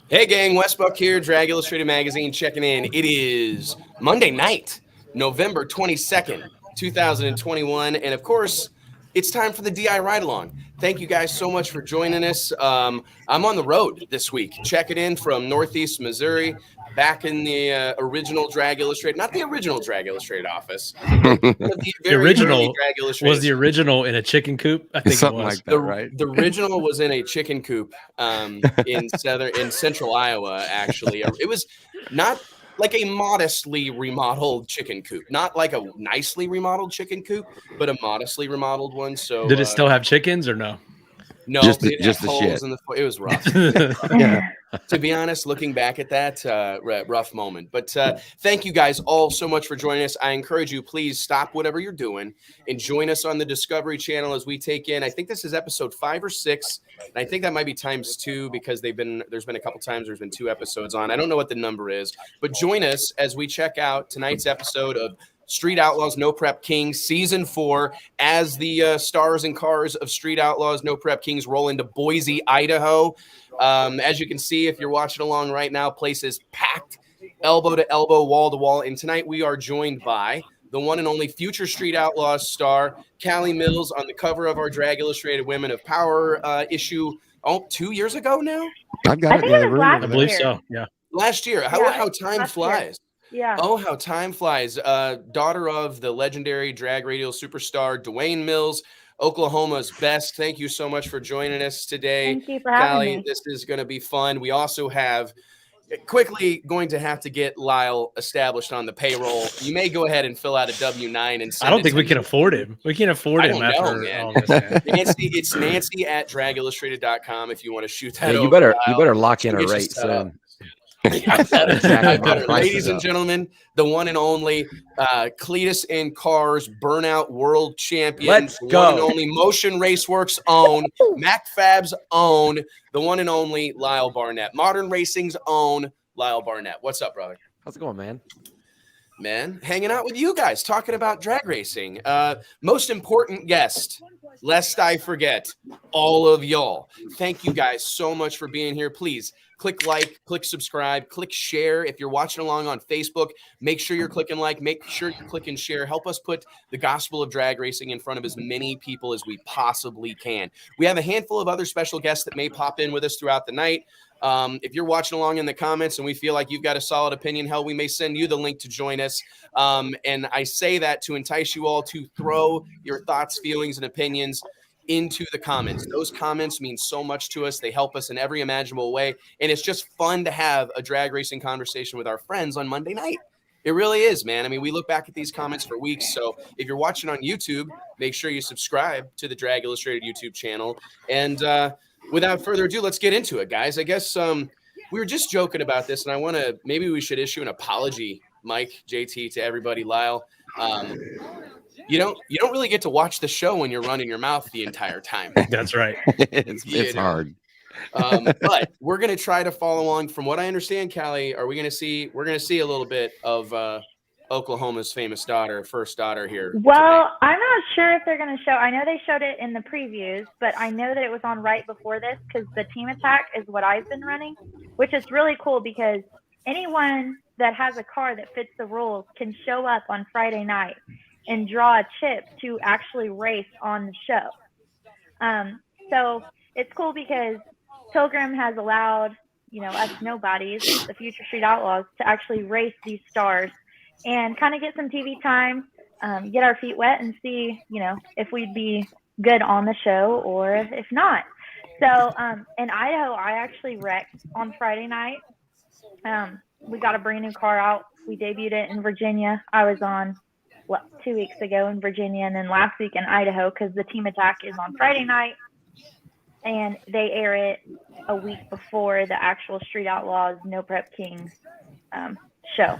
Hey gang, Wes Buck here, Drag Illustrated Magazine, checking in. It is Monday night, November 22nd, 2021, and of course, it's time for the DI Ride Along. Thank you guys so much for joining us. I'm on the road this week, checking in from Northeast Missouri, back in the original Drag Illustrated, not the original Drag Illustrated office. The original was the original in a chicken coop. I think something it was like that, right? The original was in a chicken coop in central Iowa. Actually, it was not like a modestly remodeled chicken coop, not like a nicely remodeled chicken coop, but a modestly remodeled one. So, did it still have chickens or no? No, Just it had the holes shit. in the. It was rough. Yeah. To be honest, looking back at that, rough moment. But thank you guys all so much for joining us. I encourage you, please stop whatever you're doing and join us on the Discovery Channel as we take in. I think this is episode 5 or 6, and I think that might be times 2 because there's been a couple times there's been 2 episodes on. I don't know what the number is, but join us as we check out tonight's episode of Street Outlaws No Prep Kings Season 4 as the stars and cars of Street Outlaws No Prep Kings roll into Boise, Idaho. As you can see, if you're watching along right now, place is packed, elbow to elbow, wall to wall. And tonight we are joined by the one and only future Street Outlaws star, Kallee Mills, on the cover of our Drag Illustrated Women of Power issue, 2 years ago now? I've got I it. think Yeah, it was the last I room. believe year. so. Yeah. Last year. How time last flies. year. Yeah. Oh, how time flies. Daughter of the legendary drag radio superstar Dwayne Mills, Oklahoma's best. Thank you so much for joining us today. Thank you for having Kallee, me. this is going to be fun. We also have quickly going to have to get Lyle established on the payroll. You may go ahead and fill out a W-9 and send I don't it think to we can me. afford him. We can't afford I him don't know, after man. all this. Man. It's Nancy at dragillustrated.com if you want to shoot that Yeah, over you better Lyle. lock in She'll a get you rate set up. soon. I better. Prices Ladies and up. gentlemen, the one and only Cletus and Cars Burnout World Champion, Let's the go. one and only Motion Raceworks own, MacFab's own, the one and only Lyle Barnett, Modern Racing's own Lyle Barnett. What's up, brother? How's it going, man? Man, hanging out with you guys, talking about drag racing. Most important guest, lest I forget, all of y'all. Thank you guys so much for being here. Please click like, click subscribe, click share. If you're watching along on Facebook, make sure you're clicking like, make sure you're clicking share. Help us put the gospel of drag racing in front of as many people as we possibly can. We have a handful of other special guests that may pop in with us throughout the night. If you're watching along in the comments and we feel like you've got a solid opinion, hell, we may send you the link to join us. And I say that to entice you all to throw your thoughts, feelings, and opinions into the comments. Those comments mean so much to us. They help us in every imaginable way. And it's just fun to have a drag racing conversation with our friends on Monday night. It really is, man. I mean, we look back at these comments for weeks. So if you're watching on YouTube, make sure you subscribe to the Drag Illustrated YouTube channel. And without further ado, let's get into it, guys. I guess we were just joking about this, and maybe we should issue an apology, Mike, JT, to everybody. Lyle, you don't really get to watch the show when you're running your mouth the entire time. That's right. It's hard. But we're gonna try to follow along. From what I understand, Kallee, we're gonna see a little bit of Oklahoma's famous daughter, first daughter here. Well, tonight. I'm not sure if they're going to show. I know they showed it in the previews, but I know that it was on right before this because the team attack is what I've been running, which is really cool because anyone that has a car that fits the rules can show up on Friday night and draw a chip to actually race on the show. So it's cool because Pilgrim has allowed, us nobodies, the future Street Outlaws, to actually race these stars and kind of get some TV time, get our feet wet and see, if we'd be good on the show or if not. So in Idaho, I actually wrecked on Friday night. We got a brand new car out. We debuted it in Virginia. I was on 2 weeks ago in Virginia and then last week in Idaho because the team attack is on Friday night and they air it a week before the actual Street Outlaws No Prep Kings show.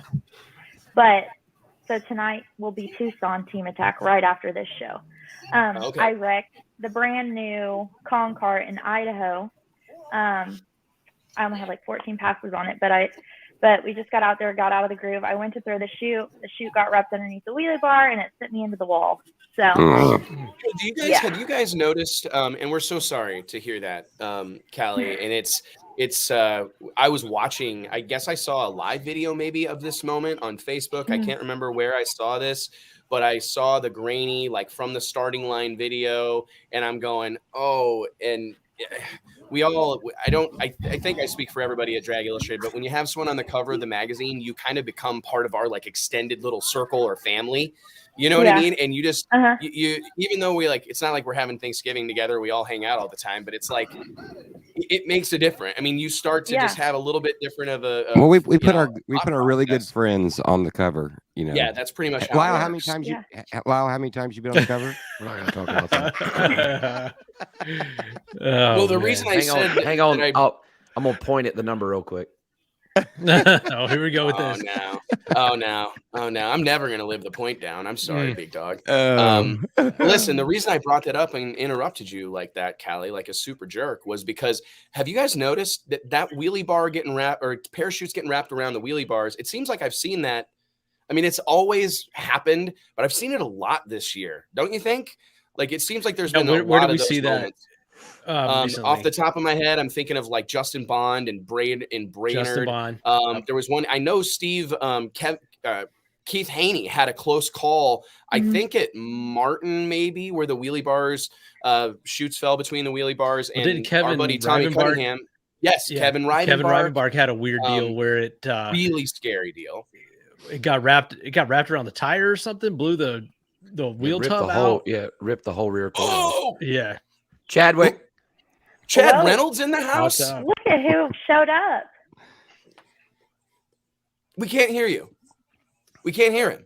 But so tonight will be Tucson team attack right after this show. Okay. I wrecked the brand new Kong cart in Idaho. I only had like 14 passes on it, but we just got out there, got out of the groove. I went to throw the chute. The chute got wrapped underneath the wheelie bar and it sent me into the wall. So, do you guys have you guys noticed? And we're so sorry to hear that, Kallee. And it's I was watching. I guess I saw a live video maybe of this moment on Facebook. I can't remember where I saw this, but I saw the grainy like from the starting line video, and I'm going, oh, and we all. I think I speak for everybody at Drag Illustrated, but when you have someone on the cover of the magazine, you kind of become part of our like extended little circle or family. You know what I mean? And you just, you even though we like, it's not like we're having Thanksgiving together, we all hang out all the time, but it's like, it makes a difference. I mean, you start to just have a little bit different of a. Well, we put our really good friends on the cover. You know. Yeah, that's pretty much. Lyle, how many times Lyle, how many times you been on the cover? We're not gonna talk about that. Well, the reason I said, hang on, I'm gonna point at the number real quick. Oh, here we go with this. Oh no! I'm never gonna live the point down. I'm sorry, big dog. Listen, the reason I brought that up and interrupted you like that, Kallee, like a super jerk, was because have you guys noticed that wheelie bar getting wrapped or parachutes getting wrapped around the wheelie bars? It seems like I've seen that. I mean, it's always happened, but I've seen it a lot this year. Don't you think? Like it seems like there's been a lot of those moments. Off the top of my head, I'm thinking of like Justin Bond and Brainerd. Justin Bond. There was one. I know Steve Keith Haney had a close call. I think at Martin maybe where the wheelie bars chutes fell between the wheelie bars and our buddy Tommy Cunningham. Yes, Kevin Rivenbark. Kevin Rivenbark had a weird deal where it really scary deal. It got wrapped around the tire or something. Blew the wheel tub out. Ripped the whole rear quarter. Oh yeah. Chadwick. Chad Reynolds in the house. Look at who showed up. We can't hear you. We can't hear him.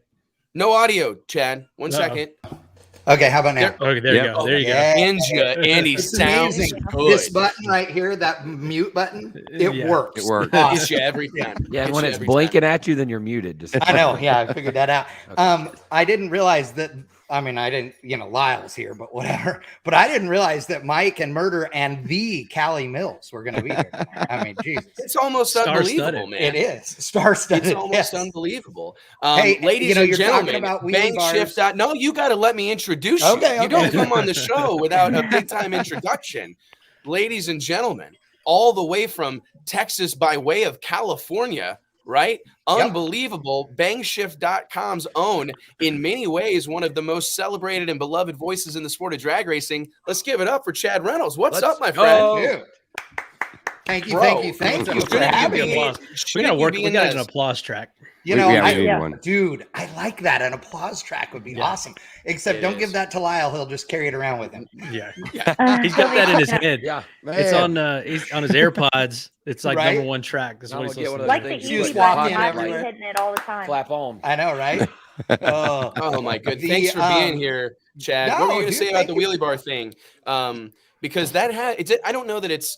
No audio, Chad. One second. Okay, how about now? Okay, there you go. There you go. Andy sounds good. This button right here, that mute button, it works. It works. It gets you every time. Yeah, when it's blinking at you, then you're muted. I know. Yeah, I figured that out. Okay. I didn't realize that. I mean, I didn't, Lyle's here, but whatever. But I didn't realize that Mike and Murder and the Kallee Mills were going to be here. I mean, Jesus. It's almost unbelievable, man. It is. Star-studded. It's almost unbelievable. Hey, ladies and gentlemen, Bang Shift. No, you got to let me introduce you. Okay. You don't come on the show without a big-time introduction. Ladies and gentlemen, all the way from Texas by way of California, right? Unbelievable. Bangshift.com's own, in many ways, one of the most celebrated and beloved voices in the sport of drag racing. Let's give it up for Chad Reynolds. What's up, my friend? Thank you for having me. We got an applause track. Dude, I like that. An applause track would be awesome. Except don't give that to Lyle. He'll just carry it around with him. Yeah. He's got that in his head. Yeah. It's on his AirPods. It's like number one track. That's what he's listening to. Like the easy button, I'm hitting it all the time. Clap on. I know, right? Oh my goodness. Thanks for being here, Chad. What were you going to say about the wheelie bar thing? Because I don't know that it's,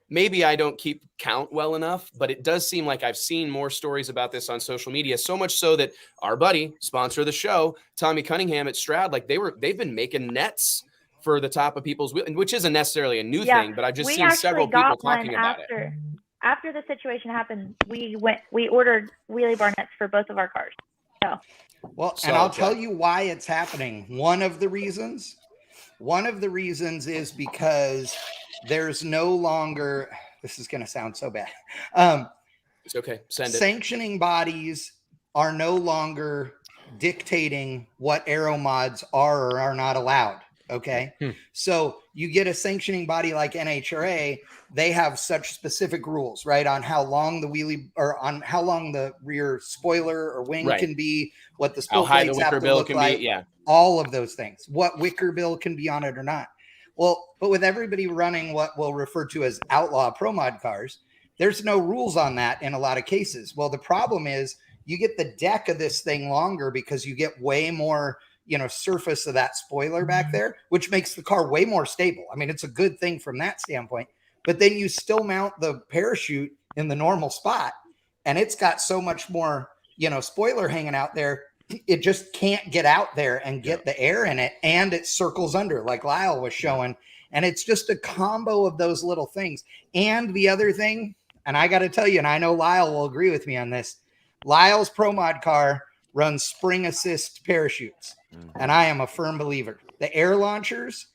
maybe I don't keep count well enough, but it does seem like I've seen more stories about this on social media. So much so that our buddy, sponsor of the show, Tommy Cunningham at Stroud, like they've been making nets for the top of people's wheel, which isn't necessarily a new thing, but I've just seen several people talking about it. After the situation happened, we ordered wheelie bar nets for both of our cars. And I'll tell you why it's happening. One of the reasons is because there's no longer, this is going to sound so bad. It's okay. Send it. Sanctioning bodies are no longer dictating what aero mods are or are not allowed. Okay. So you get a sanctioning body like NHRA, they have such specific rules, right? On how long the wheelie or on how long the rear spoiler or wing can be, what the spill plates have to look like, all of those things, what wicker bill can be on it or not. Well, but with everybody running what we'll refer to as outlaw pro mod cars, there's no rules on that in a lot of cases. Well, the problem is you get the deck of this thing longer because you get way more, surface of that spoiler back there, which makes the car way more stable. I mean, it's a good thing from that standpoint, but then you still mount the parachute in the normal spot and it's got so much more, spoiler hanging out there. It just can't get out there and get the air in it, and it circles under like Lyle was showing. And it's just a combo of those little things. And the other thing, and I got to tell you, and I know Lyle will agree with me on this, Lyle's Pro Mod car runs spring assist parachutes. And I am a firm believer. The air launchers,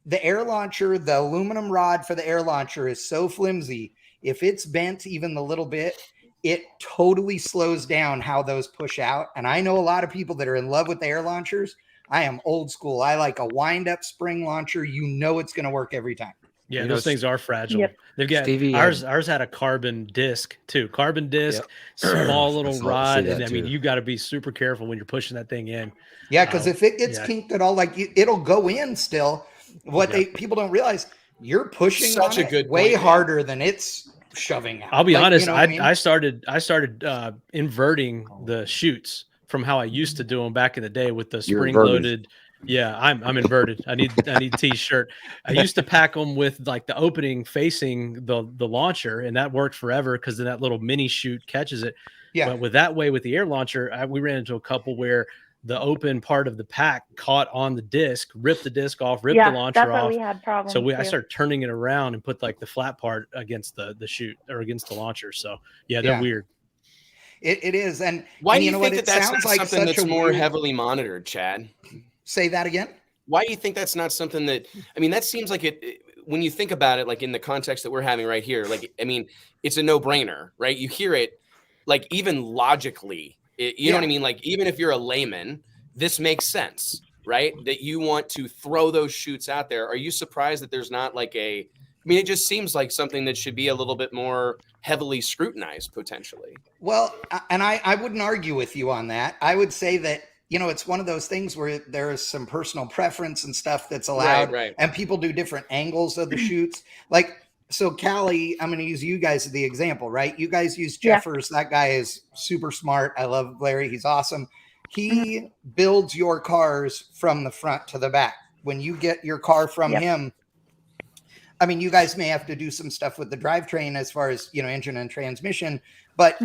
the aluminum rod for the air launcher is so flimsy. If it's bent even a little bit, it totally slows down how those push out. And I know a lot of people that are in love with the air launchers. I am old school. I like a wind up spring launcher. You know, it's going to work every time. Yeah, those things are fragile. Yep. They've got Stevie, ours had a carbon disc too. Carbon disc, small little rod. And I mean, you got to be super careful when you're pushing that thing in. Yeah, because if it gets kinked at all, like it'll go in still. What people don't realize, you're pushing such on a good way point, harder than it's shoving out. I'll be honest. You know I started inverting the chutes from how I used to do them back in the day with the spring loaded. Yeah, I'm inverted. I need t-shirt. I used to pack them with like the opening facing the launcher, and that worked forever because then that little mini chute catches it. Yeah. But with that way with the air launcher, we ran into a couple where the open part of the pack caught on the disc, ripped the disc off, ripped the launcher off. We had problems. So I started turning it around and put like the flat part against the chute or against the launcher. So they're weird. It is. And why do you you know think what? that's not like something that's more heavily monitored, Chad? Say that again. Why do you think that's not something that, I mean, that seems like it when you think about it, like in the context that we're having right here, like, I mean, it's a no-brainer, right? You hear it, like, even logically, you know what I mean? Like, even if you're a layman, this makes sense, right? That you want to throw those chutes out there. Are you surprised that there's not like I mean, it just seems like something that should be a little bit more heavily scrutinized potentially. Well, and I wouldn't argue with you on that. I would say that, you know, it's one of those things where there is some personal preference and stuff that's allowed, right. And people do different angles of the chutes. Like, so Kallee, I'm going to use you guys as the example, right? You guys use Jeffers. That guy is super smart. I love Larry. He's awesome. He builds your cars from the front to the back. When you get your car from him, I mean, you guys may have to do some stuff with the drivetrain as far as, you know, engine and transmission, but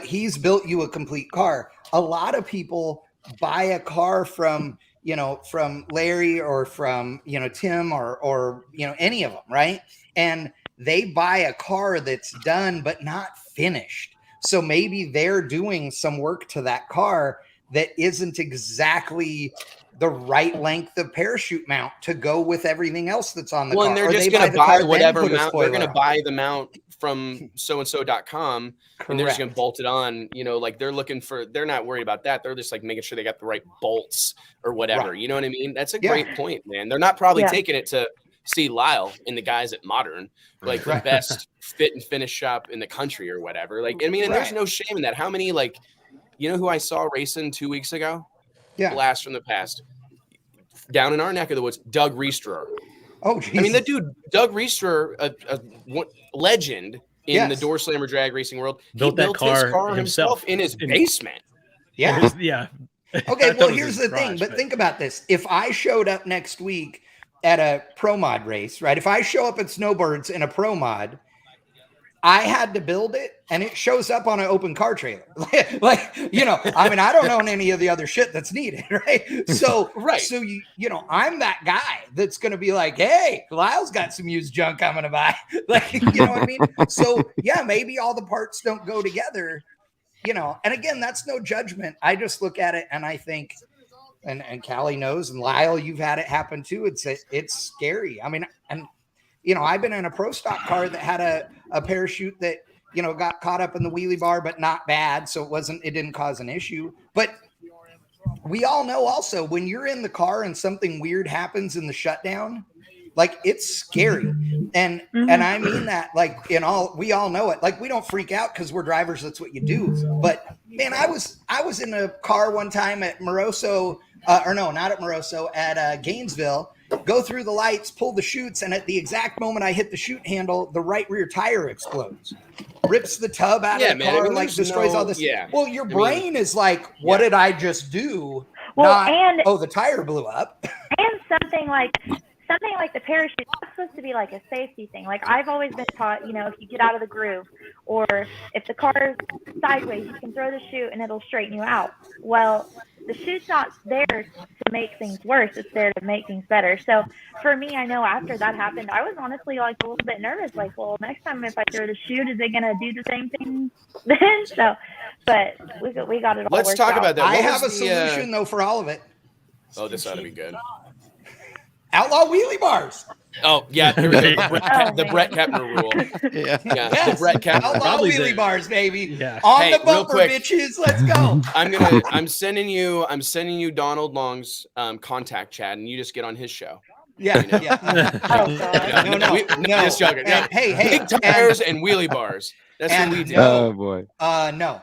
he's built you a complete car. A lot of people buy a car from, you know, from Larry or from, you know, Tim or, you know, any of them, right? And they buy a car that's done, but not finished. So maybe they're doing some work to that car that isn't exactly the right length of parachute mount to go with everything else that's on the car. And they're just going to buy whatever mount. They're going to buy the mount from so-and-so.com and they're just going to bolt it on, you know, like they're not worried about that. They're just like making sure they got the right bolts or whatever. Right. You know what I mean? That's a great point, man. They're not probably taking it to see Lyle and the guys at Modern, like the best fit and finish shop in the country or whatever. Like, I mean, and there's no shame in that. How many, like, you know who I saw racing 2 weeks ago? Yeah. Blast from the past. Down in our neck of the woods, Doug Reestrer. Oh, geez. I mean, the dude, Doug Reestrer, a legend in the door slammer drag racing world. Built his car himself in his basement. Yeah. Yeah. Okay, well, here's the thing. But think about this. If I showed up next week at a pro mod race, right? If I show up at Snowbirds in a pro mod, I had to build it and it shows up on an open car trailer. Like, you know, I mean, I don't own any of the other shit that's needed, right? So, so you know, I'm that guy that's going to be like, hey, Lyle's got some used junk I'm going to buy. Like, you know what I mean? So yeah, maybe all the parts don't go together, you know, and again, that's no judgment. I just look at it and I think, and Kallee knows, and Lyle, you've had it happen too. It's scary. I mean, and you know, I've been in a pro stock car that had a parachute that, you know, got caught up in the wheelie bar, but not bad. So it didn't cause an issue. But we all know also when you're in the car and something weird happens in the shutdown, like it's scary. And I mean that, like, we all know it. Like, we don't freak out because we're drivers. That's what you do. But man, I was in a car one time at Moroso, or no, not at Moroso, at Gainesville. Go through the lights, pull the chutes, and at the exact moment I hit the chute handle, the right rear tire explodes, rips the tub out of the car, like destroys all this. Yeah. Well, your brain is like, what did I just do? Well, the tire blew up. And something like the parachute, that's supposed to be like a safety thing. Like, I've always been taught, you know, if you get out of the groove or if the car's sideways, you can throw the chute and it'll straighten you out. Well, the shoot's not there to make things worse. It's there to make things better. So for me, I know after that happened, I was honestly like a little bit nervous. Like, well, next time if I throw the shoot, is it going to do the same thing then? So, but we got it all Let's worked talk out. about that. I What have a was the, solution though for all of it. Oh, this ought to be good. Outlaw wheelie bars. Oh, yeah. The Brett Kepner rule. Yeah. Yeah, Yes. the Brett Kepner. Outlaw Probably wheelie the- bars, baby. Yeah. On Hey, the real bumper, quick. bitches. Let's go. I'm sending you Donald Long's contact chat, and you just get on his show. Yeah, You know? yeah. Oh, God. No. Just joking. Yeah. Hey, Big tires and wheelie bars. That's what we do. Oh boy. No.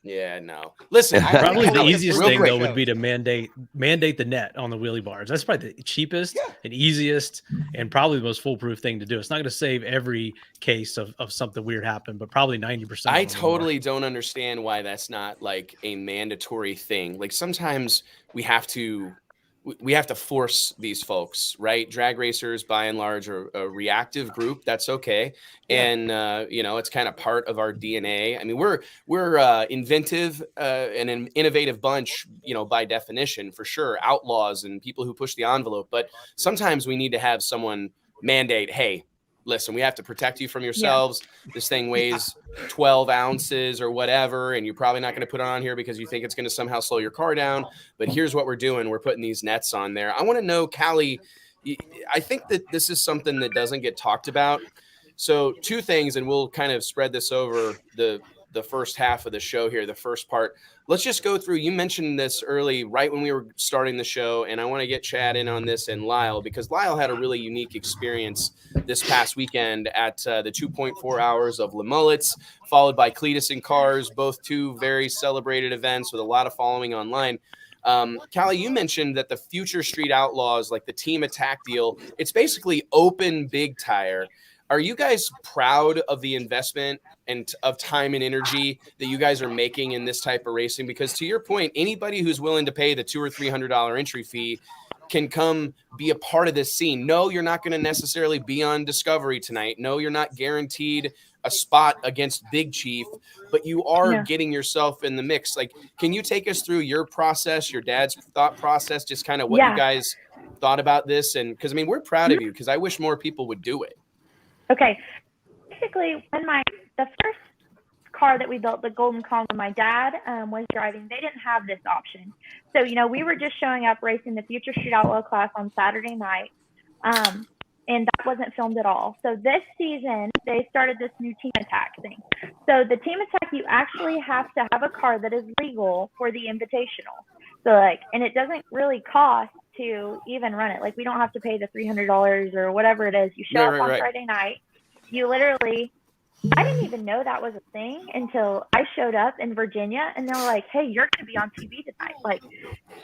Yeah, no. Listen, Probably the Real easiest quick, thing though though. would be to mandate the net on the wheelie bars. That's probably the cheapest Yeah. and easiest and probably the most foolproof thing to do. It's not going to save every case of something weird happen, but probably 90%. I of them totally don't understand why that's not like a mandatory thing. Like sometimes we have to force these folks, right? Drag racers, by and large, are a reactive group. That's okay, and it's kind of part of our DNA. I mean, we're inventive and an innovative bunch, by definition, for sure. Outlaws and people who push the envelope. But sometimes we need to have someone mandate, hey, listen, we have to protect you from yourselves. This thing weighs 12 ounces or whatever, and you're probably not going to put it on here because you think it's going to somehow slow your car down. But here's what we're doing. We're putting these nets on there. I want to know, Kallee, I think that this is something that doesn't get talked about. So two things, and we'll kind of spread this over the first half of the show here, the first part. Let's just go through. You mentioned this early, right when we were starting the show, and I want to get Chad in on this and Lyle, because Lyle had a really unique experience this past weekend at the 2.4 hours of Le Mullets, followed by Cletus and Cars, both two very celebrated events with a lot of following online. Kallee, you mentioned that the Future Street Outlaws, like the team attack deal, it's basically open big tire. Are you guys proud of the investment and of time and energy that you guys are making in this type of racing? Because to your point, anybody who's willing to pay the $200 or $300 entry fee can come be a part of this scene. No, you're not going to necessarily be on Discovery tonight. No, you're not guaranteed a spot against Big Chief, but you are getting yourself in the mix. Like, can you take us through your process, your dad's thought process, just kind of what you guys thought about this? And because, I mean, we're proud of you, because I wish more people would do it. Okay, basically, when the first car that we built, the Golden Calm, when my dad was driving, they didn't have this option. So, we were just showing up racing the Future Street Outlaw class on Saturday night, and that wasn't filmed at all. So this season, they started this new team attack thing. So the team attack, you actually have to have a car that is legal for the invitational. So and it doesn't really cost to even run it. Like, we don't have to pay the $300 or whatever it is. You show up on Friday night. You literally, I didn't even know that was a thing until I showed up in Virginia, and they were like, hey, you're going to be on TV tonight. Like,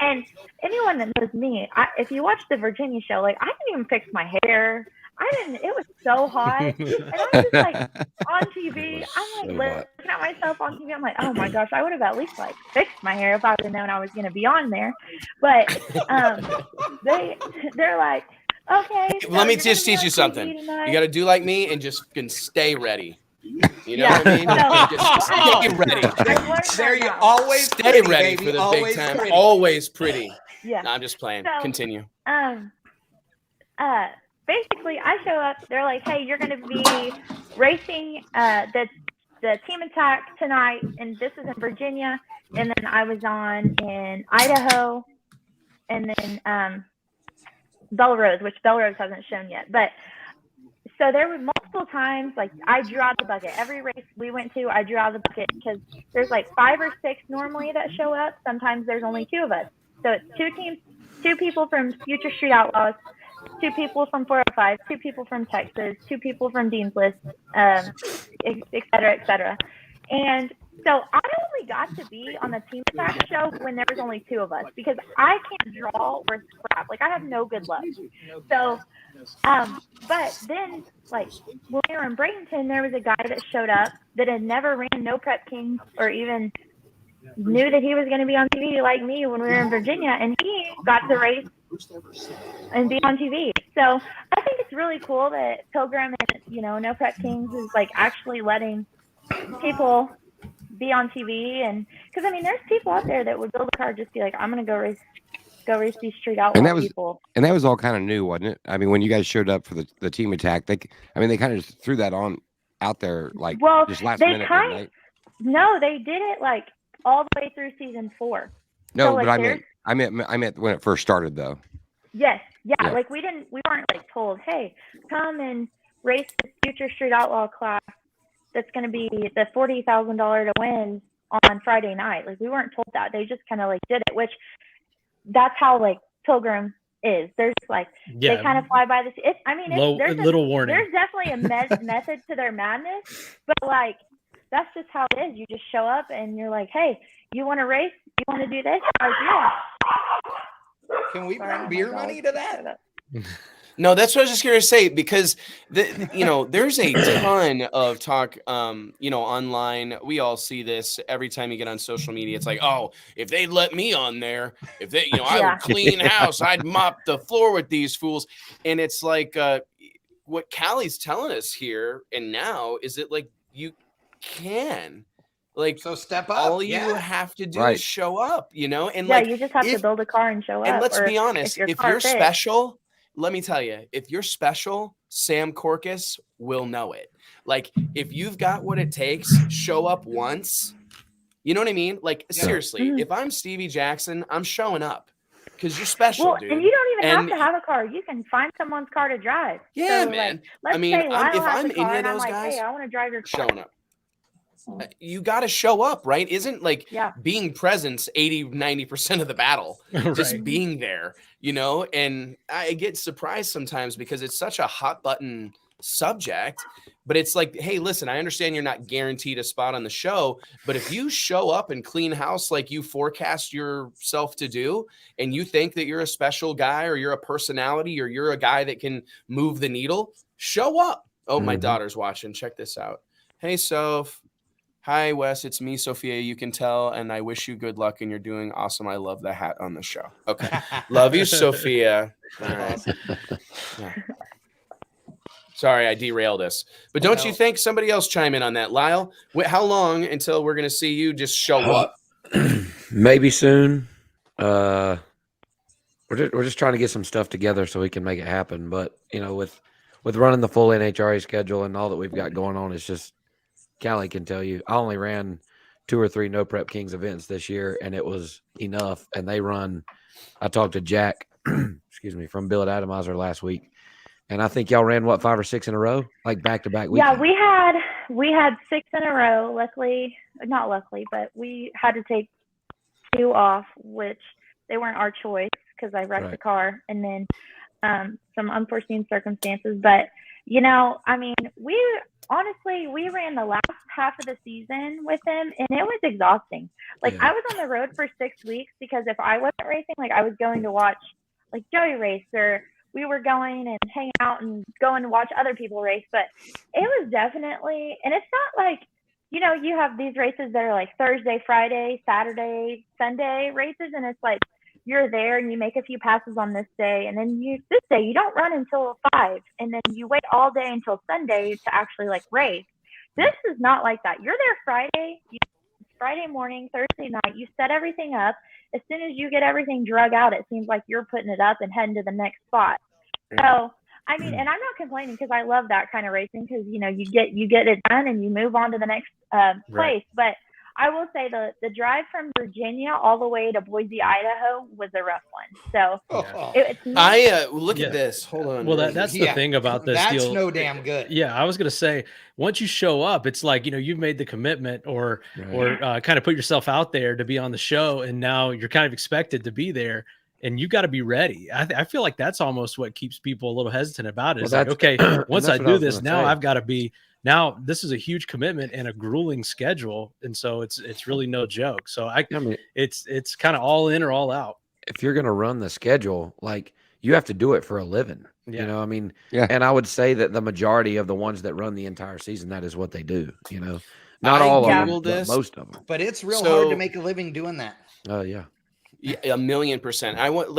and anyone that knows me, if you watch the Virginia show, I didn't even fix my hair. It was so hot. And I was just on TV. I'm looking at myself on TV. I'm like, oh my gosh, I would have at least fixed my hair if I would have known I was going to be on there. But they're like, okay. So let me just teach you something. You got to do like me and just can stay ready. You know what I mean? Just stay ready. There you always stay pretty, ready baby. for the Always big time. pretty. Always pretty. Yeah. No, I'm just playing. So, Continue. Basically, I show up. They're like, "Hey, you're going to be racing the team attack tonight, and this is in Virginia." And then I was on in Idaho, and then Belrose, which Belrose hasn't shown yet. But so there were multiple times I drew out the bucket. Every race we went to, I drew out the bucket, because there's 5 or 6 normally that show up. Sometimes there's only 2 of us. So it's 2 teams, 2 people from Future Street Outlaws, 2 people from 405, 2 people from Texas, 2 people from Dean's List, et cetera, et cetera. And so I only got to be on the team attack show when there was only 2 of us, because I can't draw or scrap. I have no good luck. So, but then when we were in Bradenton, there was a guy that showed up that had never ran No Prep Kings or even knew that he was going to be on TV like me when we were in Virginia, and he got to race and be on TV. So I think it's really cool that Pilgrim and No Prep Kings is actually letting people be on TV. And because I mean, there's people out there that would build a car just be like, I'm gonna go race these street outlaw people. And that was all kind of new, wasn't it? I mean, when you guys showed up for the team attack, they kind of just threw that out there like just last minute. No, they did it like all the way through season 4. No, so, like, but I meant when it first started though. Yes, yeah. Like we weren't like told, hey, come and race the future street outlaw class. That's going to be the $40,000 to win on Friday night. Like we weren't told that. They just kind of like did it, which that's how like Pilgrim is. There's like they kind of fly by the. There's little warning. There's definitely a method to their madness, but like that's just how it is. You just show up and you're like, hey, you want to race? You want to do this? Like, yeah. Can we bring beer money to that? No, that's what I was just going to say, because there's a ton of talk, online. We all see this every time you get on social media. It's like, oh, if they'd let me on there, if they, I would clean house, I'd mop the floor with these fools. And it's like, what Kallie's telling us here and now is that like, you can. Like, so step up. All you have to do is show up, and you just have to build a car and show up. And let's be honest, if you're special, let me tell you, if you're special, Sam Corcus will know it. Like, if you've got what it takes, show up once. You know what I mean? Like, seriously, if I'm Stevie Jackson, I'm showing up because you're special, dude. And you don't even have to have a car. You can find someone's car to drive. Yeah, so, man. Like, if I'm any of those guys, hey, I want to drive your car. Showing up. You got to show up, right? Isn't like being present 80-90% of the battle, just being there, and I get surprised sometimes because it's such a hot button subject, but it's like, hey, listen, I understand you're not guaranteed a spot on the show, but if you show up and clean house like you forecast yourself to do, and you think that you're a special guy or you're a personality or you're a guy that can move the needle, show up. Oh, my daughter's watching. Check this out. Hey, Soph. Hi, Wes. It's me, Sophia. You can tell, and I wish you good luck, and you're doing awesome. I love the hat on the show. Okay. Love you, Sophia. All right. Yeah. Sorry, I derailed us. But don't you think somebody else chime in on that? Lyle, how long until we're going to see you just show up? Maybe soon. We're just trying to get some stuff together so we can make it happen. But, with running the full NHRA schedule and all that we've got going on, it's just, Kallee can tell you, I only ran 2 or 3 No Prep Kings events this year, and it was enough. And I talked to Jack, from Billet Atomizer last week, and I think y'all ran 5 or 6 in a row, like back-to-back weekends. Yeah, we had 6 in a row. Not luckily, but we had to take 2 off, which they weren't our choice because I wrecked the car, and then some unforeseen circumstances. But we ran the last half of the season with him, and it was exhausting. Like, I was on the road for 6 weeks because if I wasn't racing, like, I was going to watch, like, Joey race, or we were going and hang out and going to watch other people race. But it was definitely, and it's not like, you have these races that are like Thursday, Friday, Saturday, Sunday races, and it's like, you're there and you make a few passes on this day, and then this day you don't run until 5, and then you wait all day until Sunday to actually like race. This is not like that. You're there Friday morning, Thursday night, you set everything up. As soon as you get everything drug out, it seems like you're putting it up and heading to the next spot. So, I mean, and I'm not complaining because I love that kind of racing because, you get it done and you move on to the next place. But I will say the drive from Virginia all the way to Boise, Idaho was a rough one. So look at this. Hold on. Well, that's the thing about this deal. That's no damn good. Yeah, I was gonna say, once you show up, it's like, you've made the commitment or kind of put yourself out there to be on the show, and now you're kind of expected to be there, and you got to be ready. I feel like that's almost what keeps people a little hesitant about it. It's like, okay, once I do this, now I've got to be. Now this is a huge commitment and a grueling schedule, and so it's really no joke. So it's kind of all in or all out. If you're going to run the schedule, like, you have to do it for a living. And I would say that the majority of the ones that run the entire season, that is what they do. Not all of them, but most of them. But it's real hard to make a living doing that. Oh yeah. Yeah, 1,000,000%. I want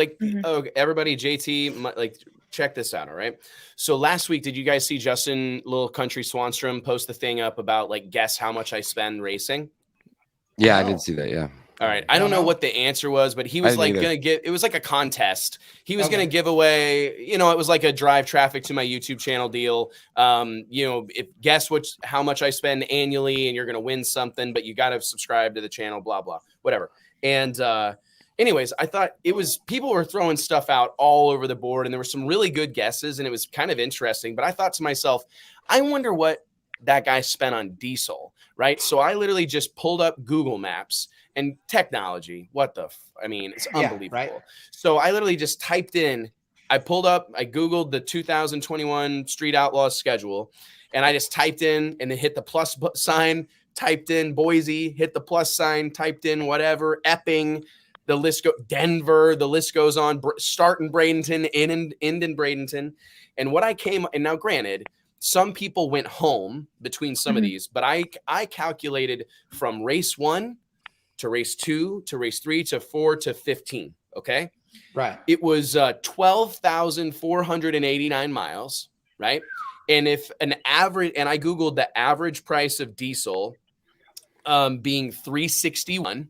everybody, JT, check this out. All right. So last week, did you guys see Justin Little Country Swanstrom post the thing up about guess how much I spend racing? Yeah, I did see that. Yeah. All right. I don't know what the answer was, but he was like going to give, it was like a contest. He was going to give away, you know, it was like a drive traffic to my YouTube channel deal. You know, guess how much I spend annually and you're going to win something, but you got to subscribe to the channel, blah, blah, whatever. And, anyways, I thought people were throwing stuff out all over the board and there were some really good guesses and it was kind of interesting, but I thought to myself, I wonder what that guy spent on diesel, right? So I literally just pulled up Google Maps and technology. I mean, it's unbelievable. Right? So I literally just typed in, I Googled the 2021 Street Outlaws schedule and I just typed in and then hit the plus sign, typed in Boise, hit the plus sign, typed in whatever, Epping, the list Denver, the list goes on, start in Bradenton, end in Bradenton. And and now granted, some people went home between some of these, but I calculated from race 1 to race 2 to race 3 to 4 to 15. Okay. Right. It was 12,489 miles. Right. And if and I Googled the average price of diesel being $3.61.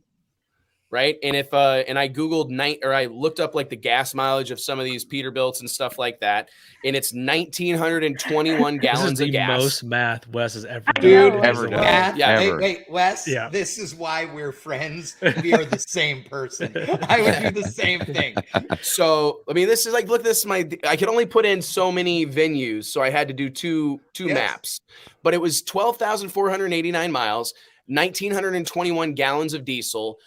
Right. And if and I Googled I looked up like the gas mileage of some of these Peterbilts and stuff like that. And it's 1,921 gallons of gas. Most math Wes has ever done. Dude, ever done. Yeah. Wait, Wes, this is why we're friends. We are the same person. I would do the same thing. So, I mean, this is like, look, I could only put in so many venues. So I had to do two maps, but it was 12,489 miles, 1,921 gallons of diesel,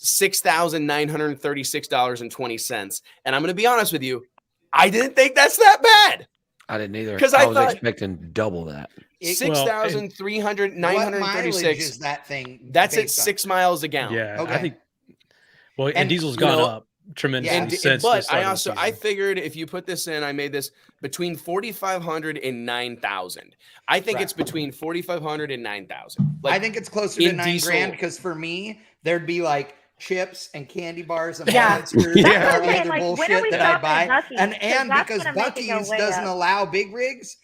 $6,936.20. And I'm going to be honest with you, I didn't think that's that bad. I didn't either. Because I was expecting double that. 6,936 is that thing. That's at 6 miles a gallon. Yeah. Okay. I think, and diesel's gone up tremendously. But I figured if you put this in, I made this between 4,500 and 9,000. I think it's between 4,500 and 9,000. I think it's closer to $9,000 because for me, there'd be like chips and candy bars and monsters and all the other bullshit that I buy. And because Buc-ee's doesn't allow big rigs,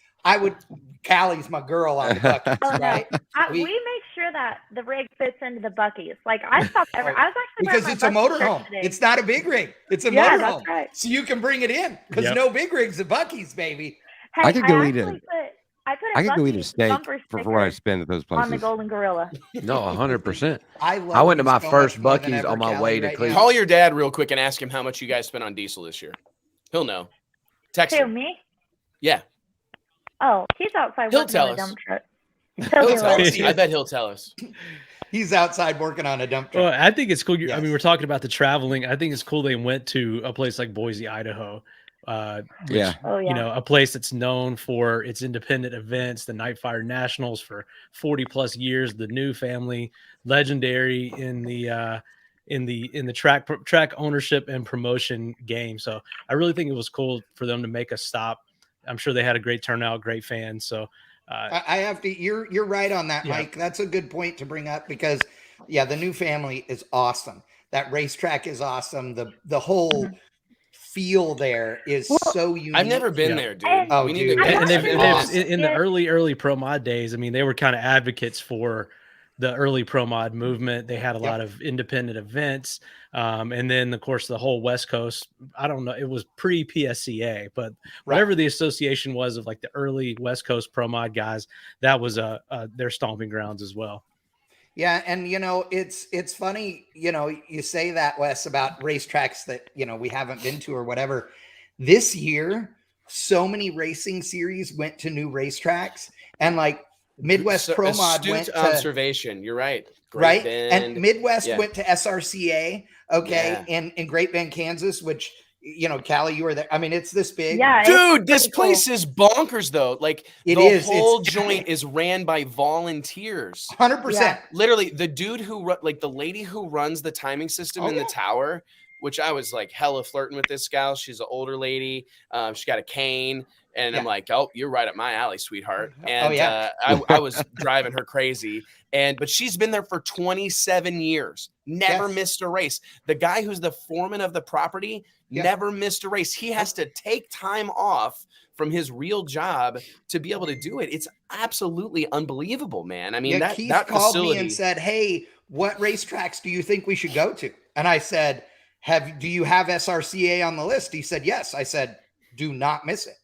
Kallie's my girl on the Buc-ee's, right? We make sure that the rig fits into the Buc-ee's. Like I stopped I was actually because it's a motorhome. It's not a big rig. It's a motorhome. Right. So you can bring it in because no big rigs at Buc-ee's, baby. Hey, I could go eat I could go eat a steak for what I spend at those places. On the Golden Gorilla. No, 100%. I went to my first Buc-ee's on my way to Cleveland. Call your dad real quick and ask him how much you guys spent on diesel this year. He'll know. Text him. Me? Yeah. Oh, he's outside working on a dump truck. He'll tell us. I bet he'll tell us. He's outside working on a dump truck. Well, I think it's cool. I mean, we're talking about the traveling. I think it's cool they went to a place like Boise, Idaho. You know, a place that's known for its independent events, the Nightfire Nationals for 40 plus years, the New family, legendary in the track ownership and promotion game. So I really think it was cool for them to make a stop. I'm sure they had a great turnout, great fans. So I have to, you're right on that, Mike. That's a good point to bring up because the New family is awesome. That racetrack is awesome. The whole feel there is so unique. I've never been there, dude. Oh, dude. And in the early pro mod days, I mean, they were kind of advocates for the early pro mod movement. They had a lot of independent events. And then of course the whole West Coast, I don't know, it was pre PSCA, but whatever the association was of like the early West Coast pro mod guys, that was their stomping grounds as well. Yeah. And you know, it's funny, you know, you say that, Wes, about racetracks that, you know, we haven't been to or whatever. This year, so many racing series went to new racetracks, and like Midwest Pro Mod went to observation. You're right. Great Bend. And Midwest went to SRCA, in Great Bend, Kansas, which, you know, Kallee, you were there. I mean, it's this big. Yeah, dude, this place is bonkers, though. Like, the whole joint is ran by volunteers. 100%. Literally, the dude the lady who runs the timing system in the tower, which I was like hella flirting with this gal. She's an older lady. She got a cane. And I'm like, oh, you're right up my alley, sweetheart. And I was driving her crazy. But she's been there for 27 years, never missed a race. The guy who's the foreman of the property never missed a race. He has to take time off from his real job to be able to do it. It's absolutely unbelievable, man. I mean, Keith called me and said, hey, what racetracks do you think we should go to? And I said, do you have SRCA on the list? He said, yes. I said, do not miss it.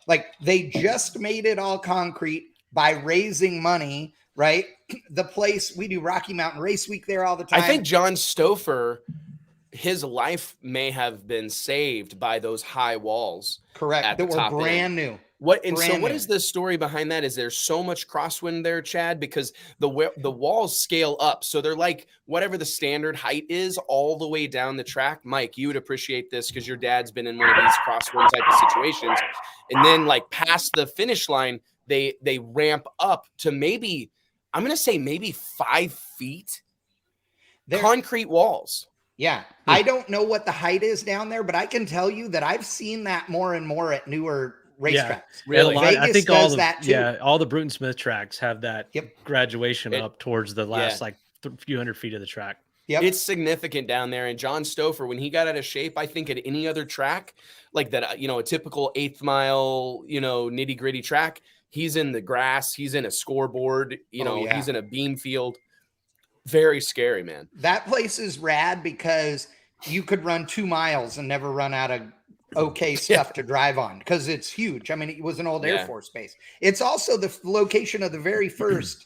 Like, they just made it all concrete by raising money, right? The place, we do Rocky Mountain Race Week there all the time. I think John Stouffer, his life may have been saved by those high walls. Correct. That were brand new. What is the story behind that? Is there so much crosswind there, Chad? Because the walls scale up, so they're like whatever the standard height is, all the way down the track. Mike, you would appreciate this because your dad's been in one of these crosswind type of situations, and then like past the finish line, they ramp up to maybe 5 feet. Concrete walls. Yeah, I don't know what the height is down there, but I can tell you that I've seen that more and more at newer racetracks. Yeah, really? Vegas I think does that too. Yeah, all the Bruton Smith tracks have that graduation up towards the last few hundred feet of the track. Yep. It's significant down there. And John Stouffer, when he got out of shape, I think at any other track like that, a typical 8th mile, nitty gritty track, he's in the grass, he's in a scoreboard, he's in a beam field. Very scary, man. That place is rad because you could run 2 miles and never run out of okay stuff to drive on because it's huge. I mean, it was an old Air Force base. It's also the location of the very first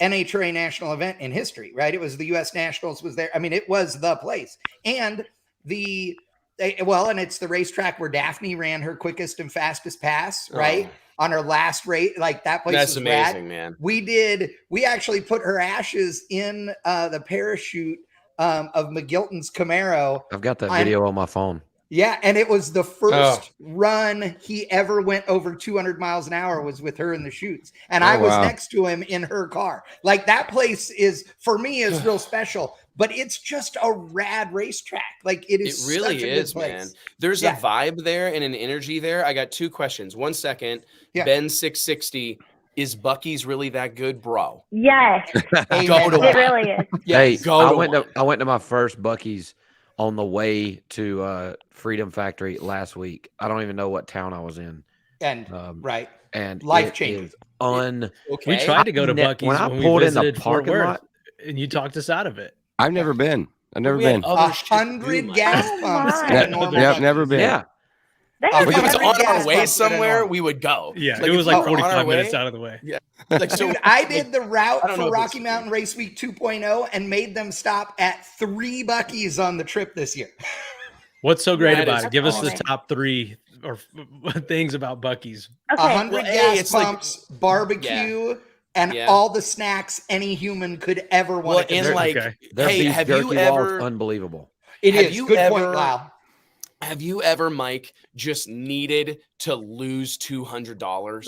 NHRA national event in history, right? It was the U.S. Nationals was there. I mean, it was the place. And it's the racetrack where Daphne ran her quickest and fastest pass, right? On her last race, like that place. That's amazing, rad. Man. We actually put her ashes in the parachute of McGilton's Camaro. I've got that video on my phone. Yeah, and it was the first run he ever went over 200 miles an hour was with her in the chutes. And I was next to him in her car. Like that place is, for me, is real special. But it's just a rad racetrack. Like it is. It really such a is, good place. man. There's a vibe there and an energy there. I got 2 questions. 1 second. Yeah. Ben 660. Is Buc-ee's really that good, bro? Yes. It really is. Yes. Hey, I went to my first Buc-ee's on the way to Freedom Factory last week. I don't even know what town I was in. And and life-changing. We tried to go to Buc-ee's when I pulled we in the visited parking Fort Worth, lot, and you talked us out of it. I've never been. 100 gas pumps. Never been. Yeah. If it was on our way somewhere, we would go. Yeah, it was like 45 minutes out of the way. Yeah. Dude, I did the route for Rocky Mountain Race Week 2.0 and made them stop at 3 Buc-ee's on the trip this year. What's so great about it? Give us the top 3 or things about Buc-ee's. 100 gas pumps, barbecue, and all the snacks any human could ever want. Their beef jerky is unbelievable. It is. Good point, Lyle. Have you ever, Mike, just needed to lose $200?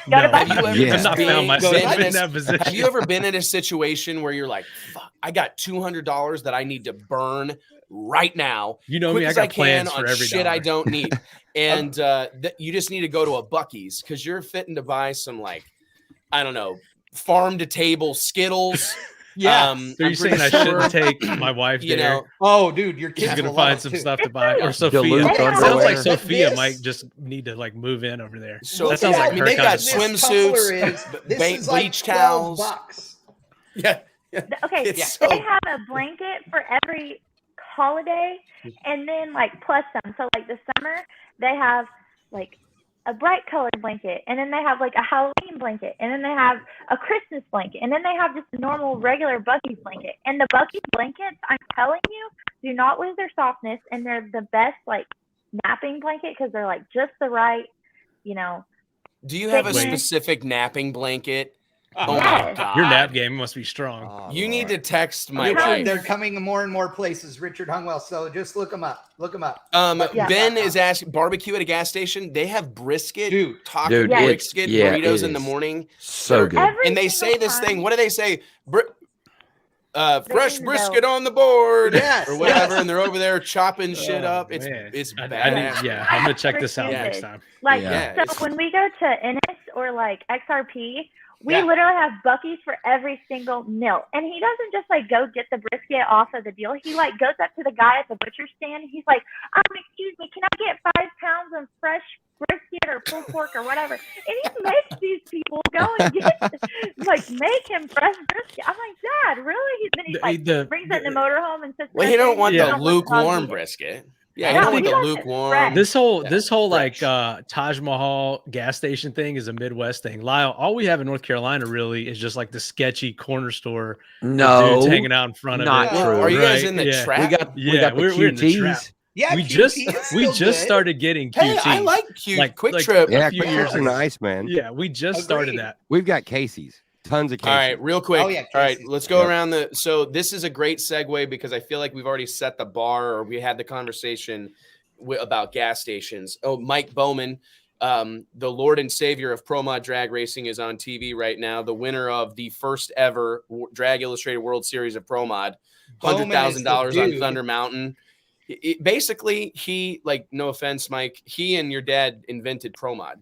No. Have you ever I've not found myself in that position. Have you ever been in a situation where you're like, fuck, I got $200 that I need to burn right now? You know me, I got plans for every shit dollar. I don't need. And you just need to go to a Buc-ee's because you're fitting to buy some, like, I don't know, farm to table Skittles. Yeah. So you're saying I shouldn't take my wife there? Oh, dude, your kids She's gonna find some stuff to buy. Or Sophia. It sounds like Sophia might just need to like move in over there. So that sounds like her they kind got of swimsuits, bleach towels. Yeah. Okay, they have a blanket for every holiday, and then like plus some. So like the summer, they have like a bright colored blanket, and then they have like a Halloween blanket, and then they have a Christmas blanket, and then they have just a normal regular Buc-ee's blanket. And the Buc-ee's blankets, I'm telling you, do not lose their softness, and they're the best like napping blanket because they're like just the right, Do you have a specific napping blanket? Oh my God. Your nap game must be strong. You need to text my Richard, wife. they're coming to more and more places. Richard Hungwell. So just look them up. Ben is asking barbecue at a gas station. They have brisket, taco brisket burritos in the morning. So good. And they say this thing. What do they say? Fresh brisket on the board, or whatever. And they're over there chopping shit up. It's bad. I'm gonna check this out next time. So when we go to Ennis or like XRP, We literally have Buc-ee's for every single meal. And he doesn't just like go get the brisket off of the deal. He like goes up to the guy at the butcher stand. He's like, excuse me, can I get 5 pounds of fresh brisket or pulled pork or whatever? And he makes these people go and get, like, make him fresh brisket. I'm like, Dad, really? Then he like brings it in the motorhome and sits. Well, you don't want the lukewarm brisket. Yeah, you don't want the lukewarm. This whole like Taj Mahal gas station thing is a Midwest thing. Lyle, all we have in North Carolina really is just like the sketchy corner store. No, dudes hanging out in front of it. Not true. Are you guys in the trap? We're in the trap. Yeah, we just started getting QT. Hey, I like Q. Like, Quick Trip. Yeah, a few years ago. Nice, man. Yeah, we just started that. We've got Casey's. Tons of Casey's. All right, real quick. Oh, yeah, all right, let's go around the. So this is a great segue because I feel like we've already set the bar, or we had the conversation about gas stations. Oh, Mike Bowman, the Lord and Savior of Pro Mod drag racing, is on TV right now. The winner of the first ever Drag Illustrated World Series of Pro Mod, $100,000 on Thunder Mountain. Basically, he, like, no offense, Mike, he and your dad invented Pro Mod.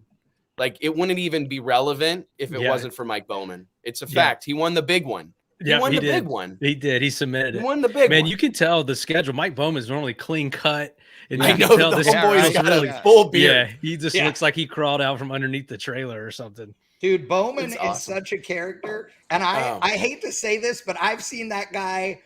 Like, it wouldn't even be relevant if it wasn't for Mike Bowman. It's a fact. He won the big one. He won the big one. He did. He submitted it. He won the big one. Man, you can tell the schedule. Mike Bowman's normally clean cut. And I you know can tell the this homeboy's got really a full beard. Yeah, he just looks like he crawled out from underneath the trailer or something. Dude, Bowman It's awesome. is such a character. And I hate to say this, but I've seen that guy,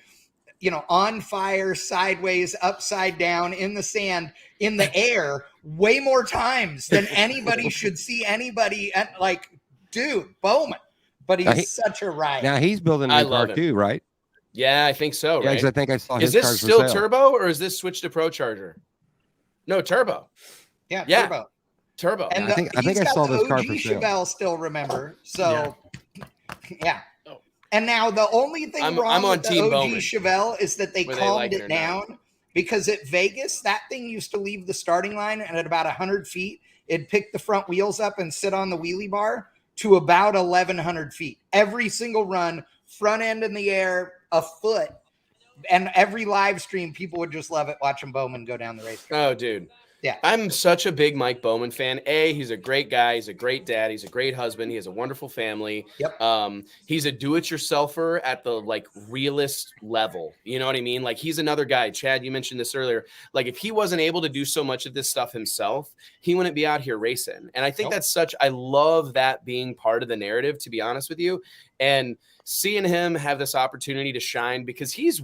you know, on fire, sideways, upside down, in the sand, in the air, way more times than anybody should see anybody at, like, dude, Bowman. But he's such a riot. Now he's building a new car too, right? Yeah, I think so. Yeah, right? because I think I saw his Is this cars still for sale. turbo or is this switched to Pro Charger? No, turbo. Yeah, Yeah. turbo. And I think I saw this car for sale. Chevelle still, remember. So, yeah. And now the only thing wrong with the OG Bowman. Chevelle is that they Whether calmed like it it or down not. because at Vegas, that thing used to leave the starting line, and at about 100 feet, it'd pick the front wheels up and sit on the wheelie bar to about 1,100 feet. Every single run, front end in the air, a foot. And every live stream, people would just love it watching Bowman go down the racetrack. Oh, dude. Yeah. I'm such a big Mike Bowman fan. He's a great guy. He's a great dad. He's a great husband. He has a wonderful family. Yep. He's a do-it-yourselfer at the, like, realist level. You know what I mean? Like, he's another guy. Chad, you mentioned this earlier. Like, if he wasn't able to do so much of this stuff himself, he wouldn't be out here racing. And I think I love that being part of the narrative, to be honest with you. And seeing him have this opportunity to shine, because he's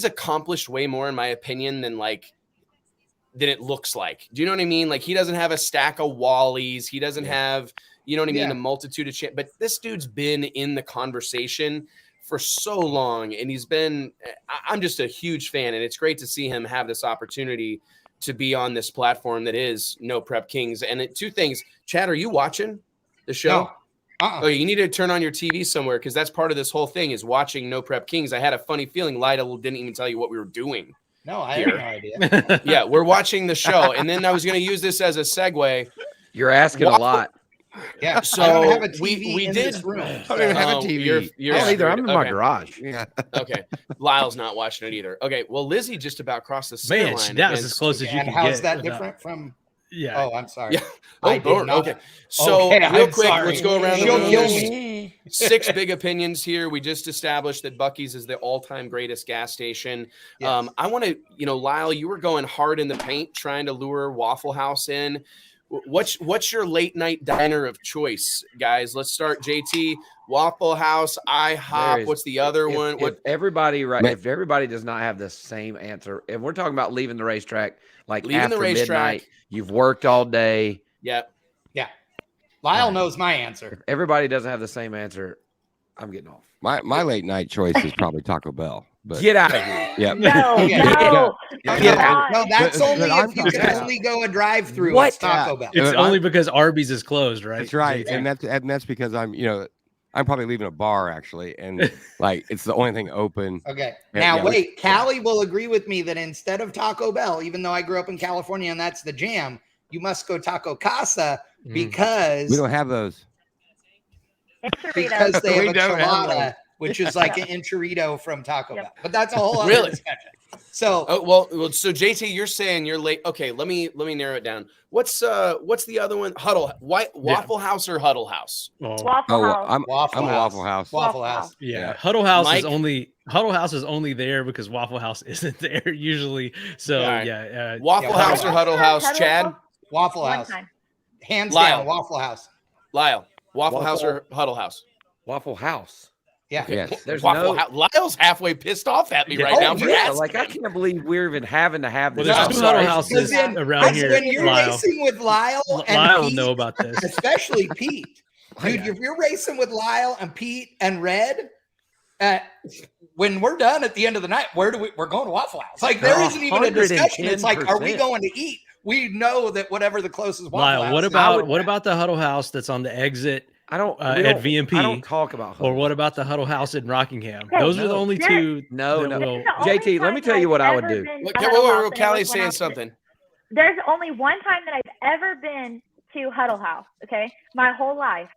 accomplished way more, in my opinion, than it looks like. Do you know what I mean? Like, he doesn't have a stack of Wallies. He doesn't have, you know what I mean? A multitude of but this dude's been in the conversation for so long, and I'm just a huge fan, and it's great to see him have this opportunity to be on this platform that is No Prep Kings. And two things, Chad, are you watching the show? No. Oh, you need to turn on your TV somewhere, because that's part of this whole thing is watching No Prep Kings. I had a funny feeling Lyda didn't even tell you what we were doing. No, I have no idea. Yeah, we're watching the show. And then I was going to use this as a segue. You're asking a lot. Yeah, so I don't have a TV we in did. this room. I don't even have a TV. You're either. I'm in my okay. garage. Yeah. Okay. Lyle's not watching it either. Okay. Well, Lizzie just about crossed the center line. That was as close as you And can how's get. that different from? Yeah. Oh, I'm sorry. Yeah. I did not. Okay. So real I'm quick, sorry. let's go around the She'll room. kill There's me. 6 big opinions here. We just established that Buc-ee's is the all-time greatest gas station. Yes. I want to, Lyle, you were going hard in the paint trying to lure Waffle House in. What's your late night diner of choice, guys? Let's start. JT, Waffle House, IHOP. What's the other one? If everybody does not have the same answer, if we're talking about leaving the racetrack, like after midnight, you've worked all day. Yep. Yeah. Lyle knows my answer. If everybody doesn't have the same answer, I'm getting off. My late night choice is probably Taco Bell. But Get out of here. Yep. No. No, that's But only I'm if you talking can about- only go a drive-through. What? It's Taco Bell. It's I'm- only because Arby's is closed, right? That's right. JT? And that's because I'm probably leaving a bar actually, and like it's the only thing open. Okay. Yeah, Now, yeah. wait. Kallee will agree with me that instead of Taco Bell, even though I grew up in California and that's the jam, you must go Taco Casa because We don't have those. because they We have a don't have chilada which is like an enchilada from Taco Bell. But that's a whole other discussion. So so JT, you're saying you're late. Okay, let me narrow it down. What's the other one? Waffle House or Huddle House? Waffle House. I'm a Waffle House. Waffle House. Yeah. Huddle House is only there because Waffle House isn't there usually. So Waffle House or Huddle House, Chad? Waffle House. Hands Lyle. down, Waffle House. Lyle, Waffle House or Huddle House? Waffle House. Yeah. Yes. There's Lyle's halfway pissed off at me right now for asking. Like I can't believe we're even having to have this. Well, there's 2 Huddle Houses around here. When you're racing with Lyle and Pete, know about this. Especially Pete. Dude, if you're racing with Lyle and Pete and Red, when we're done at the end of the night, we're going to Waffle House. Like there isn't even a discussion. It's like, are we going to eat? We know that whatever the closest Waffle House. What about the Huddle House that's on the exit? At VMP. I don't talk about Huddle. Or what about the Huddle House in Rockingham? Those are the only 2. No. JT, let me tell you what I would do. Callie's saying something. There's only one time that I've ever been to Huddle House, okay? My whole life.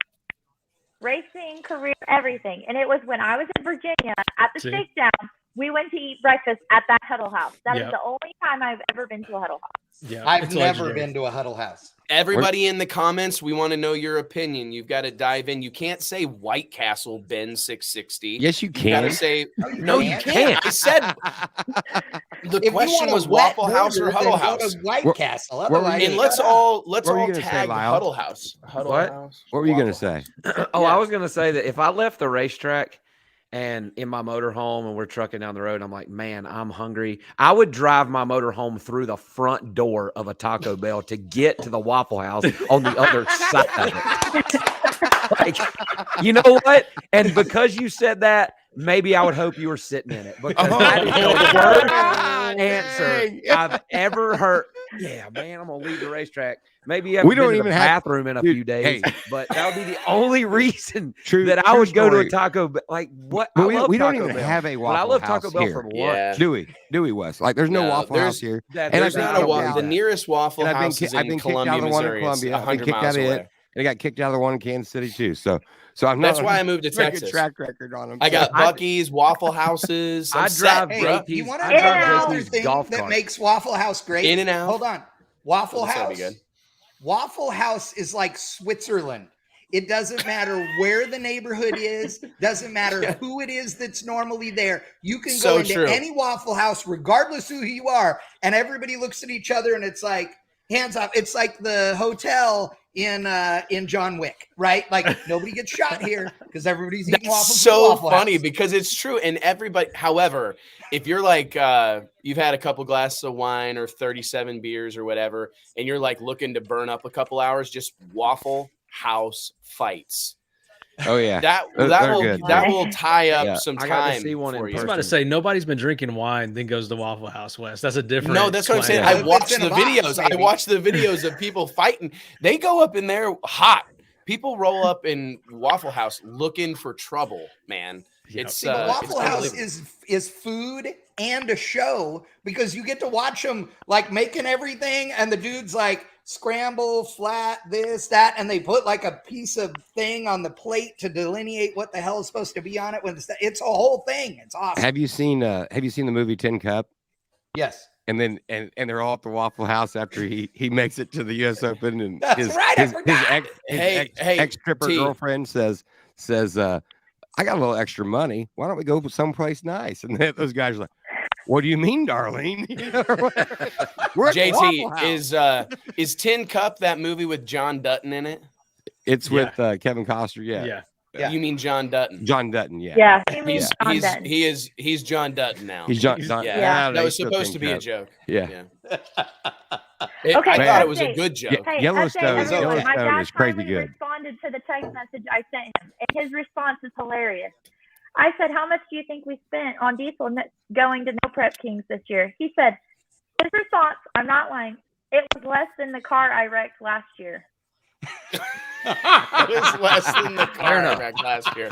Racing, career, everything. And it was when I was in Virginia at the shakedown. We went to eat breakfast at that Huddle House. That is the only time I've ever been to a Huddle House. Yeah, I've never been to a Huddle House. Everybody in the comments, we want to know your opinion. You've got to dive in. You can't say White Castle, Ben 660. Yes, you can. You got to say, no, you can't. I said the question was Waffle House or Huddle House. White Castle. And let's all tag Huddle House. What were you going to say? I was going to say that if I left the racetrack and in my motorhome and we're trucking down the road, I'm like, man, I'm hungry. I would drive my motorhome through the front door of a Taco Bell to get to the Waffle House on the other side of it. Like, you know what? And because you said that, maybe I would hope you were sitting in it because that is the worst answer I've ever heard. Yeah, man, I'm going to leave the racetrack. Maybe we don't even have bathroom in a few days, but that would be the only reason that I would go to a Taco Bell. Like what? We don't even have a Waffle House. I love Taco Bell for lunch. Do we, Wes? Like, there's no Waffle House here. There's not a Waffle. The nearest Waffle House is in Columbia, Missouri. It's 100 miles away. And I got kicked out of the one in Kansas City too. So I'm that's why I moved to Texas. Track record on them. I got Buc-ee's, Waffle Houses. I drive. You want to know another thing that makes Waffle House great? In and Out. Hold on, Waffle House. Waffle House is like Switzerland. It doesn't matter where the neighborhood is. Doesn't matter who it is that's normally there. You can go into any Waffle House, regardless who you are, and everybody looks at each other, and it's like hands up. It's like the hotel in John Wick, right? Like nobody gets shot here because everybody's eating waffles. So funny because it's true, and everybody. However, if you're like you've had a couple glasses of wine or 37 beers or whatever, and you're like looking to burn up a couple hours, just Waffle House fights. Oh yeah, that will tie up some time. I was about to say nobody's been drinking wine, then goes to Waffle House West. That's a different. No, that's what I'm saying. I watched the videos. I watched the videos of people fighting. They go up in there hot. People roll up in Waffle House looking for trouble, man. It's Waffle House is food and a show because you get to watch them like making everything, and the dude's like scramble, flat, this, that, and they put like a piece of thing on the plate to delineate what the hell is supposed to be on it. When it's a whole thing. It's awesome. Have you seen the movie Tin Cup? Yes. And then and they're all at the Waffle House after he makes it to the U.S. Open, and his ex stripper girlfriend says I got a little extra money. Why don't we go someplace nice? And those guys are like, what do you mean, Darlene? We're JT, is Tin Cup that movie with John Dutton in it? It's with Kevin Costner. Yeah. You mean John Dutton? John Dutton. Yeah. Yeah. He's John Dutton now. He's John. Yeah. That was supposed to be a joke. Yeah. I thought it was a good joke. Hey, Yellowstone is crazy good. Responded to the text message I sent him, and his response is hilarious. I said, how much do you think we spent on diesel going to No Prep Kings this year? He said, his response, I'm not lying, it was less than the car I wrecked last year. It was less than the car I wrecked last year.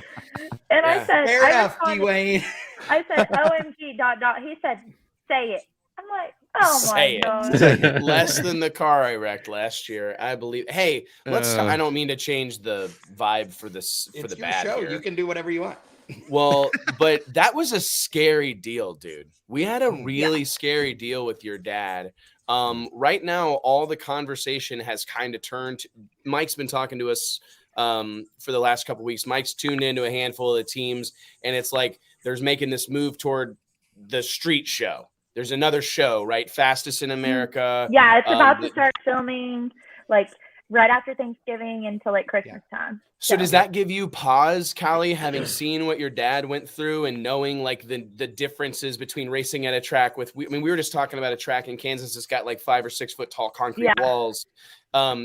And I said, fair enough, D-Wayne. I said, OMG, ... He said, say it. I'm like, oh my God. Less than the car I wrecked last year, I believe. Hey, let's. I don't mean to change the vibe for the bad show. here. You can do whatever you want. Well, but that was a scary deal, dude. We had a really scary deal with your dad. Right now, all the conversation has kind of turned. Mike's been talking to us for the last couple of weeks. Mike's tuned into a handful of the teams, and it's like there's making this move toward the street show. There's another show, right? Fastest in America. Yeah, it's about to start filming like right after Thanksgiving until like Christmas time. So does that give you pause, Kallee, having seen what your dad went through and knowing like the differences between racing at a track with, we were just talking about a track in Kansas that's got like 5 or 6 foot tall concrete walls.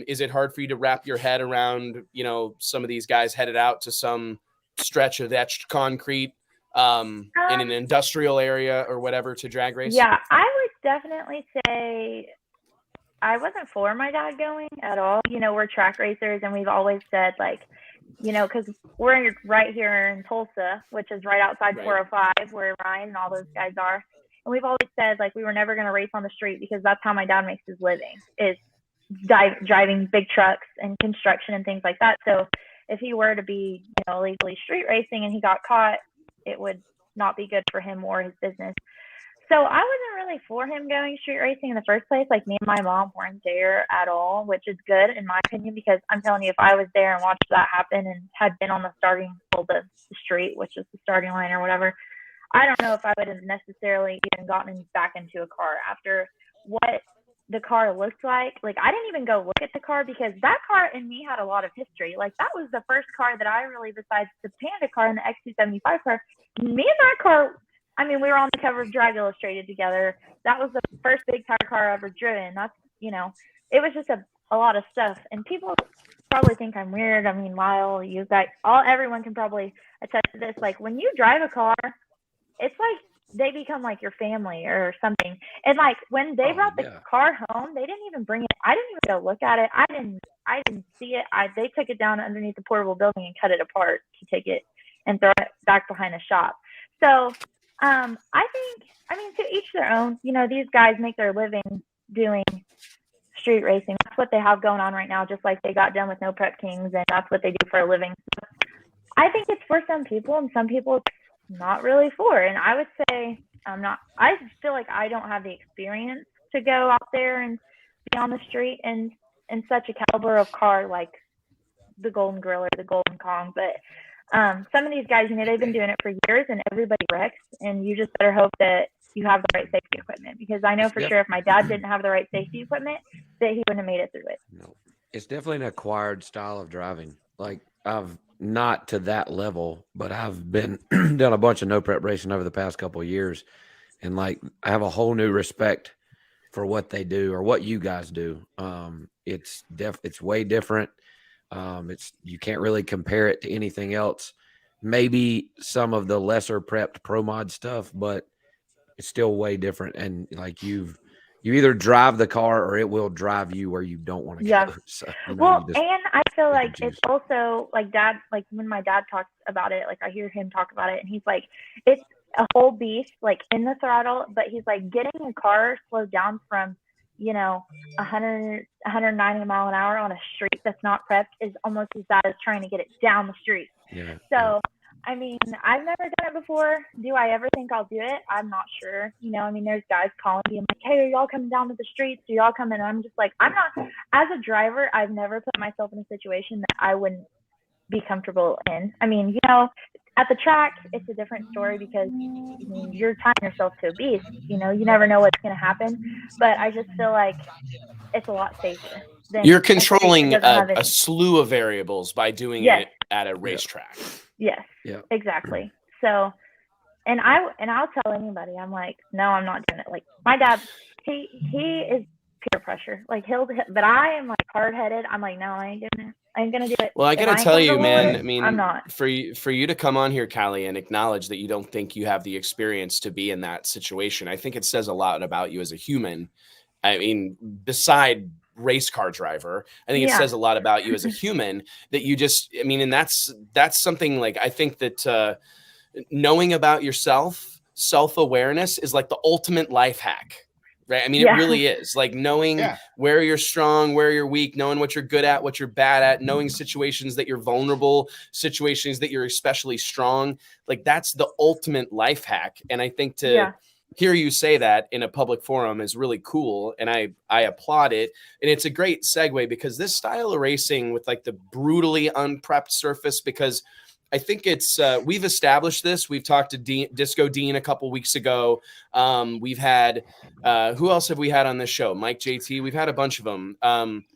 Is it hard for you to wrap your head around, you know, some of these guys headed out to some stretch of etched concrete in an industrial area or whatever to drag race? Yeah, I would definitely say I wasn't for my dad going at all. You know, we're track racers, and we've always said, like, you know, because we're right here in Tulsa, which is right outside 405, where Ryan and all those guys are. And we've always said, like, we were never going to race on the street because that's how my dad makes his living, is driving big trucks and construction and things like that. So if he were to be, you know, illegally street racing and he got caught, it would not be good for him or his business. So I wasn't really for him going street racing in the first place. Like, me and my mom weren't there at all, which is good in my opinion, because I'm telling you, if I was there and watched that happen and had been on the the street, which is the starting line or whatever, I don't know if I would have necessarily even gotten back into a car after what the car looked like. Like, I didn't even go look at the car because that car and me had a lot of history. Like, that was the first car that I really, besides the Panda car and the X275 car, me and that car, I mean, we were on the cover of Drag Illustrated together. That was the first big tire car I ever driven. That's, you know, it was just a lot of stuff. And people probably think I'm weird. I mean, Lyle, you guys, everyone can probably attest to this. Like, when you drive a car, it's like they become like your family or something. And like, when they brought the car home, they didn't even bring it. I didn't even go look at it. I didn't see it. They took it down underneath the portable building and cut it apart to take it and throw it back behind the shop. So, I think, I mean, to each their own. You know, these guys make their living doing street racing. That's what they have going on right now, just like they got done with No Prep Kings, and that's what they do for a living. So I think it's for some people, and some people it's not really for. And I would say I feel like I don't have the experience to go out there and be on the street and in such a caliber of car like the Golden Grill or the Golden Kong. But some of these guys, you know, they've been doing it for years, and everybody wrecks, and you just better hope that you have the right safety equipment, because I know for sure if my dad didn't have the right safety equipment, that he wouldn't have made it through it. No, it's definitely an acquired style of driving. Like, I've not to that level, but I've been done a bunch of no prep racing over the past couple of years, and like, I have a whole new respect for what they do or what you guys do. It's way different. You can't really compare it to anything else. Maybe some of the lesser prepped pro mod stuff, but it's still way different. And like, you either drive the car or it will drive you where you don't want to go. So, you know, and I feel like it's also like dad, like when my dad talks about it, like I hear him talk about it, and he's like, it's a whole beast, like in the throttle, but he's like, getting a car slowed down from, you know, 190 mile an hour on a street that's not prepped is almost as bad as trying to get it down the street. Yeah. So, I mean, I've never done it before. Do I ever think I'll do it? I'm not sure. You know, I mean, there's guys calling me and like, hey, are y'all coming down to the streets? Do y'all come in? And I'm just like, I'm not. As a driver, I've never put myself in a situation that I wouldn't be comfortable in. I mean, you know, at the track, it's a different story because I mean, you're tying yourself to a beast. You know, you never know what's going to happen. But I just feel like it's a lot safer. You're controlling a slew of variables by doing it at a racetrack. Yes. Yeah. Exactly. So, and I'll tell anybody, I'm like, no, I'm not doing it. Like my dad, he is peer pressure. Like but I am like hard headed. I'm like, no, I ain't doing it. I ain't gonna do it. Well, I gotta tell you, man. I mean, I'm not. For you to come on here, Kallee, and acknowledge that you don't think you have the experience to be in that situation, I think it says a lot about you as a human. I mean, beside race car driver, I think it says a lot about you as a human that you just, I mean, and that's something like, I think that knowing about yourself, self-awareness is like the ultimate life hack right? I mean, it really is like knowing where you're strong, where you're weak, knowing what you're good at, what you're bad at, knowing situations that you're vulnerable, situations that you're especially strong. Like that's the ultimate life hack. And I think to hear you say that in a public forum is really cool. And I applaud it. And it's a great segue because this style of racing with like the brutally unprepped surface, because I think it's we've established this. We've talked to Disco Dean a couple weeks ago. We've had who else have we had on this show? Mike JT. We've had a bunch of them.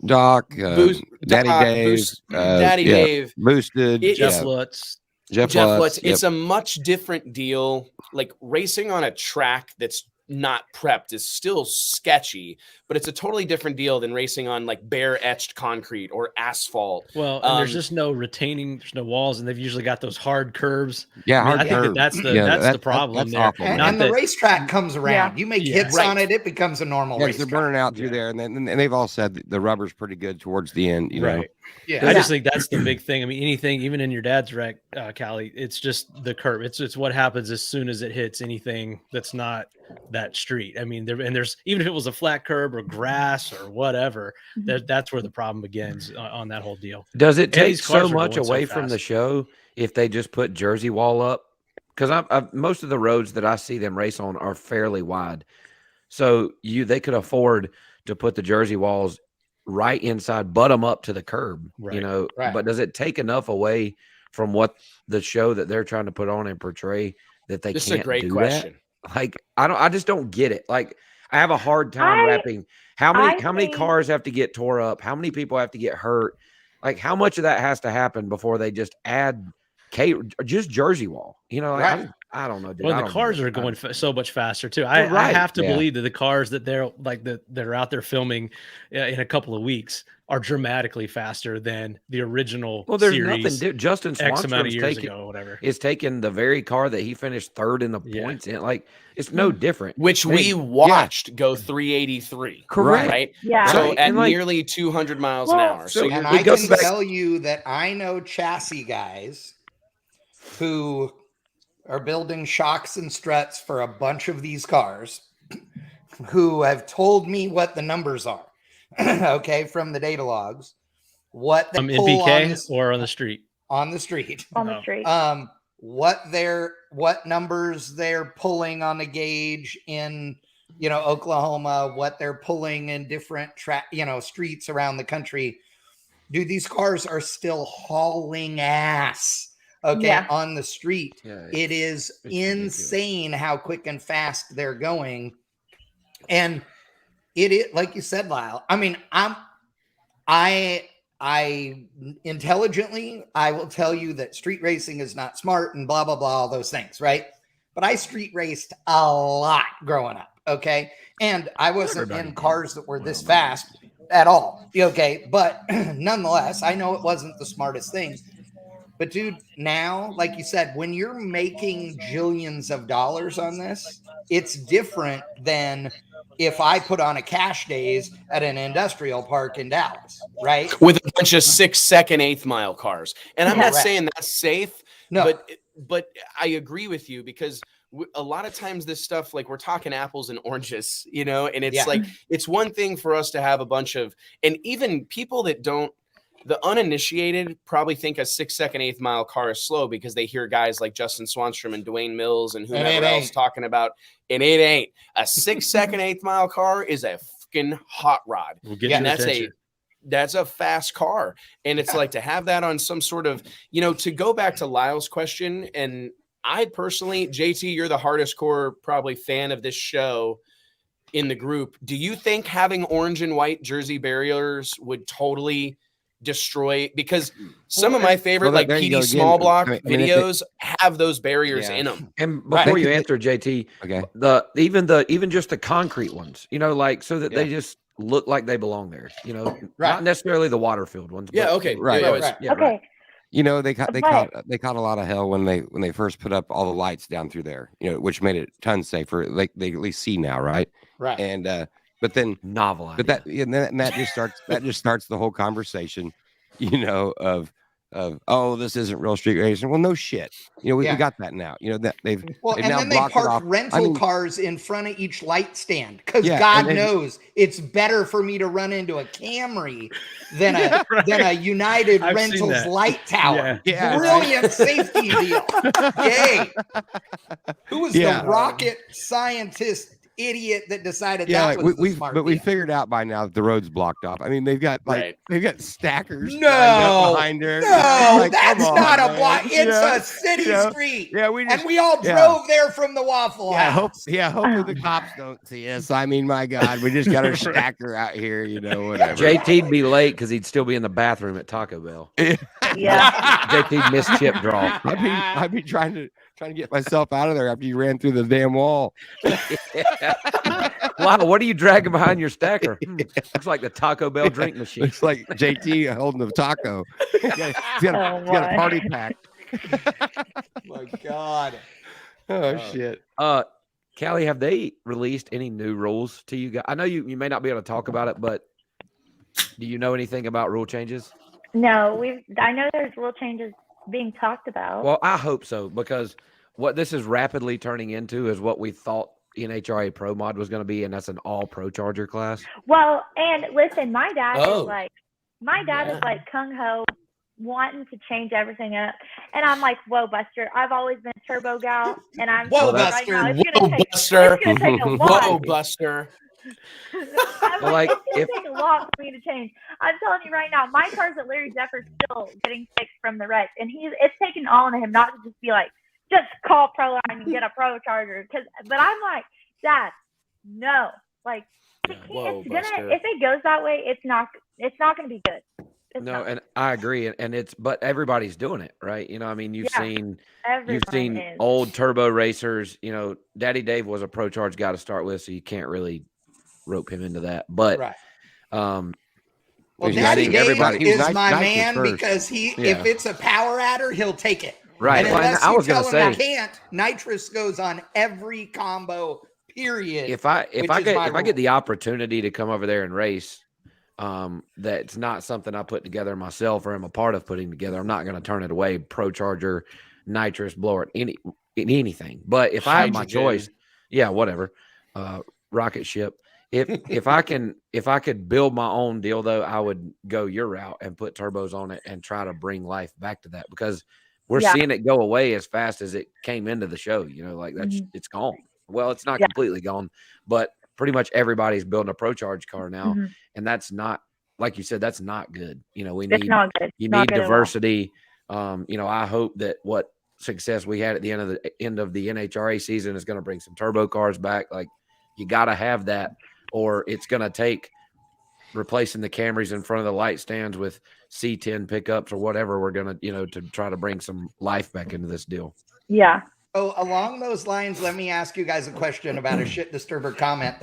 Doc, Daddy Dave, Daddy Dave, Boosted, Jeff Lutz. Jeff Lutz. It's a much different deal. Like racing on a track that's not prepped is still sketchy, but it's a totally different deal than racing on like bare etched concrete or asphalt. Well, and there's just no retaining, there's no walls, and they've usually got those hard curves. Yeah, I think that's the problem there. Awful, and the racetrack comes around. You make hits on it, it becomes a normal race. They're burning out through there, and they've all said the rubber's pretty good towards the end. You know? Yeah, I just think that's the big thing. I mean, anything, even in your dad's wreck, Kallee, it's just the curb. It's what happens as soon as it hits anything that's not that street. I mean, there's even if it was a flat curb or grass or whatever, that's where the problem begins on that whole deal. Does it take so much away from the show if they just put Jersey wall up? Because most of the roads that I see them race on are fairly wide, so they could afford to put the Jersey walls right inside, butt them up to the curb, you know. But does it take enough away from what the show that they're trying to put on and portray that they this can't is a great do question. That? Like, I just don't get it. Like, I have a hard time wrapping how many cars have to get tore up, how many people have to get hurt, like how much of that has to happen before they just add just Jersey wall, you know. Like, I don't know, dude. Well, the cars are going so much faster too. I have to believe that the cars that they're out there filming in a couple of weeks are dramatically faster than the original. Well, there's series nothing. Justin Swanstrom is taking the very car that he finished third in the points in. Like, it's no different. Which we watched go 383. Correct. Right. Yeah. So at nearly 200 miles an hour. So and I can tell you that I know chassis guys who are building shocks and struts for a bunch of these cars who have told me what the numbers are. Okay, from the data logs, what they pull NPK or on the street? On the street. On the street. What numbers they're pulling on the gauge in, you know, Oklahoma, what they're pulling in different streets around the country. Dude, these cars are still hauling ass. Okay, on the street. Yeah, it is insane how quick and fast they're going. And it is, like you said, Lyle. I mean, I intelligently, I will tell you that street racing is not smart and blah, blah, blah, all those things, right? But I street raced a lot growing up, okay? And I wasn't in cars that were this fast at all, okay? But nonetheless, I know it wasn't the smartest thing. But dude, now, like you said, when you're making jillions of dollars on this, it's different than if I put on a cash days at an industrial park in Dallas, right? With a bunch of 6-second, 8th mile cars. And I'm not saying that's safe, but I agree with you because a lot of times this stuff, like we're talking apples and oranges, you know, and it's like, it's one thing for us to have a bunch of, and even people that don't, the uninitiated probably think a 6-second, 8th mile car is slow because they hear guys like Justin Swanstrom and Dwayne Mills and whoever else talking about, and it ain't. A 6-second, 8th mile car is a fucking hot rod. And that's a fast car. And it's like to have that on some sort of, you know, to go back to Lyle's question. And I personally, JT, you're the hardest core probably fan of this show in the group. Do you think having orange and white Jersey barriers would totally destroy, because some of my favorite like PD small block videos have those barriers in them. And before you answer, JT, even just the concrete ones, you know, like so that they just look like they belong there, you know, not necessarily the water filled ones. But, Okay. You know, they caught a lot of hell when they first put up all the lights down through there, you know, which made it tons safer. Like they at least see now, right? And but then novel idea. But that just starts the whole conversation, you know, of oh, this isn't real street racing. Well, no shit. You know, we got that now. You know that they've and now then they park rental cars in front of each light stand because God knows it's better for me to run into a Camry than a United Rentals light tower. Brilliant safety deal. Yay! Who was the rocket scientist idiot that decided that was the smart deal? We figured out by now that the road's blocked off. I mean, they've got they've got stackers behind her. No, like, that's not a block. It's a city street. Yeah, we all drove there from the Waffle House. Hopefully the cops don't see us. I mean, my God, we just got our stacker out here, you know, whatever. JT'd be late because he'd still be in the bathroom at Taco Bell. JT'd miss chip draw. I'd be trying to get myself out of there after you ran through the damn wall. Wow, what are you dragging behind your stacker? Looks like the Taco Bell drink machine. Looks like JT holding the taco. He's got a party pack. My God. Oh, shit. Kallee, have they released any new rules to you guys? I know you may not be able to talk about it, but do you know anything about rule changes? No, I know there's rule changes being talked about. Well, I hope so, because what this is rapidly turning into is what we thought NHRA Pro Mod was going to be, and that's an all Pro Charger class. Well, and listen, my dad is like kung ho, wanting to change everything up, and I'm like, whoa, Buster! I've always been a turbo gal, and I'm whoa, Buster! Right now, it's gonna take a lot. Whoa, Buster! I'm like, it's gonna take a lot for me to change. I'm telling you right now, my car's at Larry Zephyr still getting fixed from the wreck, and it's taken all on him not to just be like, just call Proline and get a Pro Charger. But I'm like, Dad, no, like if it goes that way, it's not gonna be good. And I agree, but everybody's doing it, right? You know, I mean, you've seen old turbo racers. You know, Daddy Dave was a Pro Charge guy to start with, so you can't really rope him into that. But well, Daddy Dave is my man because if it's a power adder, he'll take it. Right. And unless I was going to say, can't, nitrous goes on every combo. Period. If I get the opportunity to come over there and race, that's not something I put together myself or am a part of putting together. I'm not going to turn it away. Pro Charger, nitrous blower, anything. But if I have my choice, whatever. Rocket ship. If I could build my own deal though, I would go your route and put turbos on it and try to bring life back to that, because we're seeing it go away as fast as it came into the show. You know, like that's it's gone. Well, it's not completely gone, but pretty much everybody's building a Pro Charge car now, and that's not, like you said, that's not good. You know, you need diversity. You know, I hope that what success we had at the end of the NHRA season is going to bring some turbo cars back. Like, you got to have that, or it's going to take replacing the Camrys in front of the light stands with C10 pickups or whatever we're going to, you know, to try to bring some life back into this deal. Yeah. Oh, along those lines, let me ask you guys a question about a shit disturber comment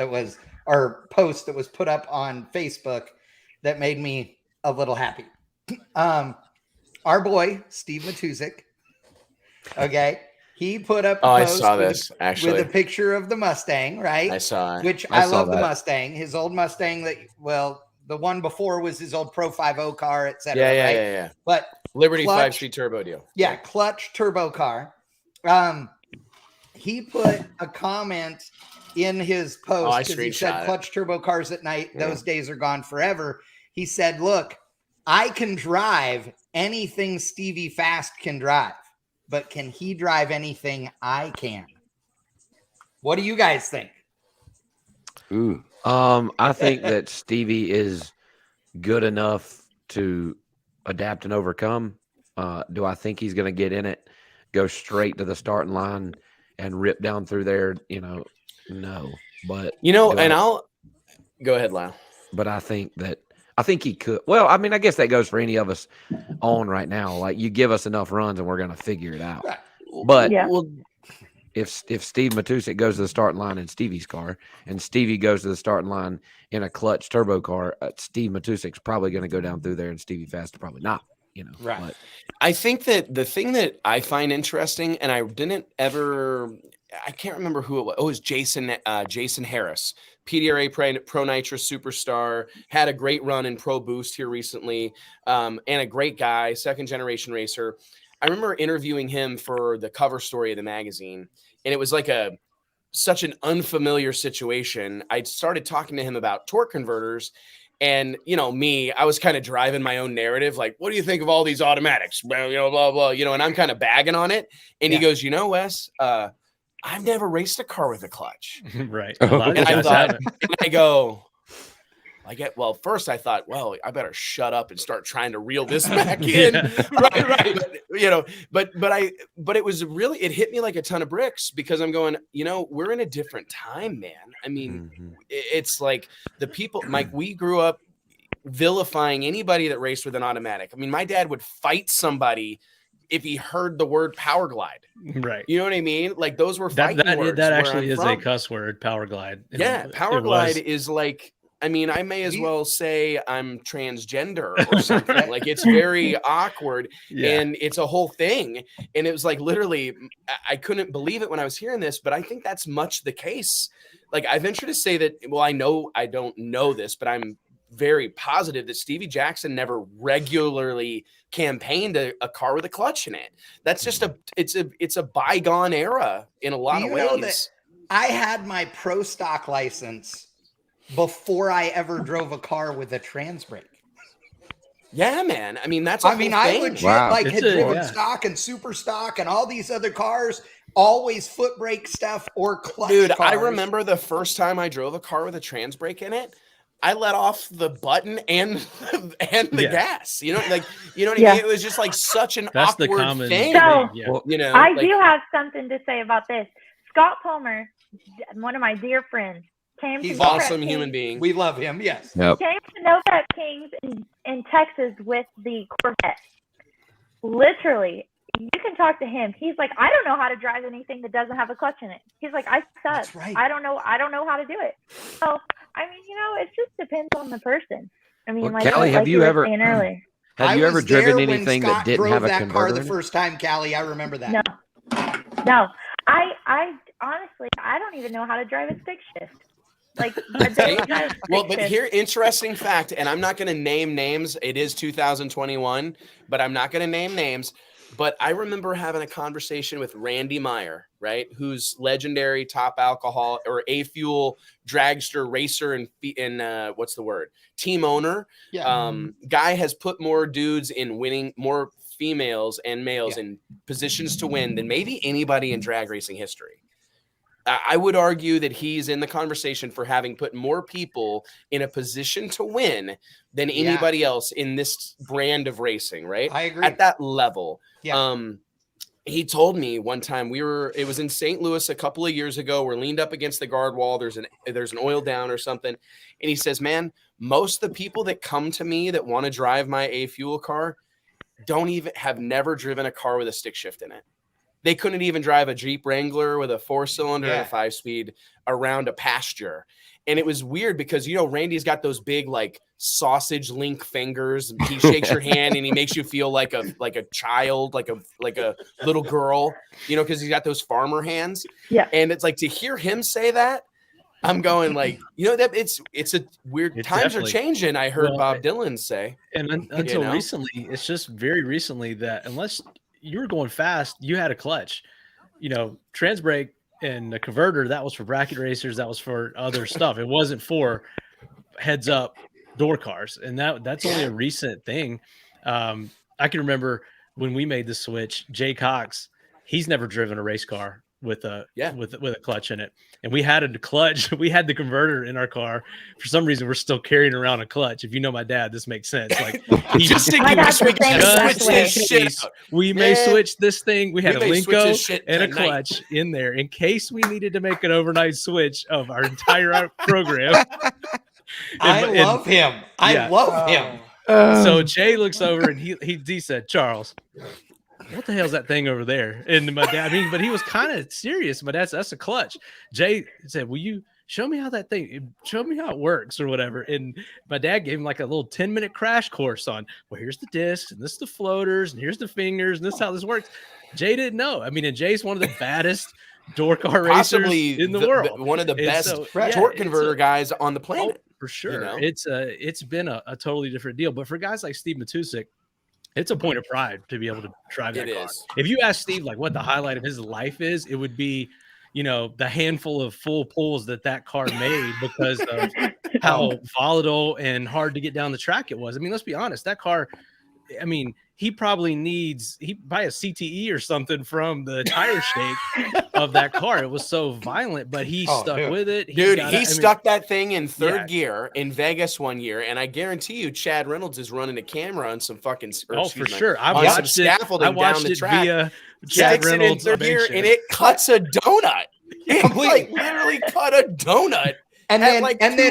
or post that was put up on Facebook that made me a little happy. Our boy, Steve Matuzik, he put up a post with a picture of the Mustang, right? I saw it. Which I love the Mustang. His old Mustang the one before was his old Pro 5.0 car, etc. Yeah. But Liberty 5-speed turbo deal. Yeah, clutch turbo car. He put a comment in his post because he said clutch turbo cars at night, those days are gone forever. He said, look, I can drive anything Stevie Fast can drive, but can he drive anything I can? What do you guys think? Ooh. I think that Stevie is good enough to adapt and overcome. Do I think he's going to get in it, go straight to the starting line and rip down through there? You know, no. But I'll go ahead, Lyle. But I think he could. Well, I mean, I guess that goes for any of us on right now. Like, you give us enough runs and we're going to figure it out. Right. But if Steve Matuzik goes to the starting line in Stevie's car and Stevie goes to the starting line in a clutch turbo car, Steve Matuzik's probably going to go down through there, and Stevie Fast probably not. You know, right? But I think that the thing that I find interesting, and I didn't ever I can't remember who it was. Oh, it was Jason Harris, PDRA Pro Nitro superstar, had a great run in Pro Boost here recently, and a great guy, second generation racer. I remember interviewing him for the cover story of the magazine, and it was like such an unfamiliar situation. I started talking to him about torque converters, and I was kind of driving my own narrative, like, what do you think of all these automatics? Well, blah blah, and I'm kind of bagging on it. And he goes, Wes, I've never raced a car with a clutch. Right. Well, first I thought, well, I better shut up and start trying to reel this back in. Right. But it was really, it hit me like a ton of bricks, because I'm going, we're in a different time, man. I mean, it's like the people, Mike, we grew up vilifying anybody that raced with an automatic. I mean, my dad would fight somebody if he heard the word power glide. Right. You know what I mean? Like, those were fighting words. That actually is a cuss word, power glide. Yeah. Power glide is like, I mean, I may as well say I'm transgender or something. Like, it's very awkward, and it's a whole thing. And it was like, literally, I couldn't believe it when I was hearing this, but I think that's much the case. Like, I venture to say that, well, I don't know this, but I'm very positive that Stevie Jackson never regularly campaigned a car with a clutch in it. That's just it's a bygone era in a lot of ways. I had my pro stock license before I ever drove a car with a trans brake. Yeah, man. I mean, I legit had driven stock and super stock and all these other cars, always foot brake stuff or clutch. Dude, cars. I remember the first time I drove a car with a trans brake in it, I let off the button and the gas. You know what I mean? It was just like such an awkward thing. So, I do have something to say about this. Scott Palmer, one of my dear friends, he's an awesome human being. We love him. Yes. Yep. Came to Novak Kings in Texas with the Corvette. Literally, you can talk to him. He's like, I don't know how to drive anything that doesn't have a clutch in it. He's like, I suck. That's right. I don't know how to do it. So, I mean, it just depends on the person. I mean, Kallee, have you ever driven anything that didn't have a converter? Car the first time, Kallee, I remember that. No. I honestly, I don't even know how to drive a stick shift. Like, but here, interesting fact, and I'm not going to name names. It is 2021, but I'm not going to name names. But I remember having a conversation with Randy Meyer, right, who's legendary top alcohol or A-fuel dragster racer and what's the word? Team owner. Yeah. Guy has put more dudes in winning, more females and males in positions to win than maybe anybody in drag racing history. I would argue that he's in the conversation for having put more people in a position to win than anybody else in this brand of racing, right? I agree. At that level. Yeah. He told me one time it was in St. Louis a couple of years ago. We're leaned up against the guard wall. There's an oil down or something. And he says, man, most of the people that come to me that want to drive my A-fuel car have never driven a car with a stick shift in it. They couldn't even drive a Jeep Wrangler with a 4-cylinder and a 5-speed around a pasture. And it was weird because, Randy's got those big, like, sausage link fingers. He shakes your hand and he makes you feel like a child, like a little girl, because he's got those farmer hands. Yeah. And it's like, to hear him say that, I'm going like, that it's a weird, times are changing. I heard Bob Dylan say. And until recently, it's just very recently that unless you were going fast, you had a clutch, trans brake and the converter, that was for bracket racers. That was for other stuff. It wasn't for heads up door cars. And that's only a recent thing. I can remember when we made the switch, Jay Cox, he's never driven a race car with a clutch in it. And we had a clutch. We had the converter in our car. For some reason, we're still carrying around a clutch. If you know my dad, this makes sense. Like, we may switch this thing. We had a Linko and a clutch in there in case we needed to make an overnight switch of our entire program. I love him. So Jay looks over and he said, Charles, what the hell's that thing over there? And my dad, but he was kind of serious. My dad said, that's a clutch. Jay said, will you show me how it works or whatever? And my dad gave him like a little 10-minute crash course on, well, here's the discs and this is the floaters and here's the fingers and this is how this works. Jay didn't know. And Jay's one of the baddest door car possibly racers in the world. one of the best So, torque converter guys on the planet. For sure. You know? It's been a totally different deal. But for guys like Steve Matusik, it's a point of pride to be able to drive that car. If you ask Steve like what the highlight of his life is, it would be, you know, the handful of full pulls that car made because of how volatile and hard to get down the track it was. I mean, let's be honest, that car, I mean, he probably needs buy a CTE or something from the tire shake of that car. It was so violent, but he stuck with it. He stuck that thing in third gear in Vegas one year, and I guarantee you, Chad Reynolds is running a camera on some fucking for sure. I watched scaffolding down the track. Via Chad Reynolds in third gear, and it cuts a donut. It like literally cut a donut. And then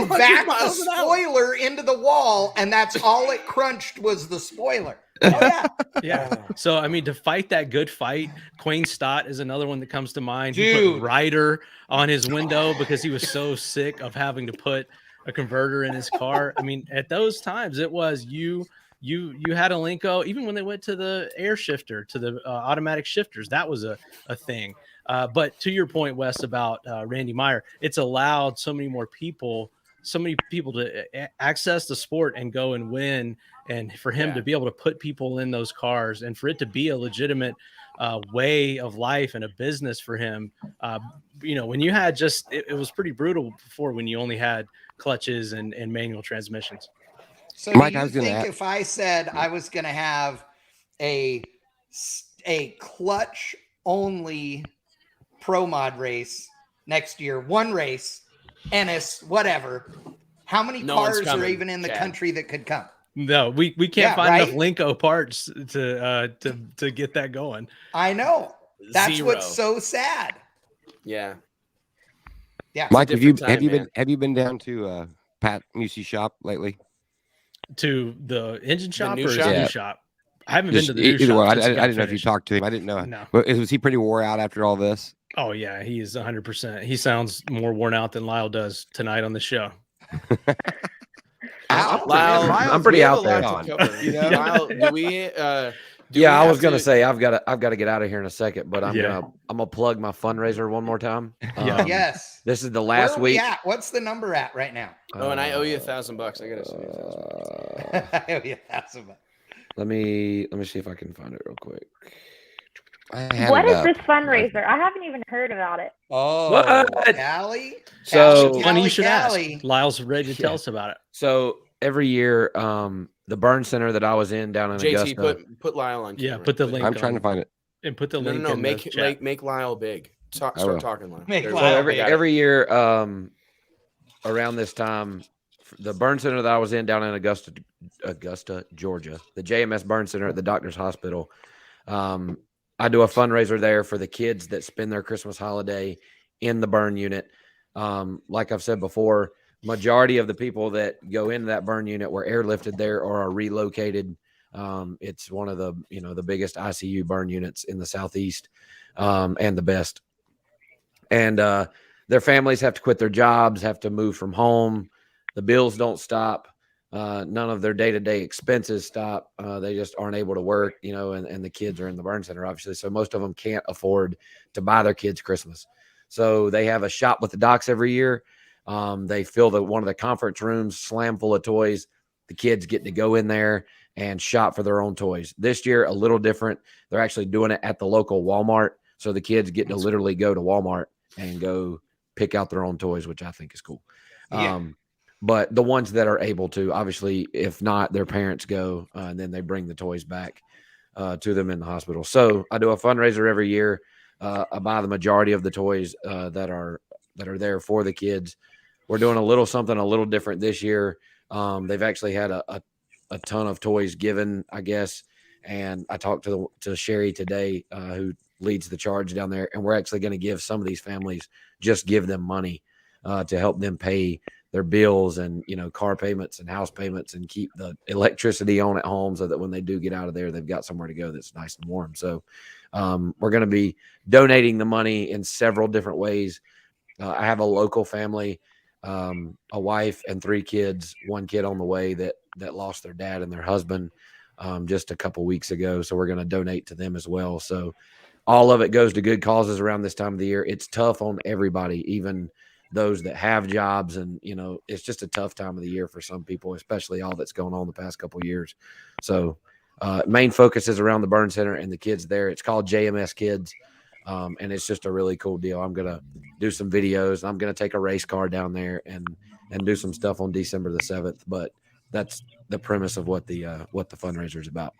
backed the spoiler into the wall, and that's all it crunched was the spoiler. Oh yeah. So I mean, to fight that good fight, Quayne Stott is another one that comes to mind. He put Ryder on his window because he was so sick of having to put a converter in his car. I mean, at those times, it was you had a Linko. Even when they went to the air shifter, to the automatic shifters, that was a thing. But to your point, Wes, about Randy Meyer, it's allowed so many people to access the sport and go and win. And for him to be able to put people in those cars and for it to be a legitimate way of life and a business for him, you know, when you had it was pretty brutal before when you only had clutches and manual transmissions. So Mike, do you think if I said I was going to have a clutch only pro mod race next year, one race, Ennis, whatever, how many cars are even in the country that could come? No, we can't find enough Linko parts to get that going. I know. That's what's so sad. Yeah. Mike, have you been down to Pat Musey's shop lately? To the engine shop or his new shop? I haven't been to the new either shop. One. I didn't know if you talked to him. I didn't know. No. Was he pretty wore out after all this? Oh yeah, he is 100%. He sounds more worn out than Lyle does tonight on the show. I'm pretty out there. You know, Lyle, do we? I was gonna say I've got to get out of here in a second, but I'm gonna plug my fundraiser one more time. Yes. This is the last week. What's the number at right now? And I owe you $1,000. I gotta send you $1,000. I owe you $1,000. Let me see if I can find it real quick. What is this fundraiser? I haven't even heard about it. Oh, Kallee? So funny you should ask. Lyle's ready to tell us about it. So every year, the burn center that I was in down in JT, Augusta. put Lyle on camera. Yeah, put the link. I'm trying to find it. And put the link. No, make Lyle big. Start talking, Lyle. Every year, around this time, the burn center that I was in down in Augusta, Georgia, the JMS Burn Center at the Doctor's Hospital. I do a fundraiser there for the kids that spend their Christmas holiday in the burn unit. Like I've said before, majority of the people that go into that burn unit were airlifted there or are relocated. It's one of the, the biggest ICU burn units in the Southeast, and the best. And their families have to quit their jobs, have to move from home. The bills don't stop. None of their day-to-day expenses stop. They just aren't able to work, and the kids are in the burn center, obviously. So most of them can't afford to buy their kids Christmas. So they have a shop with the docs every year. They fill one of the conference rooms slam full of toys. The kids get to go in there and shop for their own toys. This year, a little different. They're actually doing it at the local Walmart. So the kids get to literally go to Walmart and go pick out their own toys, which I think is cool. Yeah. But the ones that are able to, obviously, if not, their parents go and then they bring the toys back to them in the hospital. So I do a fundraiser every year. I buy the majority of the toys that are there for the kids. We're doing a little something a little different this year. They've actually had a ton of toys given, I guess. And I talked to Sherry today, who leads the charge down there, and we're actually going to give some of these families, just give them money to help them pay their bills and, car payments and house payments and keep the electricity on at home so that when they do get out of there, they've got somewhere to go that's nice and warm. So we're going to be donating the money in several different ways. I have a local family, a wife and 3 kids, 1 kid on the way that lost their dad and their husband just a couple weeks ago. So we're going to donate to them as well. So all of it goes to good causes around this time of the year. It's tough on everybody, even those that have jobs. And, it's just a tough time of the year for some people, especially all that's going on the past couple of years. So main focus is around the burn center and the kids there. It's called JMS Kids. And it's just a really cool deal. I'm going to do some videos. I'm going to take a race car down there and do some stuff on December the 7th. But that's the premise of what the fundraiser is about.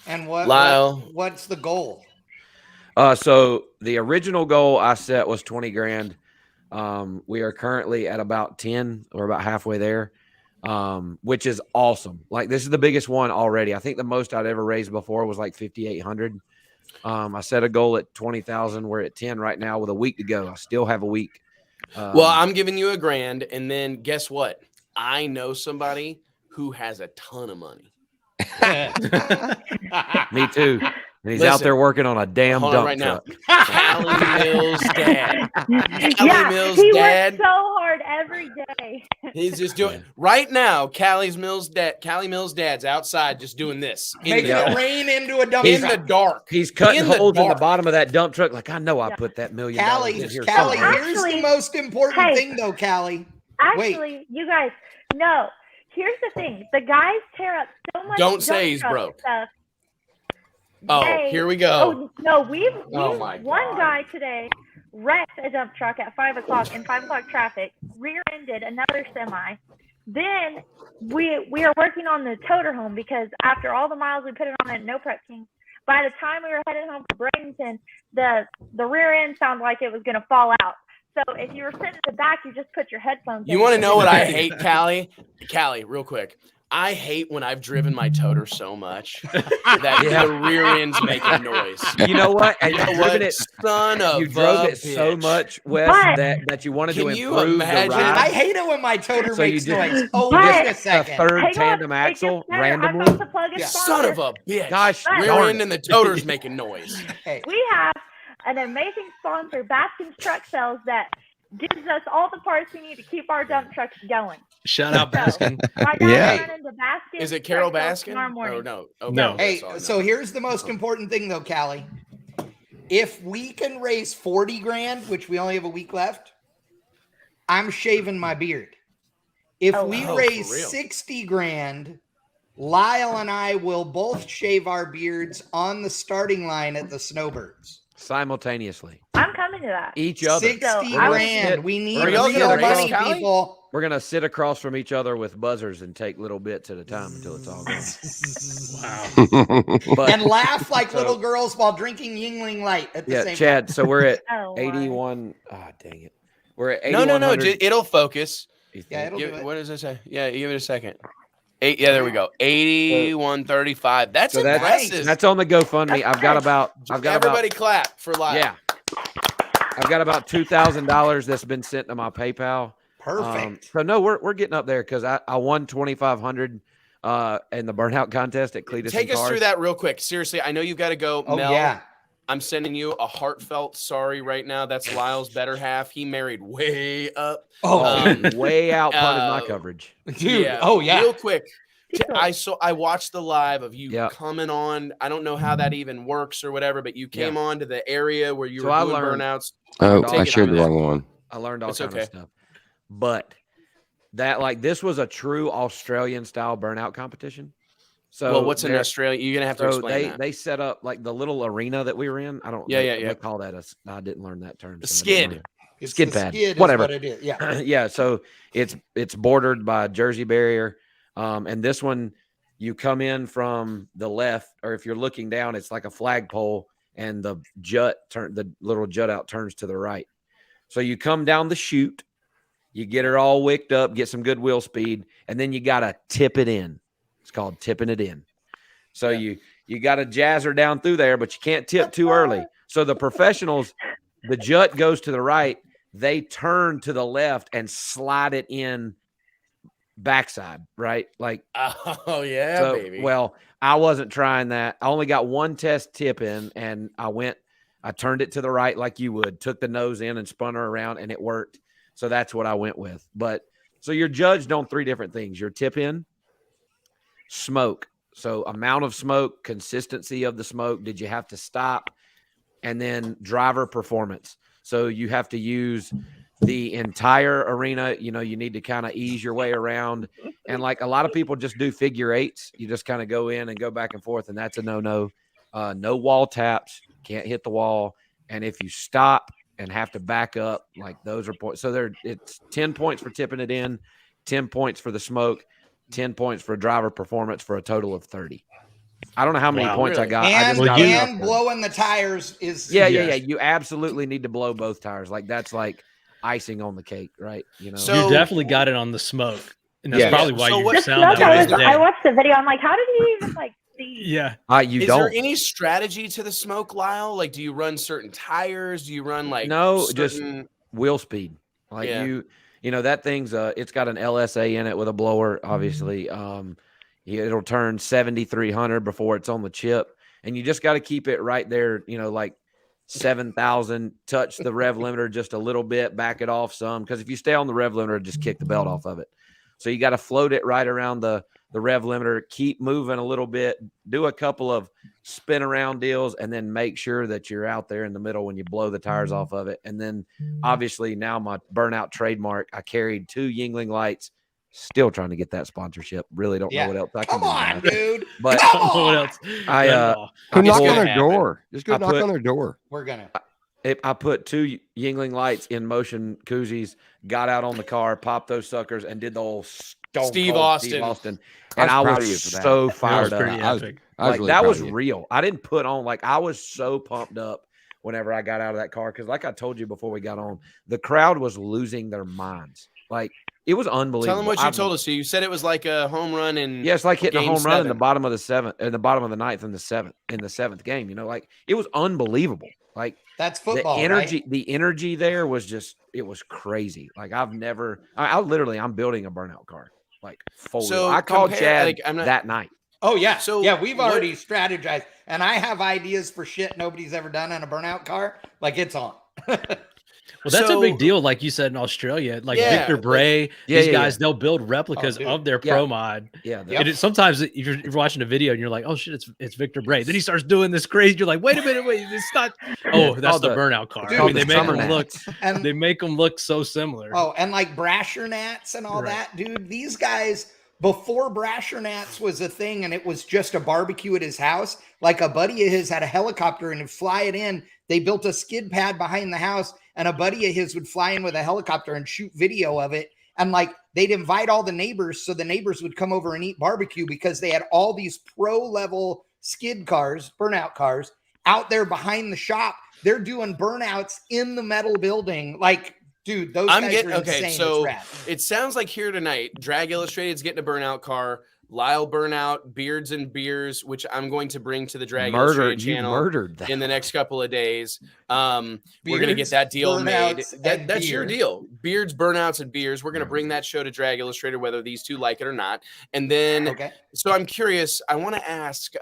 And Lyle, what's the goal? So the original goal I set was 20 grand. We are currently at about 10. We're about halfway there, which is awesome. Like, this is the biggest one already. I think the most I'd ever raised before was like 5,800. I set a goal at 20,000. We're at 10 right now with a week to go. I still have a week. Well, I'm giving you $1,000, and then guess what? I know somebody who has a ton of money. Me too. And he's out there working on a damn dump truck. Kallee Mills' dad. Mills' he dad. works so hard every day. He's just doing right now. Kallee Mills' dad's outside just doing this. Making it rain into a dump in truck. the dark. He's cutting holes in the bottom of that dump truck. Like, I know I put that $1 million in here. Kallee, here's the most important thing, though, Kallee. Actually, you guys, no. Here's the thing. The guys tear up so much. Don't say he's broke. Stuff. Here we go. Oh, no, we've one guy today wrecked a dump truck at 5 o'clock in 5 o'clock traffic, rear-ended another semi. Then we are working on the toter home because after all the miles we put it on at No Prep King, by the time we were headed home to Bradenton, the rear end sounded like it was going to fall out. So if you were sitting in the back, you just put your headphones in. You want to know what I hate, Kallee? Kallee, real quick. I hate when I've driven my toter so much that the rear end's making noise. You know what? And you drove it so much, Wes, that you wanted to improve the ride. I hate it when my toter makes noise. Oh, just a second. A third tandem axle randomly. Son of a bitch. Gosh, rear end and the toter's making noise. Hey. We have an amazing sponsor, Baskin's Truck Sales, that gives us all the parts we need to keep our dump trucks going. Shout out Baskin. Is it Carol Baskin? Oh, no. Okay. No. Hey, so here's the most important thing, though, Kallee. If we can raise 40 grand, which we only have a week left, I'm shaving my beard. If we raise 60 grand, Lyle and I will both shave our beards on the starting line at the Snowbirds. Simultaneously. I'm coming to that. Each other. 60 grand. We need real money, people. We're going to sit across from each other with buzzers and take little bits at a time until it's all gone. Wow. And laugh like little girls while drinking Yingling Light at the same time. Chad, so we're at 81. Ah, dang it. We're at 81. No. It'll focus. Yeah, it'll do it. What does it say? Yeah, give it a second. There we go. 8135. That's impressive. That's on the GoFundMe. I've got everybody clap for Lyle. Yeah. I've got about $2,000 that's been sent to my PayPal. Perfect. So no, we're getting up there because I won $2,500 in the burnout contest at Cletus. Take us through that real quick. Seriously, I know you've got to go. Oh, Mel, yeah. I'm sending you a heartfelt sorry right now. That's Lyle's better half. He married way up. Way out punted my coverage. Dude. Yeah. Oh, yeah. Real quick. I watched the live of you coming on. I don't know how that even works or whatever, but you came on to the area where you were doing burnouts. Oh, I shared the wrong one. I learned all kinds of stuff. But this was a true Australian style burnout competition. So what's in Australia? You're gonna have to explain that. They set up like the little arena that we were in. I don't they call that I didn't learn that term. A skid. Skid pad. Whatever. Is what it is. Yeah. Yeah. So it's bordered by a Jersey barrier. And this one, you come in from the left, or if you're looking down, it's like a flagpole, and the little jut out turns to the right. So you come down the chute, you get her all wicked up, get some good wheel speed, and then you gotta tip it in. It's called tipping it in. So you gotta jazz her down through there, but you can't tip too early. So the professionals, the jut goes to the right, they turn to the left and slide it in backside, right? Like, baby. Well, I wasn't trying that. I only got one test tip in, and I turned it to the right like you would, took the nose in and spun her around, and it worked. So that's what I went with. But so you're judged on 3 different things: your tip in, smoke. So amount of smoke, consistency of the smoke. Did you have to stop? and then driver performance. So you have to use the entire arena. You know, you need to kind of ease your way around. And like a lot of people just do figure eights. You just kind of go in and go back and forth, and that's a no-no. No wall taps, can't hit the wall. And if you stop and have to back up, like those are points. So it's 10 points for tipping it in, 10 points for the smoke, 10 points for driver performance for a total of 30. I don't know how many points I got. And blowing the tires is yeah. You absolutely need to blow both tires. Like that's like icing on the cake, right? You know, so you definitely got it on the smoke, and that's probably why you sound. I watched the video. I'm like, how did he even like see? Yeah, is there any strategy to the smoke, Lyle? Like, do you run certain tires? Do you run like just wheel speed? Like you know that thing's it's got an LSA in it with a blower, obviously. It'll turn 7,300 before it's on the chip, and you just got to keep it right there. You know, like 7,000. Touch the rev limiter just a little bit, back it off some, because if you stay on the rev limiter, just kick the belt off of it. So you got to float it right around the rev limiter. Keep moving a little bit. Do a couple of spin around deals, and then make sure that you're out there in the middle when you blow the tires off of it. And then, obviously, now my burnout trademark. I carried 2 Yingling lights. Still trying to get that sponsorship. Really don't know what else I can do. Come on, dude. But what else? I knock on their door. Just go knock on their door. We're gonna. I put 2 Yingling lights in motion koozies, got out on the car, popped those suckers, and did the whole Steve Austin. And I was so fired up. That was real. I didn't put on, like, I was so pumped up whenever I got out of that car, because like I told you before we got on, the crowd was losing their minds. Like, it was unbelievable. Tell them what you told us. You said it was like a home run in it's like hitting a home run in the bottom of the 7th, in the bottom of the 9th, in the 7th game. You know, like, it was unbelievable. Like, that's football. The energy, right? The energy there was just, it was crazy. Like, I'm building a burnout car. Like, fully. So I called Chad that night. Oh yeah. So yeah, we've already strategized, and I have ideas for shit nobody's ever done in a burnout car. Like, it's on. Well, that's a big deal, like you said, in Australia. Like Victor Bray, these guys, they'll build replicas of their pro mod. Yeah. Sometimes if you're watching a video and you're like, oh, shit, it's Victor Bray. Then he starts doing this crazy. You're like, wait a minute, it's not. Oh, that's the burnout car. Dude, I mean, they make them look so similar. Oh, and like Brasher Nats and all that, dude. These guys, before Brasher Nats was a thing and it was just a barbecue at his house, like a buddy of his had a helicopter and he'd fly it in. They built a skid pad behind the house, and a buddy of his would fly in with a helicopter and shoot video of it. And like, they'd invite all the neighbors, so the neighbors would come over and eat barbecue, because they had all these pro level skid cars, burnout cars, out there behind the shop. They're doing burnouts in the metal building. Like, dude, those guys are insane. So it sounds like here tonight, Drag Illustrated's getting a burnout car. Lyle Burnout, Beards and Beers, which I'm going to bring to the Drag Illustrated channel in the next couple of days. We're going to get that deal made. That's your deal. Beards, Burnouts, and Beers. We're going to bring that show to Drag Illustrated, whether these two like it or not. And then, so I'm curious. I want to ask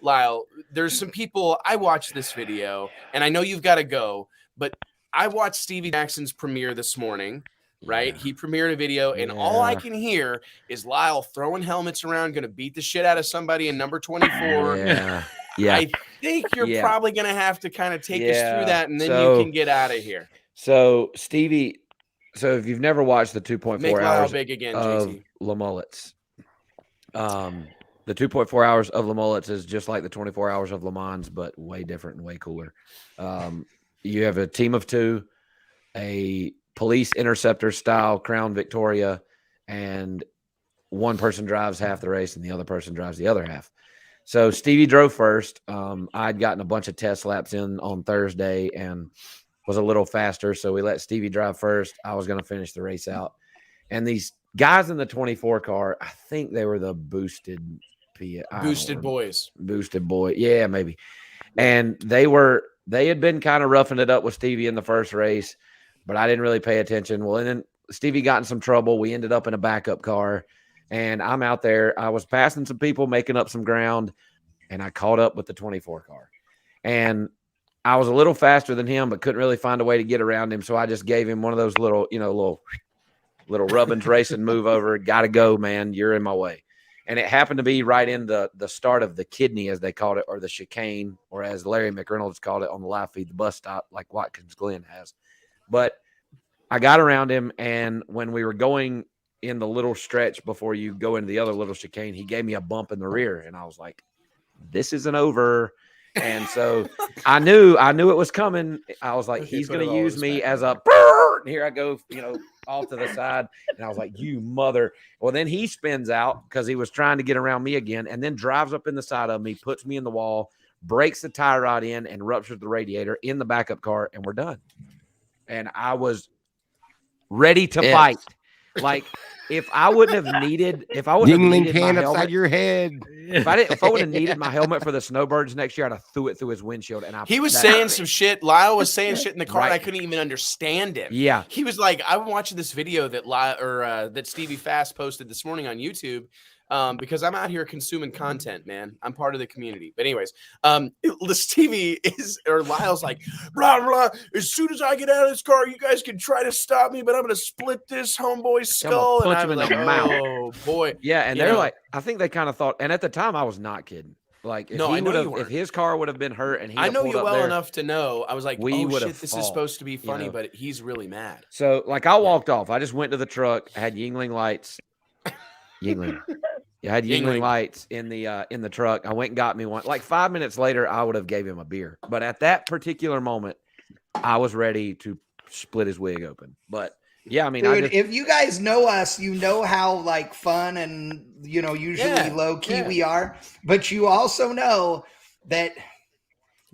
Lyle, there's some people, I watched this video, and I know you've got to go, but I watched Stevie Jackson's premiere this morning. Right, he premiered a video, and all I can hear is Lyle throwing helmets around, going to beat the shit out of somebody in number 24. I think you're probably going to have to kind of take us through that, and then you can get out of here. So Stevie, if you've never watched the 2.4 hours big again, of Le Mullets, the 2.4 hours of Le Mullets is just like the 24 hours of Le Mans, but way different and way cooler. You have a team of 2, a police interceptor style Crown Victoria, and one person drives half the race and the other person drives the other half. So Stevie drove first. I'd gotten a bunch of test laps in on Thursday and was a little faster, so we let Stevie drive first. I was going to finish the race out. And these guys in the 24 car, I think they were the boosted boys. Boosted boy. Yeah, maybe. And they had been kind of roughing it up with Stevie in the first race, but I didn't really pay attention. Well, and then Stevie got in some trouble. We ended up in a backup car, and I'm out there. I was passing some people, making up some ground, and I caught up with the 24 car. And I was a little faster than him, but couldn't really find a way to get around him. So I just gave him one of those little Rubbins racing move over. Got to go, man. You're in my way. And it happened to be right in the start of the kidney, as they called it, or the chicane, or as Larry McReynolds called it on the live feed, the bus stop, like Watkins Glen has. But I got around him, and when we were going in the little stretch before you go into the other little chicane, he gave me a bump in the rear, and I was like, this isn't over. And so I knew it was coming. I was like, he's going to use me as a burr. And here I go, off to the side. And I was like, you mother. Well, then he spins out because he was trying to get around me again, and then drives up in the side of me, puts me in the wall, breaks the tie rod in, and ruptures the radiator in the backup car, and we're done. And I was ready to fight. Like, if I wouldn't have needed my helmet, your head. If I would have needed my helmet for the snowbirds next year, I'd have threw it through his windshield. And he was saying some shit. Lyle was saying shit in the car, and I couldn't even understand him. Yeah, he was like, I'm watching this video that that Stevie Fast posted this morning on YouTube. Because I'm out here consuming content, man. I'm part of the community. But anyways, Stevie Lyle's like, blah, blah. As soon as I get out of this car, you guys can try to stop me, but I'm going to split this homeboy's skull. And I'm like, oh, boy. Yeah, and they're like, I think they kind of thought, and at the time I was not kidding. Like, if his car would have been hurt, and I know you well enough to know, I was like, this is supposed to be funny, but he's really mad. So, like, I walked off. I just went to the truck. I had Yingling lights. Yingling. I had Yingling lights in the truck. I went and got me one. Like 5 minutes later, I would have gave him a beer. But at that particular moment, I was ready to split his wig open. But yeah, I mean, dude, if you guys know us, you know how like fun and usually low key we are. But you also know that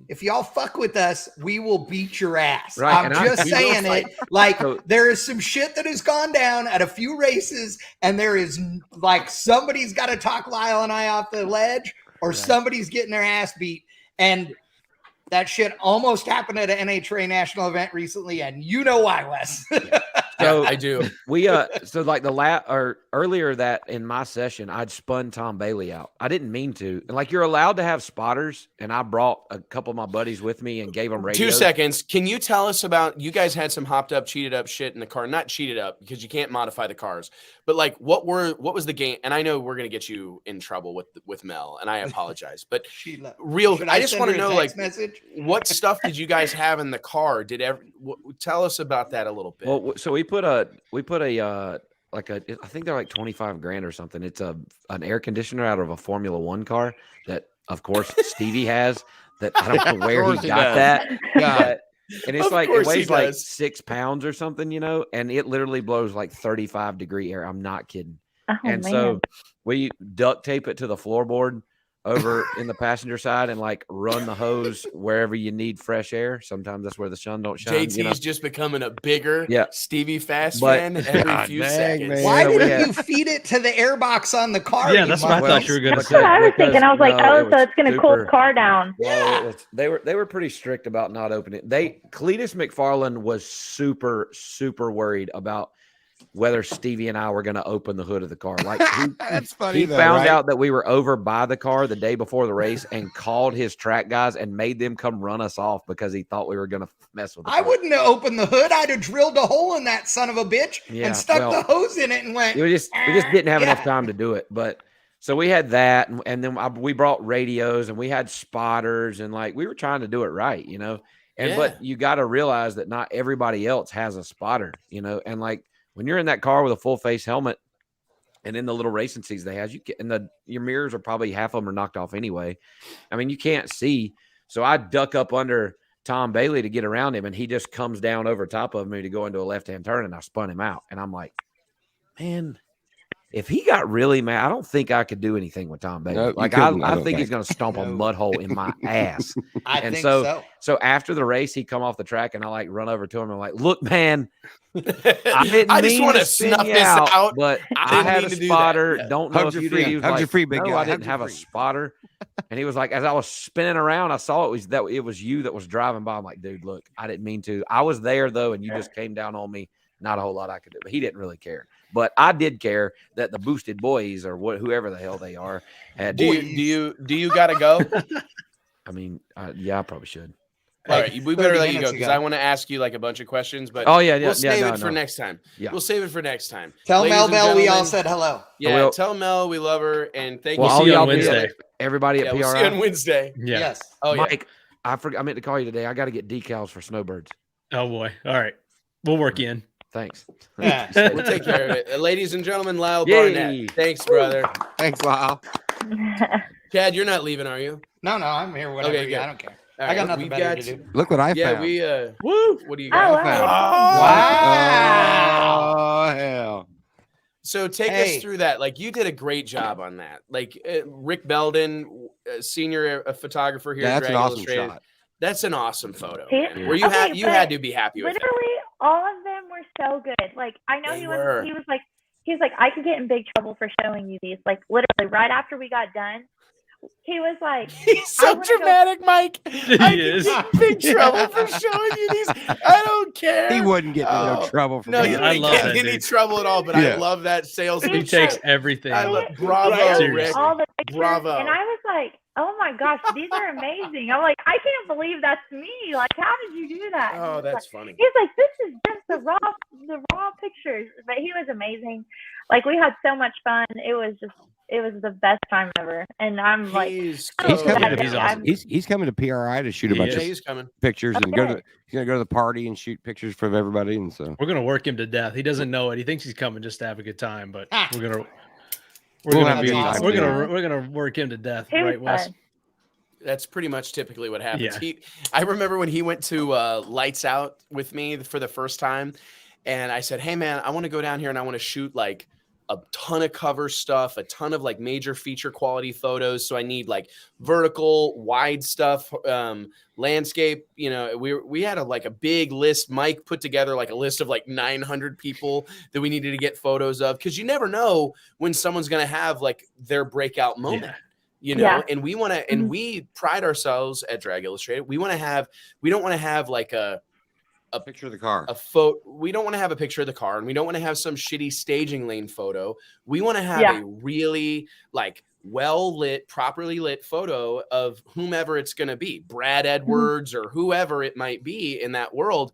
if y'all fuck with us, we will beat your ass. Right, I'm just saying it. Like, there is some shit that has gone down at a few races, and there is like somebody's got to talk Lyle and I off the ledge, or somebody's getting their ass beat. And that shit almost happened at an NHRA national event recently, and you know why, Wes. So I do. We so like earlier that in my session, I'd spun Tom Bailey out. I didn't mean to. And like, you're allowed to have spotters, and I brought a couple of my buddies with me and gave them radios. 2 seconds. Can you tell us about, you guys had some hopped up, cheated up shit in the car? Not cheated up because you can't modify the cars, but like what was the game? And I know we're gonna get you in trouble with Mel, and I apologize, but I just want to know, like, what stuff did you guys have in the car? Tell us about that a little bit. Well, so we put a I think they're like 25 grand or something. It's an air conditioner out of a Formula One car that, of course, Stevie has. That I don't know where he got that. And it's like, it weighs like 6 pounds or something, and it literally blows like 35-degree air. I'm not kidding. So we duct tape it to the floorboard over in the passenger side and like run the hose wherever you need fresh air. Sometimes that's where the sun don't shine. JT's just becoming a bigger Stevie Fast fan every few seconds. Man. Why didn't you feed it to the air box on the car? Yeah, that's what I thought you were going to say. That's what I was thinking. I was like, so it's going to cool the car down. Well, they were pretty strict about not opening it. Cletus McFarland was super, super worried about whether Stevie and I were going to open the hood of the car. Like, that's funny. He found out that we were over by the car the day before the race and called his track guys and made them come run us off because he thought we were going to mess with the car. I wouldn't have opened the hood. I'd have drilled a hole in that son of a bitch and stuck the hose in it and went. We just didn't have enough time to do it. But so we had that, and then we brought radios and we had spotters, and like, we were trying to do it right, but you got to realize that not everybody else has a spotter, and like, when you're in that car with a full face helmet and in the little racing seats they have, your mirrors are probably half of them are knocked off anyway. I mean, you can't see. So I duck up under Tom Bailey to get around him, and he just comes down over top of me to go into a left-hand turn, and I spun him out. And I'm like, man, if he got really mad, I don't think I could do anything with Tom Bailey. No, I think he's going to stomp a mud hole in my ass. I think so. So after the race, he come off the track, and I like run over to him and I'm like, look, man, I just want to snuff this out, but I had a spotter. Don't know if you did. He was like, free, big guy. I didn't have a spotter. And he was like, as I was spinning around, I saw it was you that was driving by. I'm like, dude, look, I didn't mean to. I was there though, and you just came down on me. Not a whole lot I could do, but he didn't really care. But I did care that the boosted boys or whoever the hell they are. Do you got to go? I mean, yeah, I probably should. All right, we better let you go because I want to ask you like a bunch of questions, but we'll save it for next time. Yeah. We'll save it for next time. Tell Mel Bell we all said hello. Yeah, tell Mel we love her and thank you. We'll see you on Wednesday. Everybody at PRI. We'll see you on Wednesday. Yeah. Yes. Oh, Mike, I meant to call you today. I got to get decals for snowbirds. Oh boy. All right. We'll work you in. Thanks. Yeah. We'll take care of it. Ladies and gentlemen, Lyle Barnett. Thanks, brother. Thanks, Lyle. Chad, you're not leaving, are you? No, I'm here. Whatever. Okay, I don't care. All I got right, nothing better to do. Look what I Yeah, found. woo. What do you got? Wow. Oh, hell. So take us through that. Like you did a great job on that. Like Rick Belden, senior photographer here. That's at an Drag awesome Illustrated. shot. That's an awesome photo. Yeah. Man. Where you had to be happy with it. Literally, all of them were so good. Like I know he was like I could get in big trouble for showing you these. Like literally, right after we got done, he was like, "He's so dramatic, Mike. I get in big trouble for showing you these. I don't care." He wouldn't get in no trouble. No, he I wouldn't love get that, any dude. trouble at all. But I love that sales. He takes everything. I love bravo, Rick. all the pictures, Bravo. and I was like, "Oh my gosh, these are amazing!" I'm like, "I can't believe that's me. Like, how did you do that?" Oh, that's funny. He's like, "This is just the raw pictures." But he was amazing. Like we had so much fun. It was the best time ever. And I'm like, he's coming to PRI to shoot a bunch of pictures and he's gonna go to the party and shoot pictures for everybody. And so we're gonna work him to death. He doesn't know it. He thinks he's coming just to have a good time, but we're gonna work him to death, right, Wes? That's pretty much typically what happens. Yeah. I remember when he went to Lights Out with me for the first time, and I said, "Hey man, I want to go down here and I want to shoot like a ton of cover stuff, a ton of like major feature quality photos. So I need like vertical, wide stuff, landscape. You know, we had a big list. Mike put together like a list of like 900 people that we needed to get photos of because you never know when someone's going to have like their breakout moment." Yeah. You know, and we want to, and we pride ourselves at Drag Illustrated. We don't want to have like a picture of the car, we don't want to have a picture of the car, and we don't want to have some shitty staging lane photo. We want to have a really like well lit, properly lit photo of whomever it's going to be, Brad Edwards or whoever it might be in that world.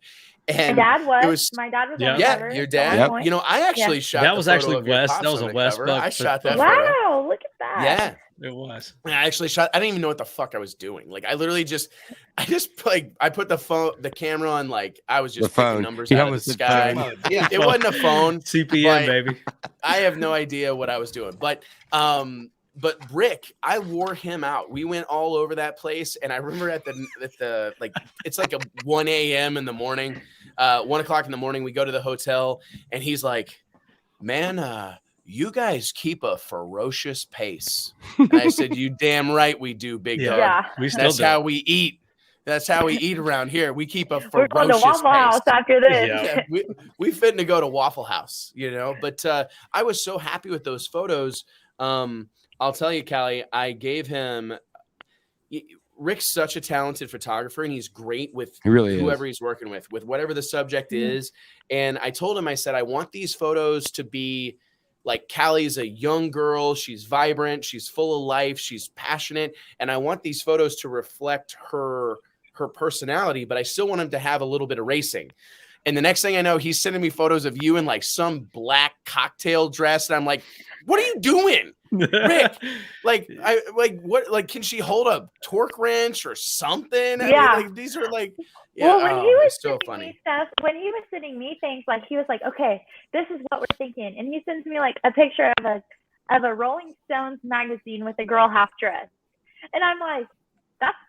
And my dad was on the cover. Your dad. You know, I actually shot that was actually Wes. That was a Wes Buck. I shot that. Wow, look at that. Yeah. It was. I actually shot. I didn't even know what the fuck I was doing. Like I literally I put the camera on. Like I was just picking numbers out of the sky. It wasn't a phone. CPM, baby. I have no idea what I was doing. But Rick, I wore him out. We went all over that place, and I remember at the like it's like a 1 a.m. in the morning, 1 o'clock in the morning. We go to the hotel, and he's like, "Man, you guys keep a ferocious pace." And I said, "You damn right we do, big dog. Yeah. That's how we eat. That's how we eat around here. We keep a ferocious We're going to Waffle House after this." Yeah, we fitting to go to Waffle House, you know. But I was so happy with those photos. I'll tell you, Kallee, I gave him. Rick's such a talented photographer, and he's great with whoever he's working with whatever the subject is. And I told him, I said, I want these photos to be like Kallie's a young girl. She's vibrant. She's full of life. She's passionate. And I want these photos to reflect her personality, but I still want him to have a little bit of racing. And the next thing I know, he's sending me photos of you in like some black cocktail dress. And I'm like, what are you doing, Rick? What can she hold a torque wrench or something? Yeah. I mean, like, these are like, well, when he was so sending funny. me stuff, when he was sending me things, like he was like, "Okay, this is what we're thinking," and he sends me like a picture of a Rolling Stones magazine with a girl half dressed, and I'm like,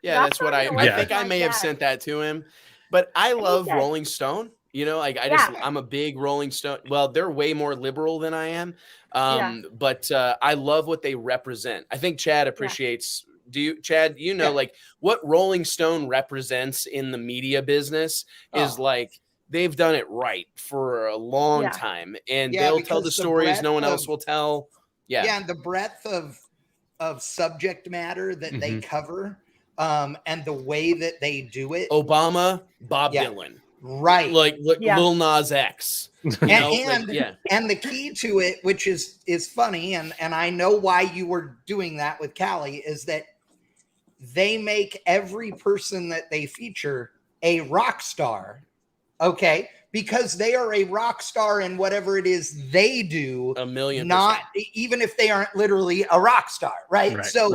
"That's what I think I may have sent that to him." But I love Rolling Stone. You know, like I'm a big Rolling Stone. Well, they're way more liberal than I am, but I love what they represent. I think Chad appreciates. Chad, you know, like what Rolling Stone represents in the media business is like they've done it right for a long time, and they'll tell the stories no one else will tell. Yeah, and the breadth of subject matter that they cover, and the way that they do it. Obama, Bob Dylan. Right. Like Lil Nas X. And the key to it, which is funny, and I know why you were doing that with Kallee, is that they make every person that they feature a rock star. Okay. Because they are a rock star in whatever it is they do. 1,000,000%. Not even if they aren't literally a rock star. Right. So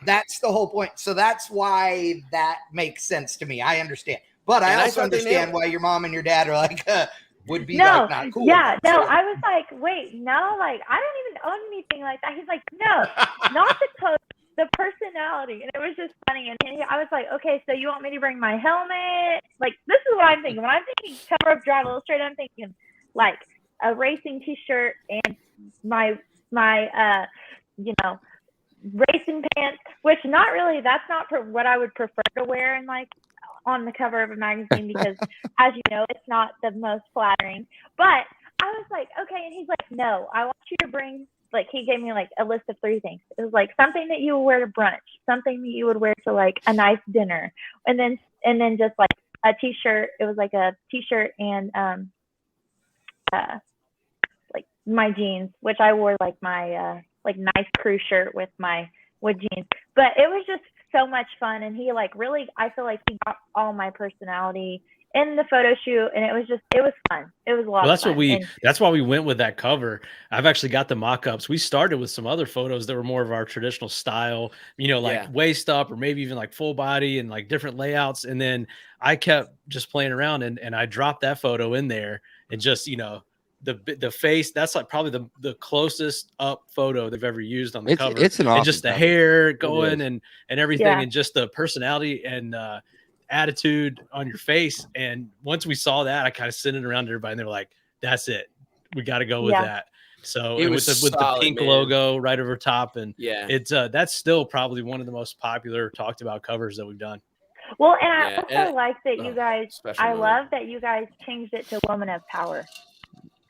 that's the whole point. So that's why that makes sense to me. I understand. But I also understand why your mom and your dad are like, would be like not cool. Yeah, no, I was like, wait, no, like I don't even own anything like that. He's like, no, not the clothes, the personality. And it was just funny. And I was like, okay, so you want me to bring my helmet? Like, this is what I'm thinking. When I'm thinking cover of Drive Illustrated, I'm thinking like a racing t-shirt and my racing pants, which not really, that's not for what I would prefer to wear in like on the cover of a magazine, because as you know, it's not the most flattering. But I was like, okay. And he's like, no, I want you to bring, like, he gave me like a list of 3 things. It was like something that you would wear to brunch, something that you would wear to like a nice dinner, and then just like a t-shirt. It was like a t-shirt and like my jeans, which I wore like my like nice crew shirt with jeans. But it was just so much fun, and he like really, I feel like he got all my personality in the photo shoot, and it was fun. It was a lot of fun. That's why we went with that cover. I've actually got the mock-ups. We started with some other photos that were more of our traditional style, like waist up, or maybe even like full body and like different layouts. And then I kept just playing around, and I dropped that photo in there, and just, the face, that's like probably the closest up photo they've ever used on the cover. It's an awesome and just the cover. Hair going and everything, and just the personality and attitude on your face. And once we saw that, I kind of sent it around to everybody, and they're like, that's it, we got to go with that. So it was with the pink logo right over top, and it's that's still probably one of the most popular talked about covers that we've done. Well, and I also like that you guys, I love that you guys changed it to Woman of Power.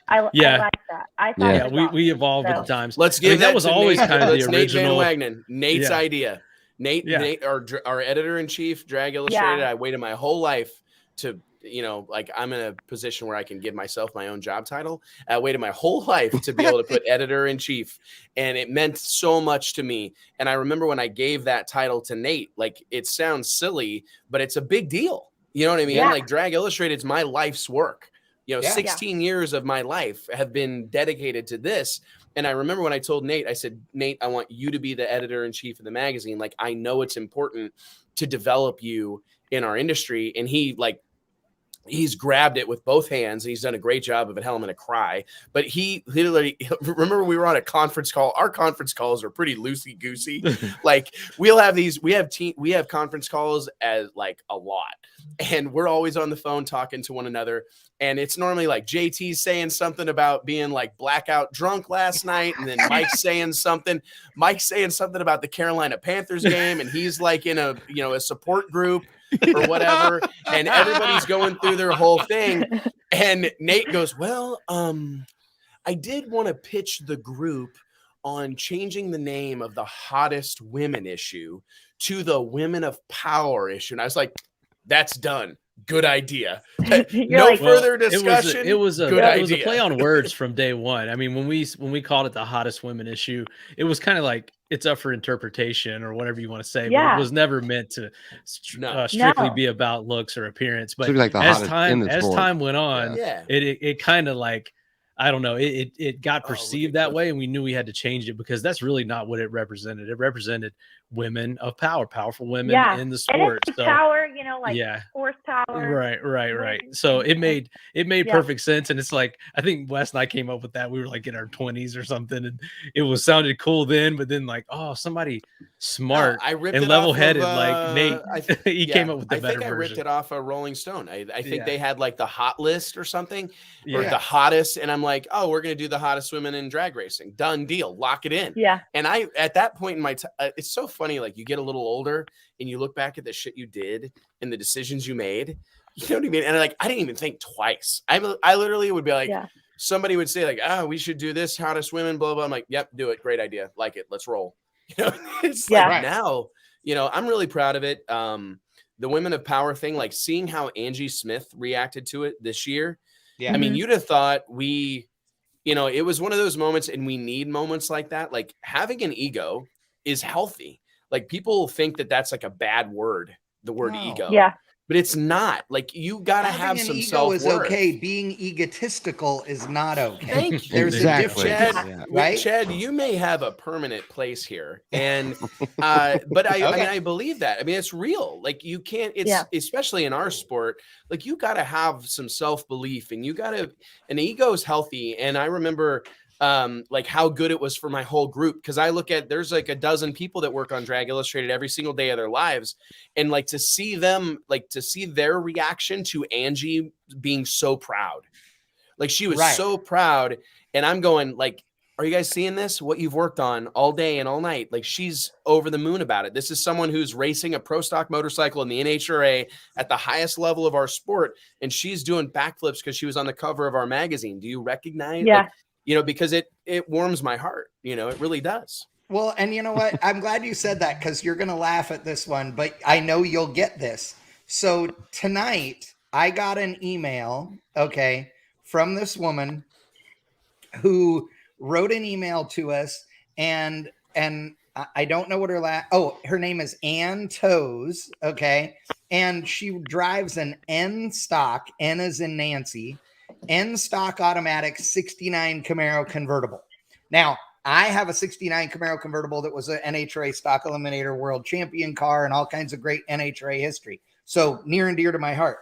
I like that. I thought we evolved with the times. Let's give that was always kind of the original. Nate Van Wagenen, Nate's idea. Nate, our editor-in-chief, Drag Illustrated. I waited my whole life to, like, I'm in a position where I can give myself my own job title. I waited my whole life to be able to put editor-in-chief, and it meant so much to me. And I remember when I gave that title to Nate, like, it sounds silly, but it's a big deal. You know what I mean? Like, Drag Illustrated is my life's work. 16 years of my life have been dedicated to this. And I remember when I told Nate, I said, Nate, I want you to be the editor-in-chief of the magazine. Like, I know it's important to develop you in our industry. And he's grabbed it with both hands, and he's done a great job of it. Hell, I'm going to cry. But he literally, remember we were on a conference call. Our conference calls are pretty loosey goosey. Like, we have conference calls as like a lot, and we're always on the phone talking to one another. And it's normally like JT's saying something about being like blackout drunk last night. And then Mike's saying something about the Carolina Panthers game. And he's like in a support group or whatever. And everybody's going through their whole thing. And Nate goes, well, I did want to pitch the group on changing the name of the Hottest Women issue to the Women of Power issue. And I was like, that's done. Good idea. No further discussion. It was a play on words from day one. I mean, when we called it the Hottest Women issue, it was kind of like it's up for interpretation or whatever you want to say. But it was never meant to strictly be about looks or appearance. But like as time went on, it kind of like, I don't know, it got perceived that way, and we knew we had to change it because that's really not what it represented. It represented women of power, powerful women in the sport. And it's power, like horsepower. Right. So it made perfect sense. And it's like, I think Wes and I came up with that. We were like in our 20s or something, and it sounded cool then, but then like, somebody smart and level-headed like Nate, he came up with the better version. I ripped it off of Rolling Stone. I think they had like the hot list or something, or the hottest, and I'm like, we're gonna do the hottest women in drag racing. Done deal. Lock it in. Yeah. And I, at that point in my it's so funny, like you get a little older and you look back at the shit you did and the decisions you made. You know what I mean? And like, I didn't even think twice. I literally would be like, somebody would say like, we should do this, hottest women, blah, blah. I'm like, yep, do it. Great idea. Like it. Let's roll. It's like now, I'm really proud of it. The Women of Power thing, like seeing how Angie Smith reacted to it this year. Yeah. I mean, you'd have thought it was one of those moments, and we need moments like that. Like having an ego is healthy. like people think that that's like a bad word, the word ego. Yeah. But it's not. Like you gotta have some self-worth. Is okay. Being egotistical is not okay. Thank you. There's a difference, right? Chad, you may have a permanent place here, and but I believe that. I mean, it's real. Like you can't. It's especially in our sport. Like you gotta have some self-belief, and you gotta. An ego is healthy. And I remember. Like how good it was for my whole group. Cause I look at, there's like a dozen people that work on Drag Illustrated every single day of their lives. And like to see them, like to see their reaction to Angie being so proud. Like she was so proud. And I'm going like, are you guys seeing this? What you've worked on all day and all night. Like she's over the moon about it. This is someone who's racing a pro stock motorcycle in the NHRA at the highest level of our sport. And she's doing backflips because she was on the cover of our magazine. Do you recognize? Yeah. Like, you know, because it warms my heart, you know, it really does. Well, and you know what? I'm glad you said that because you're going to laugh at this one, but I know you'll get this. So tonight I got an email, from this woman who wrote an email to us and I don't know what her name is Ann Toes. And she drives an N stock, N as in Nancy, N stock automatic 69 Camaro convertible. Now, I have a 69 Camaro convertible that was an NHRA stock eliminator world champion car and all kinds of great NHRA history. So near and dear to my heart.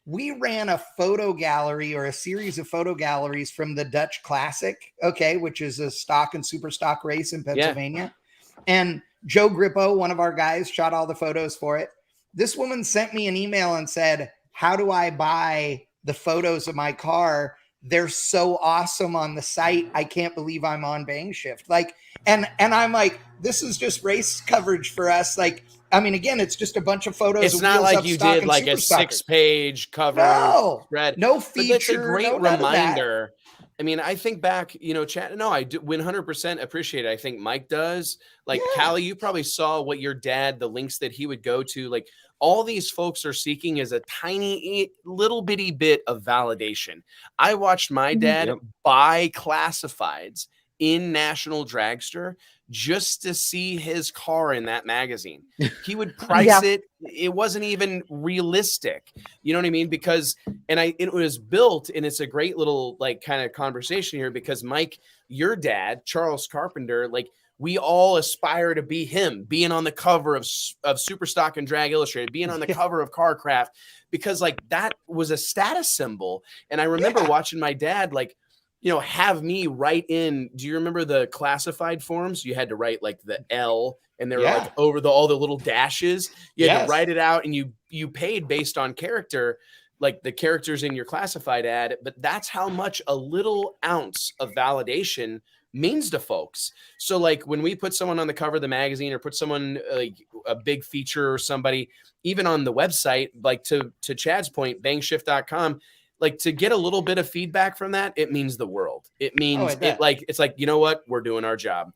We ran a photo gallery or a series of photo galleries from the Dutch Classic, which is a stock and super stock race in Pennsylvania. Yeah. And Joe Grippo, one of our guys, shot all the photos for it. This woman sent me an email and said, how do I buy the photos of my car? They're so awesome on the site. I can't believe I'm on Bang Shift. Like, and I'm like, this is just race coverage for us. Like, I mean, again, it's just a bunch of photos. It's not like you did like a 6-page cover spread. No feature. But that's a great reminder. I mean, I think back, you know, Chad, no, I do 100% appreciate it. I think Mike does. Like, Kallee, you probably saw what your dad, the links that he would go to. Like, all these folks are seeking is a tiny little bitty bit of validation. I watched my dad buy classifieds in National Dragster just to see his car in that magazine. He would price it. It wasn't even realistic. You know what I mean? Because, and it was built, and it's a great little like kind of conversation here because Mike, your dad, Charles Carpenter, like we all aspire to be him, being on the cover of Superstock and Drag Illustrated, being on the cover of Carcraft, because like that was a status symbol. And I remember watching my dad, like, you know, have me write in. Do you remember the classified forms? You had to write like the L, and they were like over all the little dashes. You had to write it out, and you paid based on character, like the characters in your classified ad. But that's how much a little ounce of validation means to folks. So like when we put someone on the cover of the magazine or put someone like a big feature or somebody, even on the website, like to Chad's point, bangshift.com, like to get a little bit of feedback from that, it means the world. It means it's like, you know what, we're doing our job.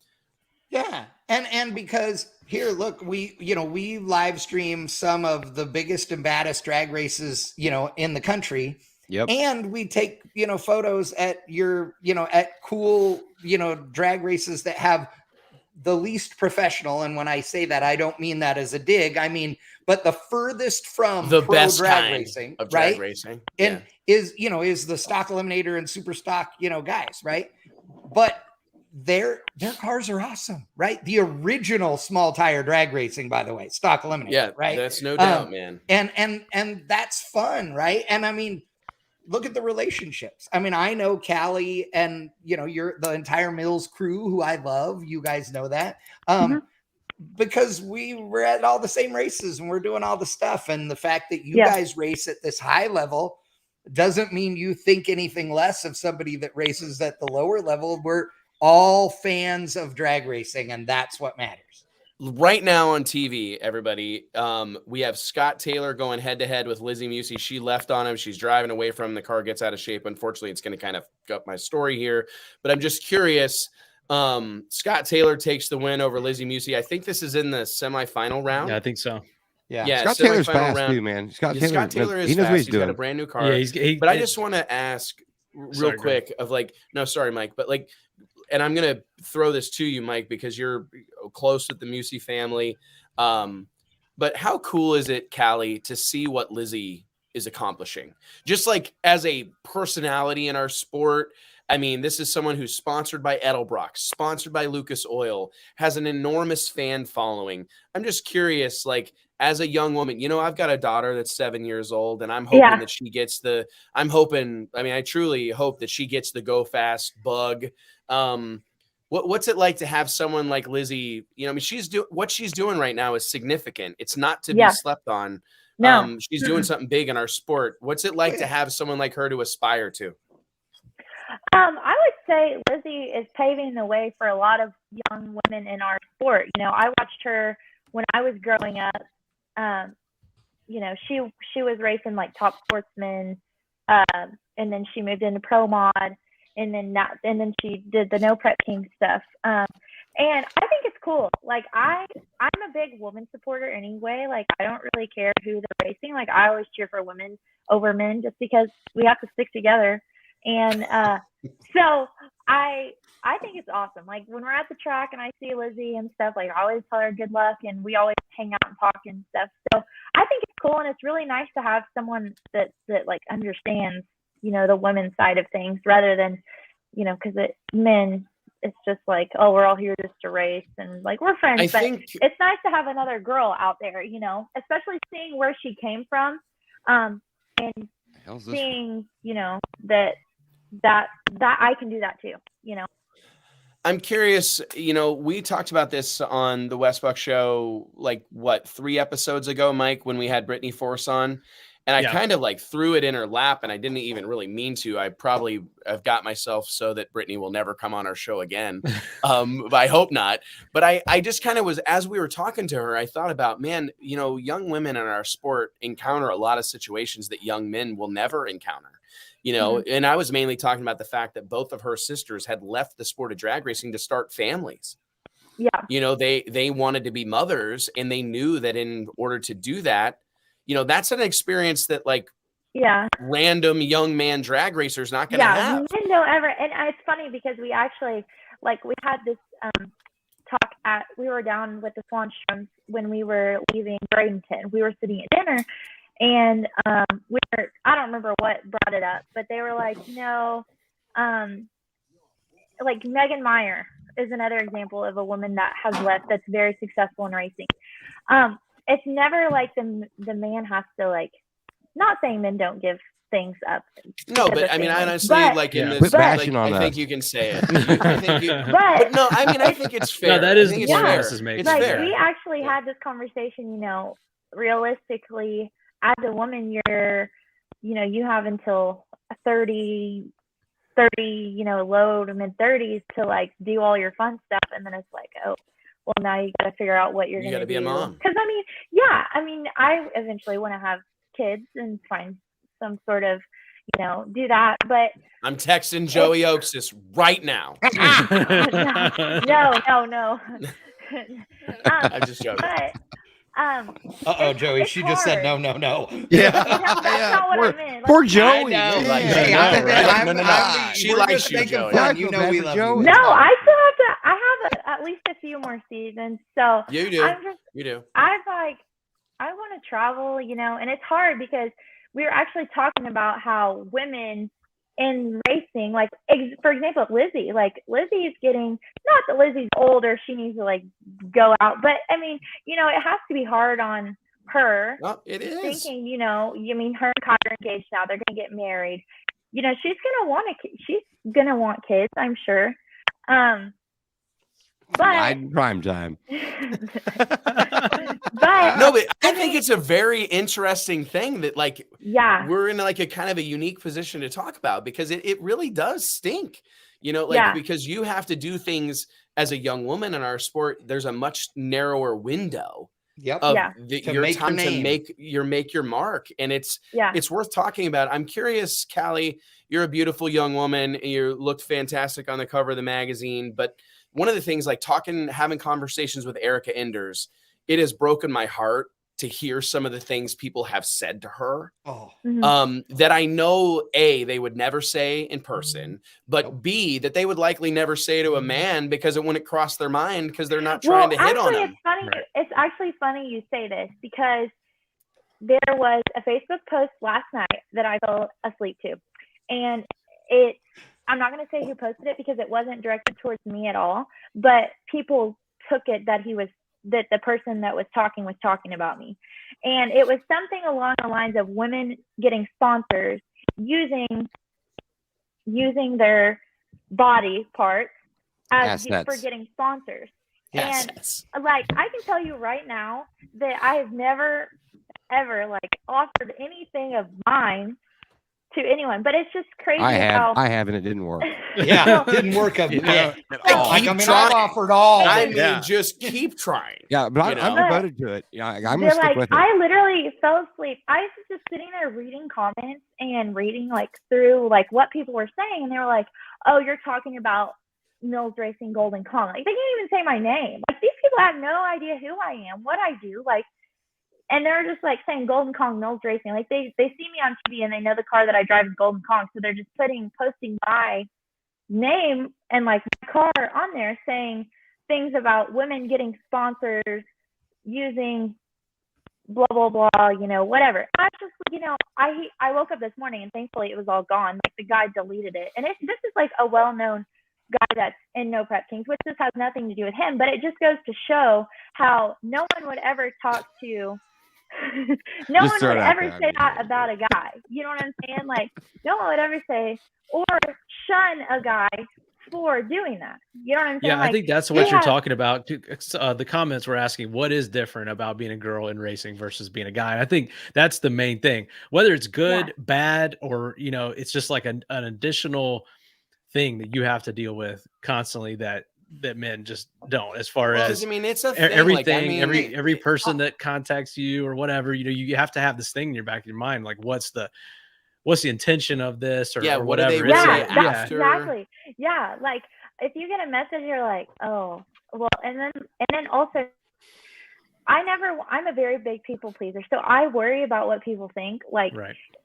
Yeah. And because here, look, we live stream some of the biggest and baddest drag races, you know, in the country. Yep. And we take, you know, photos at at cool, you know, drag races that have the least professional. And when I say that, I don't mean that as a dig. I mean, but the furthest from the best drag racing, of drag racing. And is the stock eliminator and super stock, you know, guys, right? But their cars are awesome, right? The original small tire drag racing, by the way, stock eliminator, right? That's no doubt, man. And that's fun, right? And I mean, look at the relationships. I mean, I know Kallee and, you know, you're the entire Mills crew who I love. You guys know that. Because we were at all the same races and we're doing all the stuff. And the fact that you guys race at this high level doesn't mean you think anything less of somebody that races at the lower level. We're all fans of drag racing, and that's what matters. Right now on TV, everybody, we have Scott Taylor going head-to-head with Lizzie Musey. She left on him. She's driving away from him. The car gets out of shape. Unfortunately, it's going to kind of go up my story here. But I'm just curious. Scott Taylor takes the win over Lizzie Musey. I think this is in the semifinal round. Yeah, I think so. Yeah, Scott Taylor's fast too, man. Scott Taylor is he knows fast. What he's doing. Got a brand new car. Yeah, but I just want to ask real quick of like, no, sorry, Mike, but like, and I'm going to throw this to you, Mike, because you're close with the Musi family. But how cool is it, Kallee, to see what Lizzie is accomplishing? Just like as a personality in our sport. I mean, this is someone who's sponsored by Edelbrock, sponsored by Lucas Oil, has an enormous fan following. I'm just curious, like, as a young woman, I've got a daughter that's 7 years old, and I'm hoping that she gets I truly hope that she gets the Go Fast bug. What's it like to have someone like Lizzie? What she's doing right now is significant. It's not to be slept on. No. She's doing something big in our sport. What's it like to have someone like her to aspire to? I would say Lizzie is paving the way for a lot of young women in our sport. I watched her when I was growing up. She was racing like Top Sportsman, and then she moved into Pro Mod, and then she did the No Prep King stuff. And I think it's cool. Like I'm a big woman supporter anyway. Like I don't really care who they're racing. Like I always cheer for women over men just because we have to stick together. And so I think it's awesome. Like when we're at the track and I see Lizzie and stuff, like I always tell her good luck, and we always hang out and talk and stuff. So I think it's cool, and it's really nice to have someone that like understands, the women's side of things rather than, because men, it's just like, oh, we're all here just to race and like we're friends. It's nice to have another girl out there, especially seeing where she came from, and seeing, that I can do that too, I'm curious, we talked about this on the Wes Buck show, like 3 episodes ago, Mike, when we had Brittany Force on, and I kind of like threw it in her lap, and I didn't even really mean to. I probably have got myself so that Brittany will never come on our show again. But I hope not. But I just kind of was, as we were talking to her, I thought about, man, young women in our sport encounter a lot of situations that young men will never encounter. And I was mainly talking about the fact that both of her sisters had left the sport of drag racing to start families. Yeah. They wanted to be mothers, and they knew that in order to do that, that's an experience that random young man drag racers not going to have. Men don't ever. And it's funny because we actually, we had this talk we were down with the Swanstroms when we were leaving Bradenton. We were sitting at dinner. And I don't remember what brought it up, but they were like, like Megan Meyer is another example of a woman that has left that's very successful in racing. It's never like the man has to, like, not saying men don't give things up. No, but I mean, honestly, in this, I think you can say it. But no, I mean, I think it's fair. No, that is the point fair. Is making. It's fair. We actually had this conversation, realistically, as a woman, you have until 30, low to mid 30s to like do all your fun stuff. And then it's like, oh, well, now you got to figure out what you're going to do. You got to be a mom. Cause I eventually want to have kids and find some sort of, do that. But I'm texting Joey Oaksis right now. No. I'm just joking. But, Joey, she just said no. Yeah. That's not what I meant. Poor Joey. She likes you, Joey. We love you. No, I still have to. I have at least a few more seasons. So you do. You do. I want to travel, and it's hard because we were actually talking about how women in racing, like for example, Lizzie is getting, not that Lizzie's older, she needs to like go out, but I mean, it has to be hard on her. Well, it is. Thinking, her and Connor are engaged now, they're gonna get married. She's gonna want kids, I'm sure. But prime time. But I think it's a very interesting thing that we're in like a kind of a unique position to talk about, because it really does stink, because you have to do things as a young woman in our sport. There's a much narrower window of your time to make your mark. And it's worth talking about. I'm curious, Kallee, you're a beautiful young woman and you looked fantastic on the cover of the magazine, but one of the things, like having conversations with Erica Enders, it has broken my heart to hear some of the things people have said to her. Oh. That I know, A, they would never say in person, but B, that they would likely never say to a man because it wouldn't cross their mind because they're not trying to hit on him. It's funny. Right. It's actually funny you say this because there was a Facebook post last night that I fell asleep to. And I'm not going to say who posted it because it wasn't directed towards me at all, but people took it that that the person that was talking about me. And it was something along the lines of women getting sponsors using their body parts as for getting sponsors. Yes. And like, I can tell you right now that I have never, ever like offered anything of mine to anyone, but it's just crazy. I have, and it didn't work. Yeah, it didn't work a bit. I've offered all. I mean, just keep trying. Yeah, but I'm devoted to it. Yeah, I'm gonna stick with it. I literally fell asleep. I was just sitting there reading comments and reading like through like what people were saying, and they were like, "Oh, you're talking about Mills Racing Golden Kong." Like they can't even say my name. Like these people have no idea who I am, what I do, like. And they're just like saying Golden Kong Mills Racing. Like they see me on TV and they know the car that I drive is Golden Kong. So they're just posting my name and like my car on there saying things about women getting sponsors using blah, blah, blah, you know, whatever. I just, you know, I woke up this morning and thankfully it was all gone. Like the guy deleted it. And this is like a well-known guy that's in No Prep Kings, which this has nothing to do with him, but it just goes to show how no one would ever talk to no one would ever say that about a guy. You know what I'm saying? Like, no one would ever say or shun a guy for doing that. You know what I'm saying? Yeah, I think that's what you're talking about. The comments were asking what is different about being a girl in racing versus being a guy. And I think that's the main thing. Whether it's good, bad, or, you know, it's just like an additional thing that you have to deal with constantly that men just don't, as far as I mean, it's a thing. Everything, like, I mean, every person that contacts you or whatever, you know, you have to have this thing in your back of your mind, like what's the intention of this or what whatever. Do they say after? Exactly. Yeah, like if you get a message, you're like, oh, well, and then also, I'm a very big people pleaser, so I worry about what people think. Like,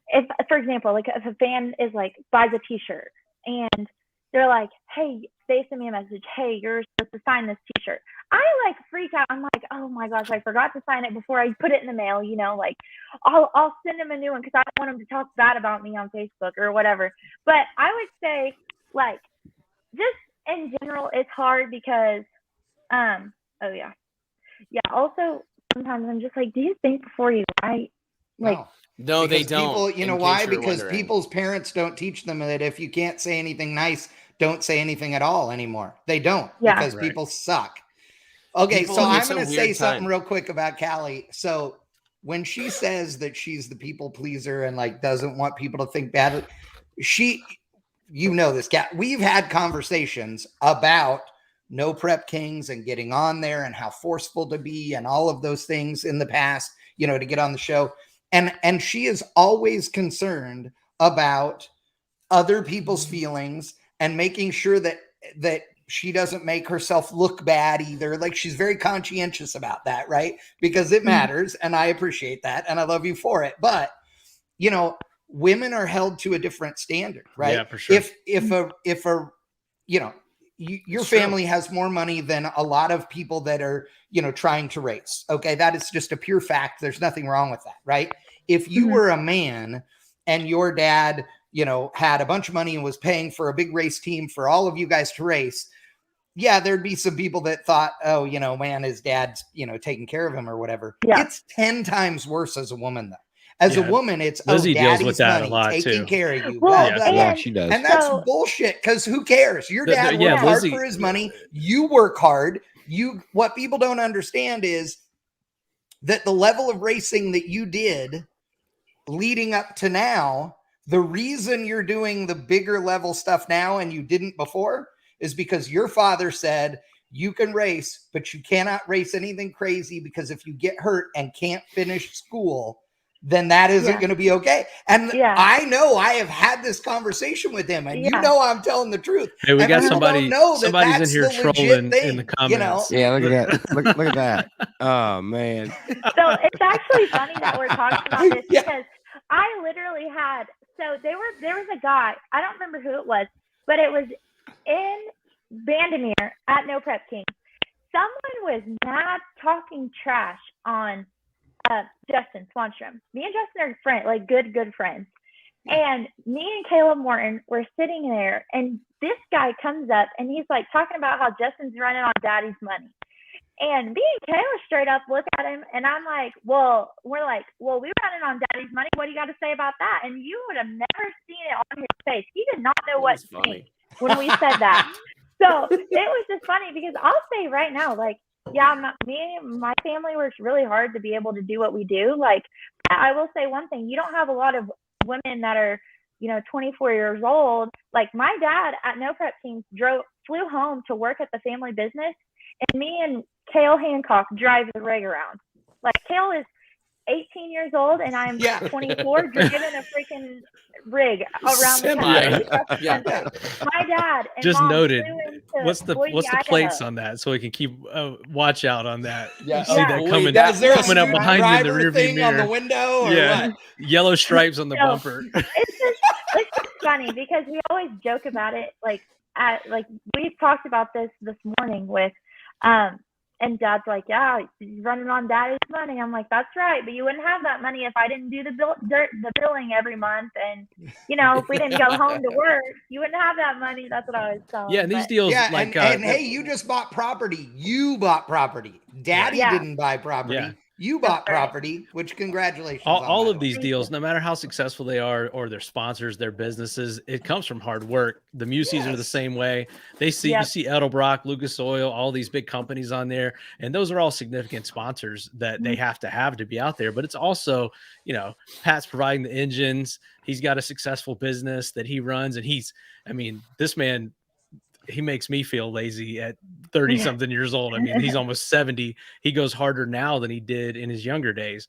if, for example, like if a fan is like buys a T-shirt and they're like, hey, they send me a message, hey, you're supposed to sign this T-shirt. I like freak out. I'm like, oh my gosh, I forgot to sign it before I put it in the mail. You know, like I'll send them a new one because I don't want them to talk bad about me on Facebook or whatever. But I would say, like, just in general, it's hard because, also sometimes I'm just like, do you think before you write? Like, no, they don't. People, you know why? Because people's parents don't teach them that if you can't say anything nice, don't say anything at all anymore. They don't because people suck. Okay, so I'm going to say something real quick about Kallee. So when she says that she's the people pleaser and like doesn't want people to think badly, you know this, we've had conversations about No Prep Kings and getting on there and how forceful to be and all of those things in the past, you know, to get on the show. And she is always concerned about other people's feelings and making sure that she doesn't make herself look bad either. Like she's very conscientious about that, right? Because it matters, and I appreciate that, and I love you for it. But you know, women are held to a different standard, right? Yeah, for sure. If a you know, your family has more money than a lot of people that are, you know, trying to race. Okay, that is just a pure fact. There's nothing wrong with that, right? If you were a man and your dad, you know, had a bunch of money and was paying for a big race team for all of you guys to race, yeah, there'd be some people that thought, oh, you know, man, his dad's, you know, taking care of him or whatever. Yeah. It's 10 times worse as a woman, though. As a woman, it's Lizzie deals with that money, a lot taking too. care of you. Yeah, she does. And that's bullshit, because who cares? Your dad worked hard for his money. You work hard. What people don't understand is that the level of racing that you did leading up to now, the reason you're doing the bigger level stuff now and you didn't before is because your father said you can race, but you cannot race anything crazy, because if you get hurt and can't finish school, then that isn't going to be okay. And I know I have had this conversation with him, and you know I'm telling the truth. Hey, we got somebody's in here trolling in the comments. You know? Yeah, look at that. Look at that. Oh man. So it's actually funny that we're talking about this because I literally had, so there was a guy, I don't remember who it was, but it was in Bandimere at No Prep King. Someone was mad talking trash on Justin Swanstrom. Me and Justin are friends, like good friends. And me and Caleb Morton were sitting there, and this guy comes up and he's like talking about how Justin's running on daddy's money. And me and Caleb straight up look at him, and I'm like, we're running on daddy's money. What do you got to say about that? And you would have never seen it on his face. He did not know what to think when we said that. So it was just funny because I'll say right now, like, my family works really hard to be able to do what we do. Like, I will say one thing, you don't have a lot of women that are, 24 years old. Like my dad at No Prep Teams flew home to work at the family business, and me and Cale Hancock drive the rig around. Like Cale is 18 years old and I'm 24 driving a freaking rig around the country. My dad and just Mom noted what's the plates on that so we can keep watch out on that. See that coming up behind you in the rearview mirror on the window or what? Yellow stripes on the bumper. It's just funny because we always joke about it, like we talked about this morning with and Dad's like, yeah, he's running on daddy's money. I'm like, that's right. But you wouldn't have that money if I didn't do the billing every month. And, if we didn't go home to work, you wouldn't have that money. That's what I was telling. Yeah, and these deals like. And hey, you just bought property. You bought property. Daddy didn't buy property. Yeah. You bought property, which congratulations. All of these deals, no matter how successful they are or their sponsors, their businesses, it comes from hard work. The Museys are the same way. You see Edelbrock, Lucas Oil, all these big companies on there. And those are all significant sponsors that they have to be out there. But it's also, Pat's providing the engines. He's got a successful business that he runs. And this man, he makes me feel lazy at 30 something years old. I mean, he's almost 70. He goes harder now than he did in his younger days,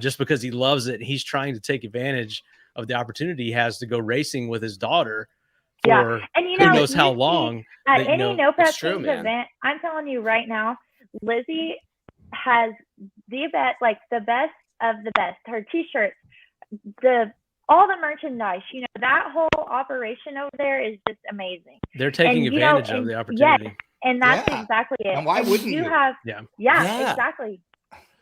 just because he loves it. He's trying to take advantage of the opportunity he has to go racing with his daughter for and who knows how long. At any No Prep Teams event, I'm telling you right now, Lizzie has the best of the best. Her t-shirts, all the merchandise, that whole operation over there is just amazing. They're taking advantage of the opportunity. Yes, and that's exactly it. And why wouldn't you? Exactly.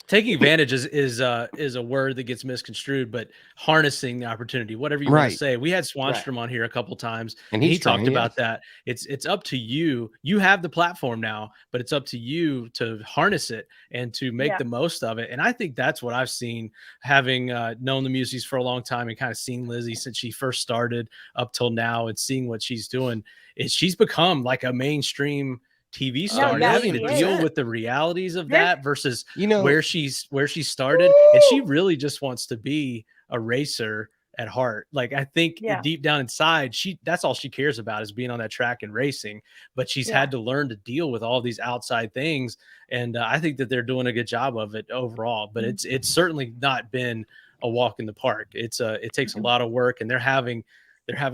Taking advantage is a word that gets misconstrued, but harnessing the opportunity, whatever you want to say. We had Swanstrom on here a couple times, and he talked about that. It's up to you. You have the platform now, but it's up to you to harness it and to make the most of it. And I think that's what I've seen, having known the Museys for a long time and kind of seen Lizzie since she first started up till now, and seeing what she's doing. She's become like a mainstream TV star, having to deal with the realities of that versus where she started. And she really just wants to be a racer at heart. Like, I think deep down inside, that's all she cares about is being on that track and racing. But she's had to learn to deal with all these outside things. And I think that they're doing a good job of it overall. But it's certainly not been a walk in the park. It takes a lot of work, and they're having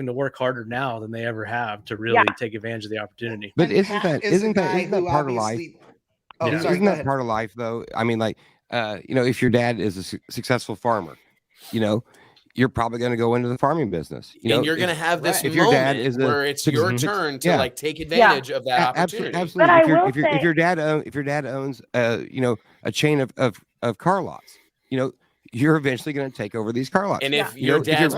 to work harder now than they ever have to really take advantage of the opportunity. But isn't that part of life? Isn't that part of life though? I mean, like, if your dad is a successful farmer, you're probably going to go into the farming business. And you're going to have this moment where it's your turn to take advantage of that opportunity. Absolutely. If your dad owns a chain of car lots, you're eventually going to take over these car lots. And if your dad's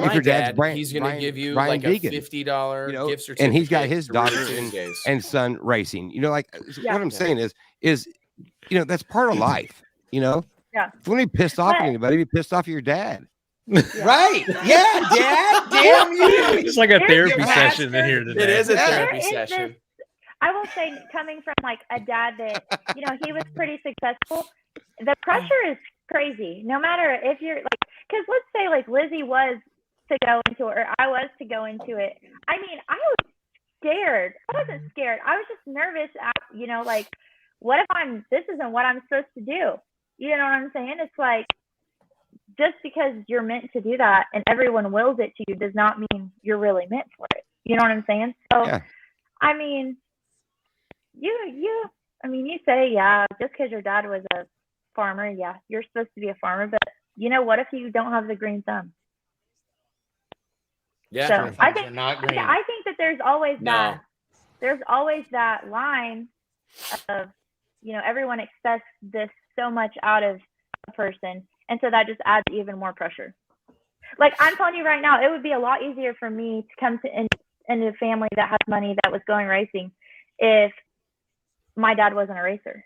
he's going to give you like a $50 gift certificate. And he's got his daughter and son racing. What I'm saying is that's part of life. If you want to be pissed off at anybody, be pissed off at your dad. Right. Yeah, Dad. Damn you. It's like a therapy session in here today. It is a therapy session. I will say, coming from like a dad that, he was pretty successful, the pressure is crazy. No matter if you're like, because let's say like Lizzie was to go into it, or I was to go into it. I mean, I was scared. I wasn't scared. I was just nervous. Like, what if this isn't what I'm supposed to do? You know what I'm saying? It's like, just because you're meant to do that and everyone wills it to you does not mean you're really meant for it. You know what I'm saying? So, Yeah. I mean, you say, yeah, just because your dad was a farmer, yeah, you're supposed to be a farmer, but you know, what if you don't have the green thumb? Yeah. So I think that there's always that line of, you know, everyone expects this so much out of a person. And so that just adds even more pressure. Like, I'm telling you right now, it would be a lot easier for me to come into a family that has money that was going racing if my dad wasn't a racer.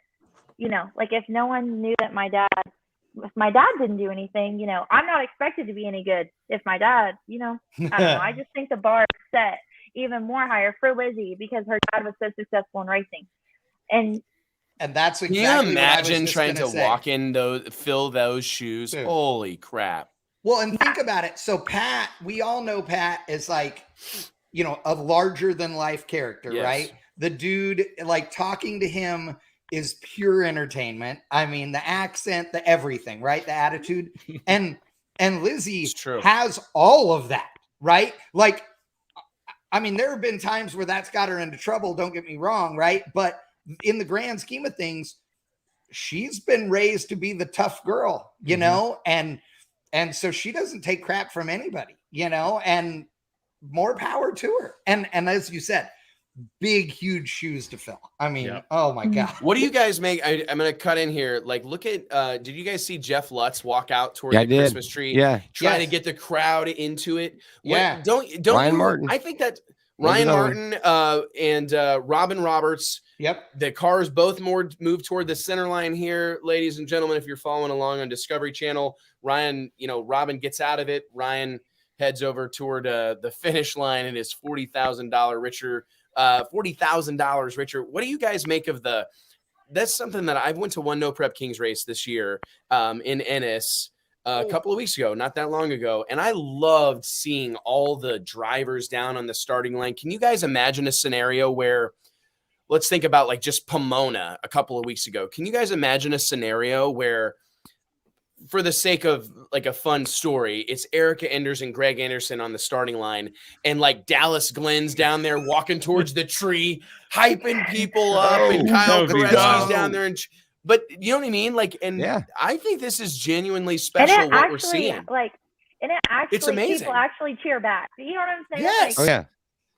You know, like, if no one knew that if my dad didn't do anything, you know, I'm not expected to be any good if my dad, you know, I don't know. I just think the bar is set even more higher for Lizzie because her dad was so successful in racing. And that's exactly Can you imagine what I was just trying to say. walk in fill those shoes? Dude. Holy crap. Well, and think about it. So Pat, we all know Pat is like, you know, a larger than life character, Yes. right? The dude, like, talking to him is pure entertainment. I mean, the accent, the everything, right? The attitude. And Lizzie has all of that, right? Like, I mean, there have been times where that's got her into trouble, don't get me wrong, right? But in the grand scheme of things, she's been raised to be the tough girl, you know? And so she doesn't take crap from anybody, you know, and more power to her. And as you said, big, huge shoes to fill. I mean, Oh my God. What do you guys make? I'm going to cut in here. Like, look at, did you guys see Jeff Lutz walk out toward the Christmas tree? Yeah. Trying to get the crowd into it. Yeah. Don't Ryan Martin. I think that Ryan Martin and Robin Roberts. Yep. The cars both move toward the center line here, ladies and gentlemen. If you're following along on Discovery Channel, Robin gets out of it. Ryan heads over toward the finish line and is $40,000 richer. $40,000 richer. What do you guys make of that's something that I went to one No Prep Kings race this year in Ennis a couple of weeks ago, not that long ago. And I loved seeing all the drivers down on the starting line. Can you guys imagine a scenario where, let's think about like just Pomona a couple of weeks ago. Can you guys imagine a scenario where, for the sake of like a fun story, it's Erica Enders and Greg Anderson on the starting line, and like Dallas Glenn's down there walking towards the tree, hyping people up, and Kyle Koretzky's down there. But you know what I mean? Like, and I think this is genuinely special what we're seeing. It's amazing. People actually cheer back. You know what I'm saying? Yes. Like, Oh yeah.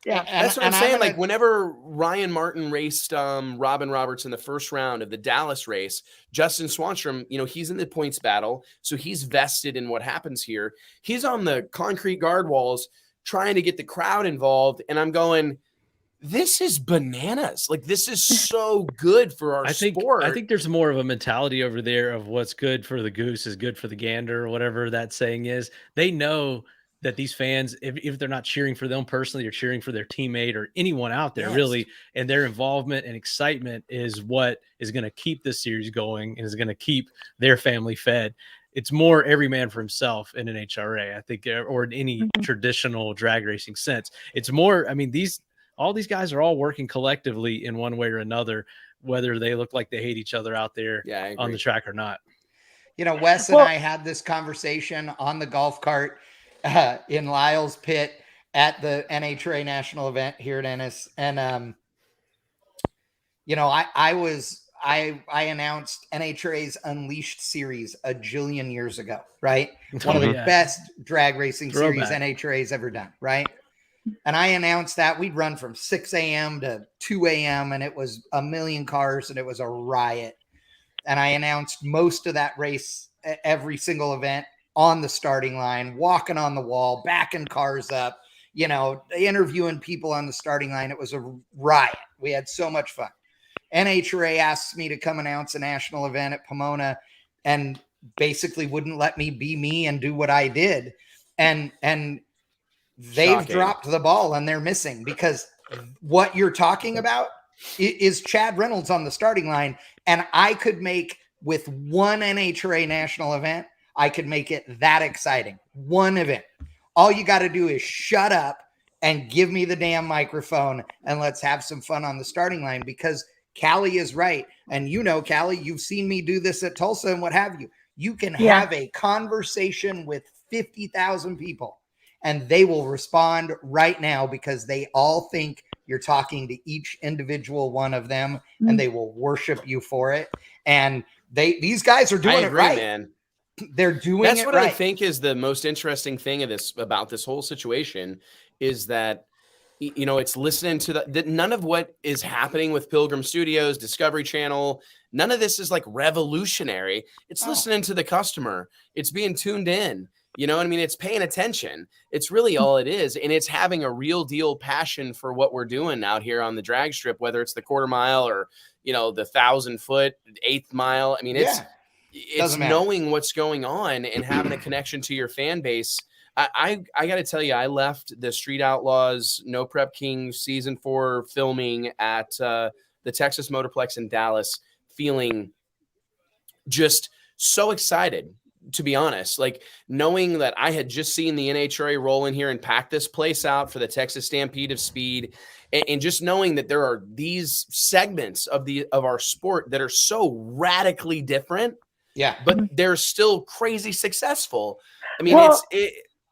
Yeah, that's what I'm saying. Like, whenever Ryan Martin raced Robin Roberts in the first round of the Dallas race, Justin Swanstrom, you know, he's in the points battle, so he's vested in what happens here. He's on the concrete guard walls trying to get the crowd involved, and I'm going, this is bananas. Like, this is so good for our sport. I think there's more of a mentality over there of what's good for the goose is good for the gander, or whatever that saying is. They know that these fans, if they're not cheering for them personally, they're cheering for their teammate or anyone out there, really. And their involvement and excitement is what is going to keep this series going and is going to keep their family fed. It's more every man for himself in an HRA, I think, or in any traditional drag racing sense. It's more, I mean, all these guys are all working collectively in one way or another, whether they look like they hate each other out there on the track or not. You know, Wes and I had this conversation on the golf cart in Lyle's pit at the NHRA national event here at Ennis. And, you know, I announced NHRA's Unleashed series a jillion years ago, right? One of the best drag racing series NHRA's ever done, right? And I announced that we'd run from 6 a.m. to 2 a.m. and it was a million cars and it was a riot. And I announced most of that race, every single event, on the starting line, walking on the wall, backing cars up, you know, interviewing people on the starting line. It was a riot. We had so much fun. NHRA asked me to come announce a national event at Pomona and basically wouldn't let me be me and do what I did. And they've dropped the ball and they're missing, because what you're talking about is Chad Reynolds on the starting line. And I could make, with one NHRA national event, I could make it that exciting. One event. All you got to do is shut up and give me the damn microphone and let's have some fun on the starting line, because Kallee is right. And you know, Kallee, you've seen me do this at Tulsa and what have you. You can have a conversation with 50,000 people and they will respond right now because they all think you're talking to each individual one of them and they will worship you for it. And these guys are doing it right, man. They're doing That's it what right. I think is the most interesting thing about this whole situation is that, you know, it's listening to that none of what is happening with Pilgrim Studios, Discovery Channel, none of this is like revolutionary. It's listening to the customer. It's being tuned in. You know what I mean? It's paying attention. It's really all it is. And it's having a real deal passion for what we're doing out here on the drag strip, whether it's the quarter mile or, you know, the 1,000-foot, 8th mile. I mean, it's knowing what's going on and having a connection to your fan base. I got to tell you, I left the Street Outlaws No Prep Kings season 4 filming at the Texas Motorplex in Dallas feeling just so excited, to be honest, like knowing that I had just seen the NHRA roll in here and pack this place out for the Texas Stampede of Speed. And just knowing that there are these segments of our sport that are so radically different. Yeah. But they're still crazy successful. I mean,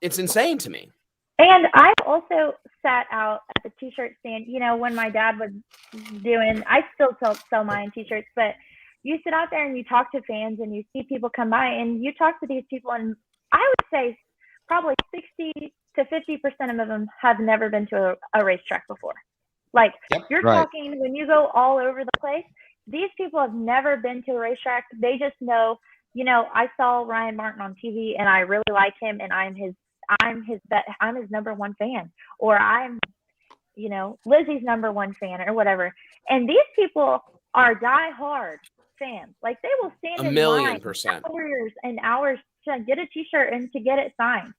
it's insane to me. And I also sat out at the t-shirt stand, you know, when my dad was doing, I still sell my own t-shirts, but you sit out there and you talk to fans and you see people come by and you talk to these people. And I would say probably 60 to 50% of them have never been to a racetrack before. Like you're talking, when you go all over the place, these people have never been to a racetrack. They just know, you know, I saw Ryan Martin on TV and I really like him and I'm his number one fan, or I'm, you know, Lizzie's number one fan or whatever. And these people are diehard fans. Like they will stand in line 1,000,000%, hours and hours to get a t-shirt and to get it signed.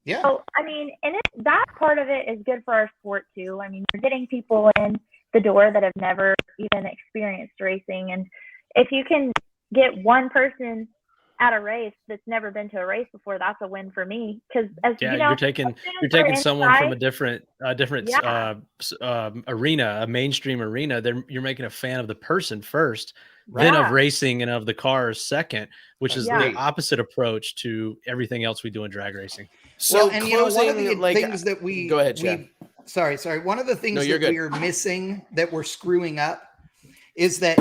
Yeah. So, I mean, and that part of it is good for our sport too. I mean, you're getting people in the door that have never even experienced racing. And if you can get one person at a race that's never been to a race before, that's a win for me. Because you know, you're taking someone from a different arena, a mainstream arena. You're making a fan of the person first, then of racing and of the cars second, which is the opposite approach to everything else we do in drag racing. So, and you know, one of the things that we go ahead, Chad. Sorry. One of the things that we're missing, that we're screwing up, is that,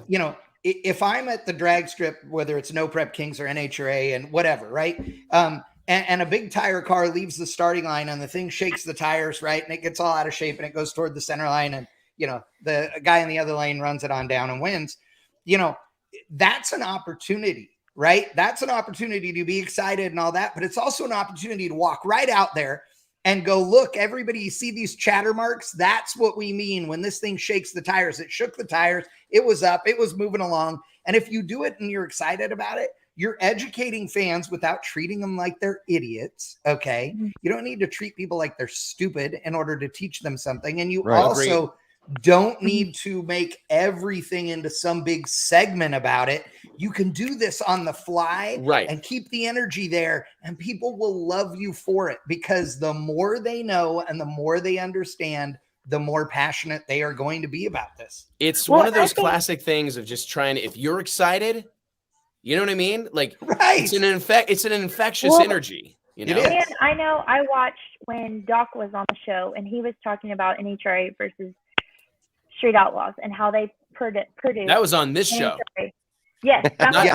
you know, if I'm at the drag strip, whether it's No Prep Kings or NHRA and whatever, right? And a big tire car leaves the starting line and the thing shakes the tires, right? And it gets all out of shape and it goes toward the center line. And, you know, the guy in the other lane runs it on down and wins. You know, that's an opportunity, right? That's an opportunity to be excited and all that. But it's also an opportunity to walk right out there and go, look, everybody, you see these chatter marks? That's what we mean when this thing shakes the tires. It shook the tires. It was up. It was moving along. And if you do it and you're excited about it, you're educating fans without treating them like they're idiots, okay? You don't need to treat people like they're stupid in order to teach them something. And you also don't need to make everything into some big segment about it. You can do this on the fly and keep the energy there, and people will love you for it, because the more they know and the more they understand, the more passionate they are going to be about this. It's one of those classic things of just trying to, if you're excited, you know what I mean? Like it's an infectious energy. You know? And I know I watched when Doc was on the show and he was talking about NHRA versus Street Outlaws and how they produced. That was on this show. Yes. Not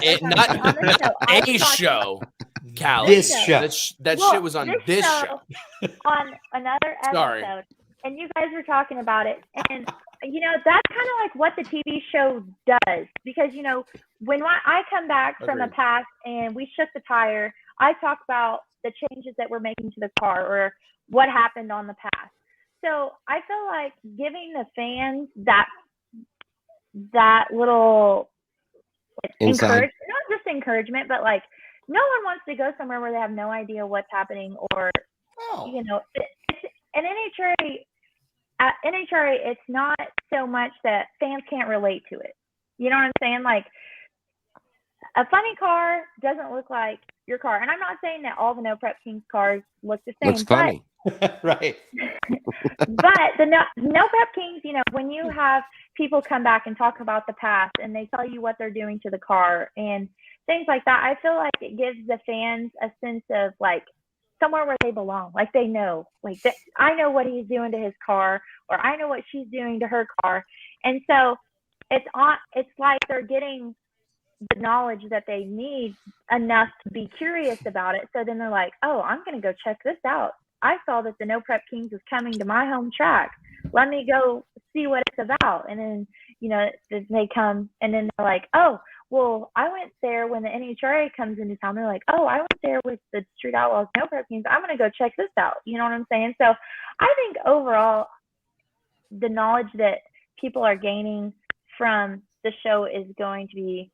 a show, Kallee. This show. That shit was on this show. On another episode. And you guys were talking about it. And, you know, that's kind of like what the TV show does. Because, you know, when I come back from the past and we shook the tire, I talk about the changes that we're making to the car or what happened on the past. So I feel like giving the fans that little encouragement, not just encouragement, but like no one wants to go somewhere where they have no idea what's happening, or you know, it's an NHRA. At NHRA, it's not so much that fans can't relate to it. You know what I'm saying? Like a funny car doesn't look like your car, and I'm not saying that all the No Prep Kings cars look the same. Looks funny. Right. But the no prep kings, you know, when you have people come back and talk about the past and they tell you what they're doing to the car and things like that, I feel like it gives the fans a sense of like somewhere where they belong. Like they know, like I know what he's doing to his car, or I know what she's doing to her car. And so it's like they're getting the knowledge that they need enough to be curious about it. So then they're like, oh, I'm going to go check this out. I saw that the No Prep Kings is coming to my home track. Let me go see what it's about. And then, you know, they come and then they're like, oh, well, I went there when the NHRA comes into town. They're like, oh, I went there with the Street Outlaws No Prep Kings. I'm going to go check this out. You know what I'm saying? So I think overall, the knowledge that people are gaining from the show is going to be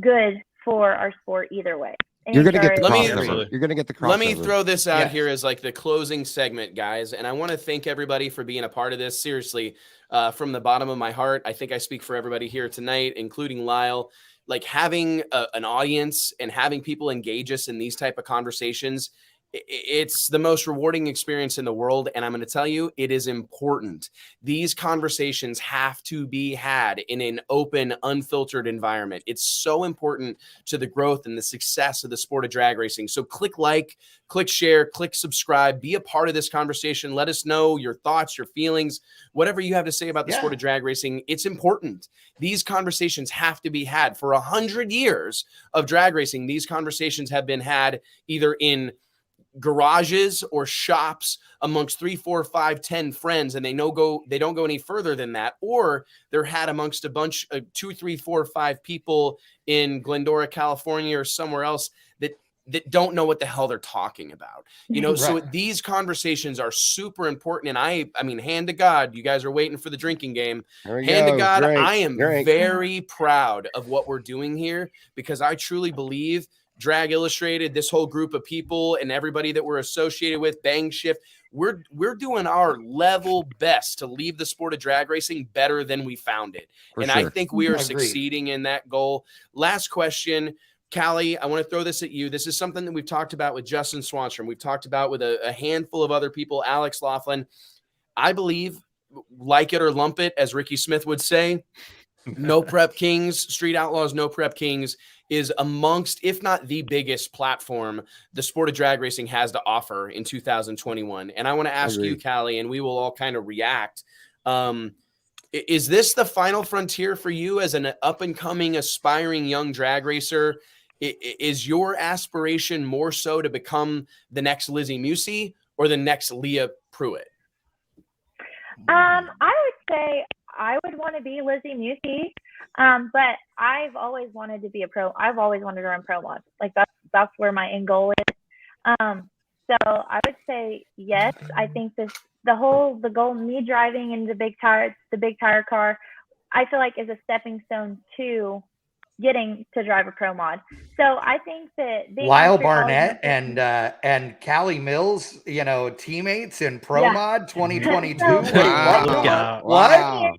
good for our sport either way. You're going to get the crossover. You're going to get the crossover. Let me throw this out here as like the closing segment, guys. And I want to thank everybody for being a part of this. Seriously, from the bottom of my heart, I think I speak for everybody here tonight, including Lyle. Like having an audience and having people engage us in these type of conversations, it's the most rewarding experience in the world. And I'm going to tell you, it is important. These conversations have to be had in an open, unfiltered environment. It's so important to the growth and the success of the sport of drag racing. So click like, click share, click subscribe, be a part of this conversation. Let us know your thoughts, your feelings, whatever you have to say about the sport of drag racing. It's important. These conversations have to be had. For 100 years of drag racing, these conversations have been had either in garages or shops amongst 3, 4, 5, 10 friends, and they don't go any further than that, or they're had amongst a bunch of 2, 3, 4, 5 people in Glendora, California, or somewhere else that don't know what the hell they're talking about. You know, so these conversations are super important. And I mean, hand to God, you guys are waiting for the drinking game. Hand to God, I am very proud of what we're doing here, because I truly believe Drag Illustrated, this whole group of people and everybody that we're associated with, Bang Shift, we're doing our level best to leave the sport of drag racing better than we found it. I think we are succeeding in that goal. Last question, Kallee, I want to throw this at you. This is something that we've talked about with Justin Swanstrom. We've talked about with a handful of other people, Alex Laughlin. I believe, like it or lump it, as Ricky Smith would say, No Prep Kings, Street Outlaws, No Prep Kings is amongst, if not the biggest platform the sport of drag racing has to offer in 2021. And I want to ask you, Kallee, and we will all kind of react. Is this the final frontier for you as an up-and-coming, aspiring young drag racer? Is your aspiration more so to become the next Lizzie Musey or the next Leah Pruitt? I would say I would want to be Lizzie Musey, but I've always wanted to be a pro. I've always wanted to run pro mod. Like that's where my end goal is. So I would say yes. I think the goal, me driving in the big tire car, I feel like is a stepping stone to getting to drive a pro mod. So I think that Lyle Barnett and Kallee Mills, you know, teammates in pro mod 2022. Wow.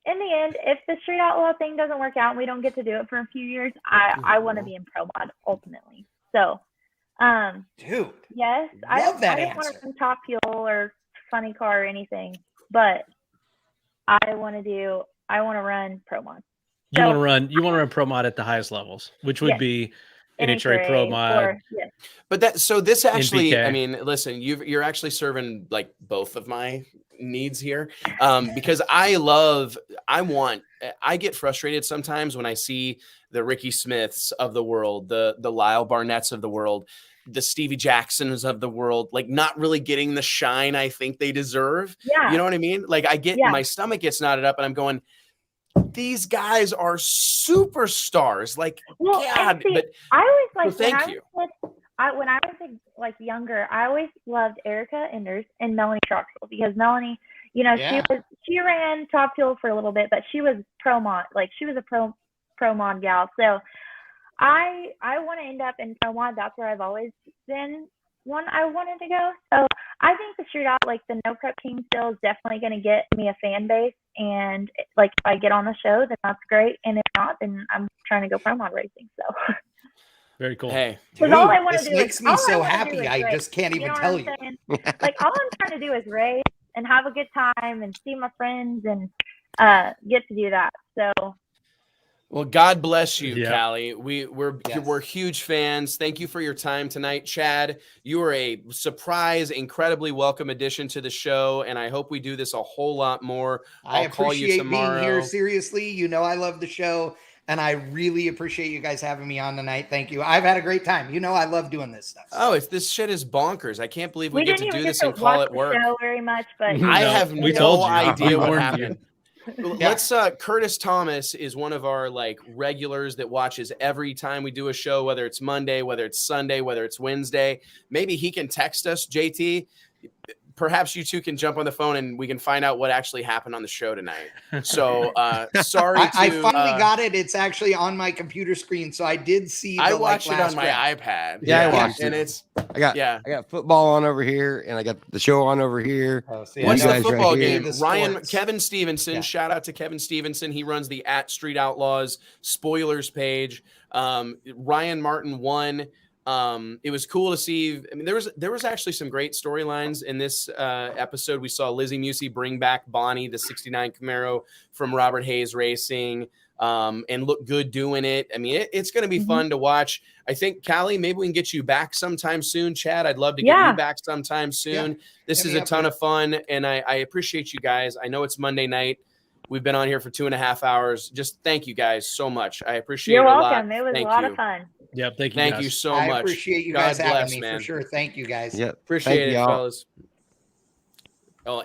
In the end, if the Street Outlaw thing doesn't work out and we don't get to do it for a few years, I want to be in pro mod ultimately. So, dude, yes, I didn't want to run Top Fuel or Funny Car or anything, but I want to run pro mod. You want to run pro mod at the highest levels, which would be NHRA pro mod. But this actually, NPK. I mean, listen, you're actually serving like both of my needs here, because I get frustrated sometimes when I see the Ricky Smiths of the world, the Lyle Barnetts of the world, the Stevie Jacksons of the world, like not really getting the shine I think they deserve. Yeah. You know what I mean? Like my stomach gets knotted up and I'm going, these guys are superstars. Like, God, but I always like, thank you. When I was younger, I always loved Erica Enders and Melanie Troxel, because Melanie, you know, she ran Top Fuel for a little bit, but she was pro mod, like she was a pro mod gal. So I want to end up in pro mod. That's where I've always been I wanted to go. So I think the Street Out, like the No Prep King still is definitely going to get me a fan base. And like if I get on the show, then that's great. And if not, then I'm trying to go pro mod racing. So very cool. Hey, dude, all I want to do makes me so happy. I just can't even tell you. Like all I'm trying to do is race and have a good time and see my friends and get to do that. So. Well, God bless you, Kallee. We're huge fans. Thank you for your time tonight, Chad. You are a surprise, incredibly welcome addition to the show, and I hope we do this a whole lot more. I appreciate being here. Seriously, you know I love the show, and I really appreciate you guys having me on tonight. Thank you. I've had a great time. You know I love doing this stuff. Oh, this shit is bonkers. I can't believe we get to do this and call it work. Show very much, but I have no idea what happened. Let's Curtis Thomas is one of our like regulars that watches every time we do a show, whether it's Monday, whether it's Sunday, whether it's Wednesday. Maybe he can text us, JT. Perhaps you two can jump on the phone and we can find out what actually happened on the show tonight. So sorry. I finally got it. It's actually on my computer screen. So I did see. I watched it on my iPad. Yeah, I watched it. And it's I got football on over here, and I got the show on over here. What's the football game? Kevin Stevenson. Shout out to Kevin Stevenson. He runs the @Street Outlaws spoilers page. Ryan Martin won. It was cool to see. I mean, there was actually some great storylines in this episode. We saw Lizzie Musey bring back Bonnie, the '69 Camaro from Robert Hayes Racing, and look good doing it. I mean, it's going to be fun to watch. I think, Kallee, maybe we can get you back sometime soon. Chad, I'd love to get you back sometime soon. This is a ton of fun, and I appreciate you guys. I know it's Monday night. We've been on here for 2.5 hours. Just thank you guys so much. I appreciate it a lot. You're welcome. It was a lot of fun. Yep. Thank you. Thank you so much. I appreciate you guys having me for sure. Thank you guys. Yep. Appreciate it, fellas.